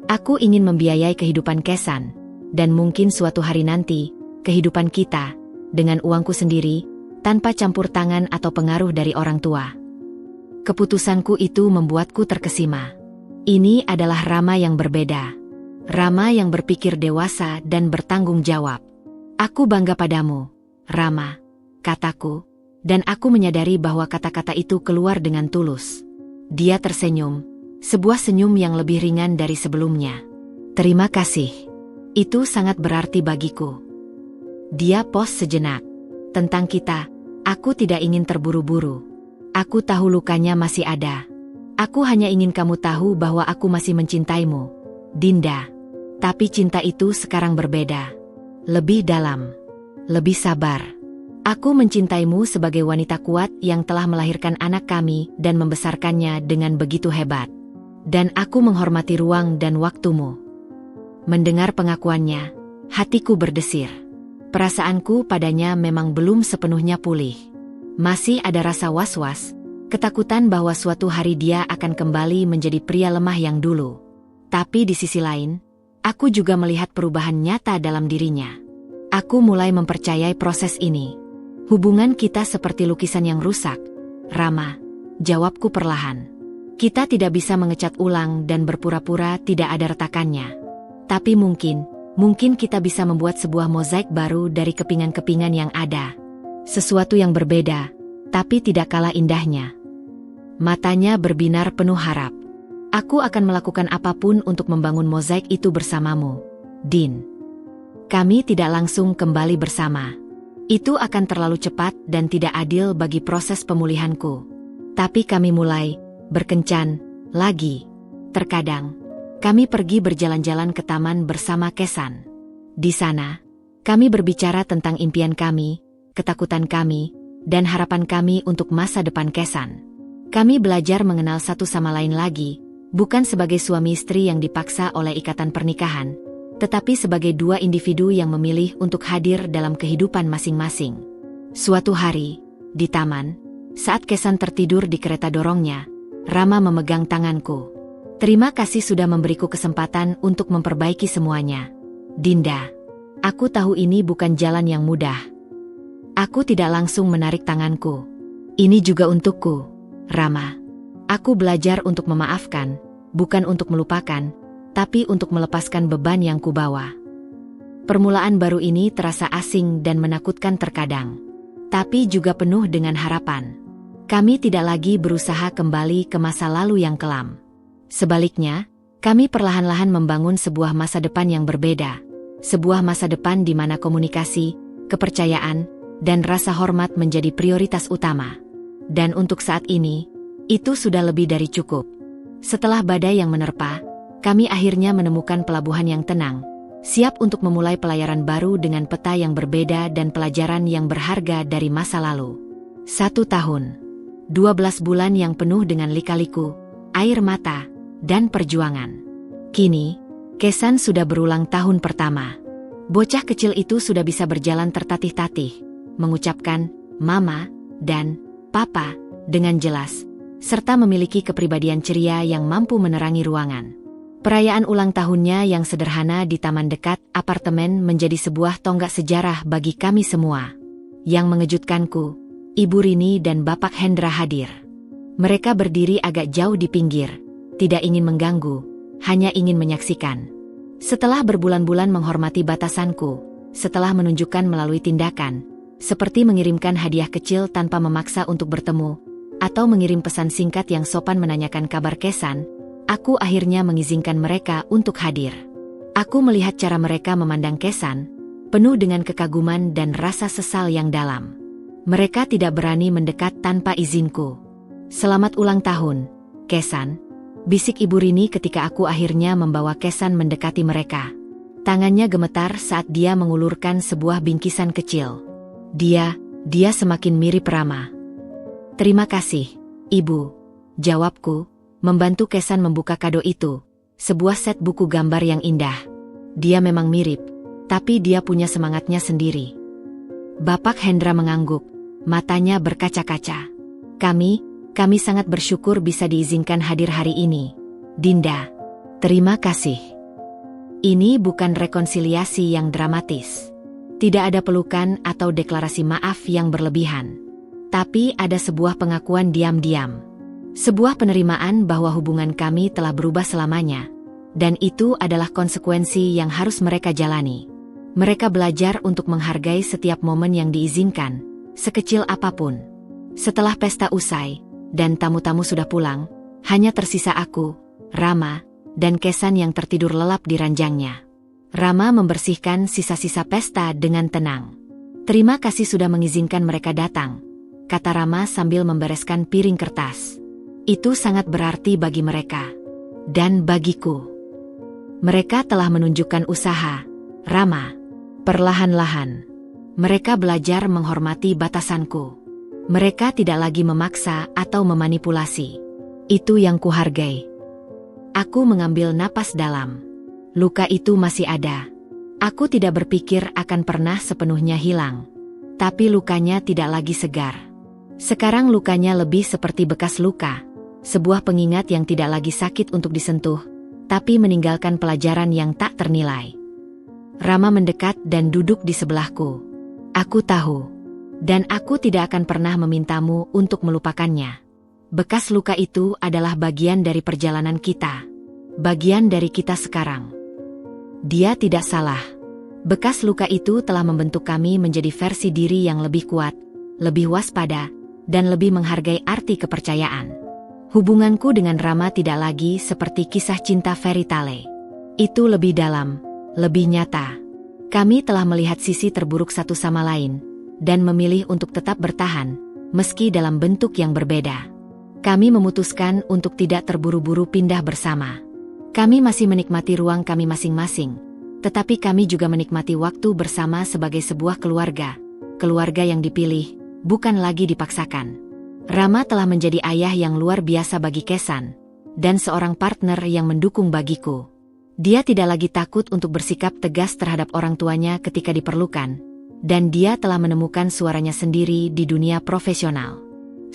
Aku ingin membiayai kehidupan Kesan, dan mungkin suatu hari nanti, kehidupan kita, dengan uangku sendiri, tanpa campur tangan atau pengaruh dari orang tua." Keputusanku itu membuatku terkesima. Ini adalah Rama yang berbeda. Rama yang berpikir dewasa dan bertanggung jawab. "Aku bangga padamu, Rama," kataku, dan aku menyadari bahwa kata-kata itu keluar dengan tulus. Dia tersenyum, sebuah senyum yang lebih ringan dari sebelumnya. "Terima kasih. Itu sangat berarti bagiku." Dia pos sejenak. "Tentang kita, aku tidak ingin terburu-buru. Aku tahu lukanya masih ada. Aku hanya ingin kamu tahu bahwa aku masih mencintaimu, Dinda. Tapi cinta itu sekarang berbeda. Lebih dalam. Lebih sabar. Aku mencintaimu sebagai wanita kuat yang telah melahirkan anak kami dan membesarkannya dengan begitu hebat. Dan aku menghormati ruang dan waktumu." Mendengar pengakuannya, hatiku berdesir. Perasaanku padanya memang belum sepenuhnya pulih. Masih ada rasa was-was, ketakutan bahwa suatu hari dia akan kembali menjadi pria lemah yang dulu. Tapi di sisi lain, aku juga melihat perubahan nyata dalam dirinya. Aku mulai mempercayai proses ini. "Hubungan kita seperti lukisan yang rusak, Rama," jawabku perlahan. "Kita tidak bisa mengecat ulang dan berpura-pura tidak ada retakannya. Tapi mungkin kita bisa membuat sebuah mozaik baru dari kepingan-kepingan yang ada. Sesuatu yang berbeda, tapi tidak kalah indahnya." Matanya berbinar penuh harap. Aku akan melakukan apapun untuk membangun mozaik itu bersamamu, Din. Kami tidak langsung kembali bersama. Itu akan terlalu cepat dan tidak adil bagi proses pemulihanku. Tapi kami mulai berkencan lagi. Terkadang, kami pergi berjalan-jalan ke taman bersama Kesan. Di sana, kami berbicara tentang impian kami, ketakutan kami, dan harapan kami untuk masa depan Kesan. Kami belajar mengenal satu sama lain lagi, bukan sebagai suami istri yang dipaksa oleh ikatan pernikahan, tetapi sebagai dua individu yang memilih untuk hadir dalam kehidupan masing-masing. Suatu hari, di taman, saat Kesan tertidur di kereta dorongnya, Rama memegang tanganku. Terima kasih sudah memberiku kesempatan untuk memperbaiki semuanya. Dinda, aku tahu ini bukan jalan yang mudah. Aku tidak langsung menarik tanganku. Ini juga untukku, Rama. Aku belajar untuk memaafkan, bukan untuk melupakan, tapi untuk melepaskan beban yang kubawa. Permulaan baru ini terasa asing dan menakutkan terkadang, tapi juga penuh dengan harapan. Kami tidak lagi berusaha kembali ke masa lalu yang kelam. Sebaliknya, kami perlahan-lahan membangun sebuah masa depan yang berbeda. Sebuah masa depan di mana komunikasi, kepercayaan, dan rasa hormat menjadi prioritas utama. Dan untuk saat ini, itu sudah lebih dari cukup. Setelah badai yang menerpa, kami akhirnya menemukan pelabuhan yang tenang, siap untuk memulai pelayaran baru dengan peta yang berbeda dan pelajaran yang berharga dari masa lalu. 1 tahun, 12 bulan yang penuh dengan lika-liku, air mata, dan perjuangan. Kini, Kesan sudah berulang tahun pertama. Bocah kecil itu sudah bisa berjalan tertatih-tatih, mengucapkan "Mama" dan "Papa" dengan jelas, serta memiliki kepribadian ceria yang mampu menerangi ruangan. Perayaan ulang tahunnya yang sederhana di taman dekat apartemen menjadi sebuah tonggak sejarah bagi kami semua. Yang mengejutkanku, Ibu Rini dan Bapak Hendra hadir. Mereka berdiri agak jauh di pinggir, tidak ingin mengganggu, hanya ingin menyaksikan. Setelah berbulan-bulan menghormati batasanku, setelah menunjukkan melalui tindakan, seperti mengirimkan hadiah kecil tanpa memaksa untuk bertemu, atau mengirim pesan singkat yang sopan menanyakan kabar Kesan, aku akhirnya mengizinkan mereka untuk hadir. Aku melihat cara mereka memandang Kesan, penuh dengan kekaguman dan rasa sesal yang dalam. Mereka tidak berani mendekat tanpa izinku. "Selamat ulang tahun, Kesan," bisik Ibu Rini ketika aku akhirnya membawa Kesan mendekati mereka. Tangannya gemetar saat dia mengulurkan sebuah bingkisan kecil. Dia semakin mirip Rama. "Terima kasih, Ibu," jawabku, membantu Kesan membuka kado itu, sebuah set buku gambar yang indah. Dia memang mirip, tapi dia punya semangatnya sendiri. Bapak Hendra mengangguk, matanya berkaca-kaca. Kami sangat bersyukur bisa diizinkan hadir hari ini, Dinda. Terima kasih. Ini bukan rekonsiliasi yang dramatis. Tidak ada pelukan atau deklarasi maaf yang berlebihan. Tapi ada sebuah pengakuan diam-diam. Sebuah penerimaan bahwa hubungan kami telah berubah selamanya. Dan itu adalah konsekuensi yang harus mereka jalani. Mereka belajar untuk menghargai setiap momen yang diizinkan, sekecil apapun. Setelah pesta usai, dan tamu-tamu sudah pulang, hanya tersisa aku, Rama, dan Kesan yang tertidur lelap di ranjangnya. Rama membersihkan sisa-sisa pesta dengan tenang. "Terima kasih sudah mengizinkan mereka datang," kata Rama sambil membereskan piring kertas. "Itu sangat berarti bagi mereka. Dan bagiku. Mereka telah menunjukkan usaha, Rama." Perlahan-lahan, mereka belajar menghormati batasanku. Mereka tidak lagi memaksa atau memanipulasi. Itu yang kuhargai. Aku mengambil napas dalam. Luka itu masih ada. Aku tidak berpikir akan pernah sepenuhnya hilang. Tapi lukanya tidak lagi segar. Sekarang lukanya lebih seperti bekas luka. Sebuah pengingat yang tidak lagi sakit untuk disentuh, tapi meninggalkan pelajaran yang tak ternilai. Rama mendekat dan duduk di sebelahku. "Aku tahu. Dan aku tidak akan pernah memintamu untuk melupakannya. Bekas luka itu adalah bagian dari perjalanan kita. Bagian dari kita sekarang." Dia tidak salah. Bekas luka itu telah membentuk kami menjadi versi diri yang lebih kuat, lebih waspada, dan lebih menghargai arti kepercayaan. Hubunganku dengan Rama tidak lagi seperti kisah cinta fairy tale. Itu lebih dalam, lebih nyata. Kami telah melihat sisi terburuk satu sama lain, dan memilih untuk tetap bertahan, meski dalam bentuk yang berbeda. Kami memutuskan untuk tidak terburu-buru pindah bersama. Kami masih menikmati ruang kami masing-masing, tetapi kami juga menikmati waktu bersama sebagai sebuah keluarga. Keluarga yang dipilih, bukan lagi dipaksakan. Rama telah menjadi ayah yang luar biasa bagi Kesan, dan seorang partner yang mendukung bagiku. Dia tidak lagi takut untuk bersikap tegas terhadap orang tuanya ketika diperlukan, dan dia telah menemukan suaranya sendiri di dunia profesional.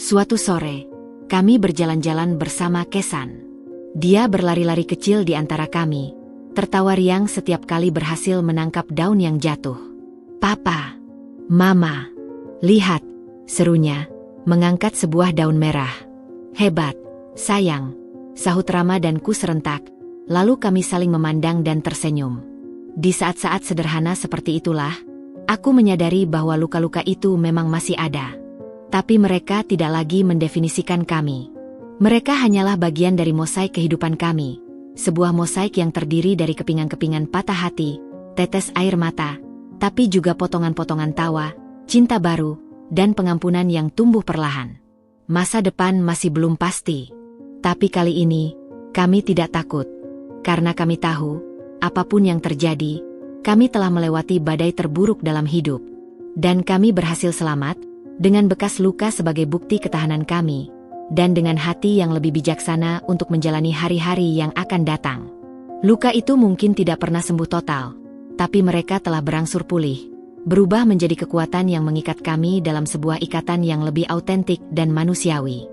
Suatu sore, kami berjalan-jalan bersama Kesan. Dia berlari-lari kecil di antara kami, tertawa riang setiap kali berhasil menangkap daun yang jatuh. "Papa, Mama, lihat," serunya, mengangkat sebuah daun merah. "Hebat, sayang," sahut Rama dan ku serentak, lalu kami saling memandang dan tersenyum. Di saat-saat sederhana seperti itulah, aku menyadari bahwa luka-luka itu memang masih ada. Tapi mereka tidak lagi mendefinisikan kami. Mereka hanyalah bagian dari mosaik kehidupan kami, sebuah mosaik yang terdiri dari kepingan-kepingan patah hati, tetes air mata, tapi juga potongan-potongan tawa, cinta baru, dan pengampunan yang tumbuh perlahan. Masa depan masih belum pasti. Tapi kali ini, kami tidak takut. Karena kami tahu, apapun yang terjadi, kami telah melewati badai terburuk dalam hidup. Dan kami berhasil selamat, dengan bekas luka sebagai bukti ketahanan kami, dan dengan hati yang lebih bijaksana untuk menjalani hari-hari yang akan datang. Luka itu mungkin tidak pernah sembuh total, tapi mereka telah berangsur pulih, berubah menjadi kekuatan yang mengikat kami dalam sebuah ikatan yang lebih autentik dan manusiawi.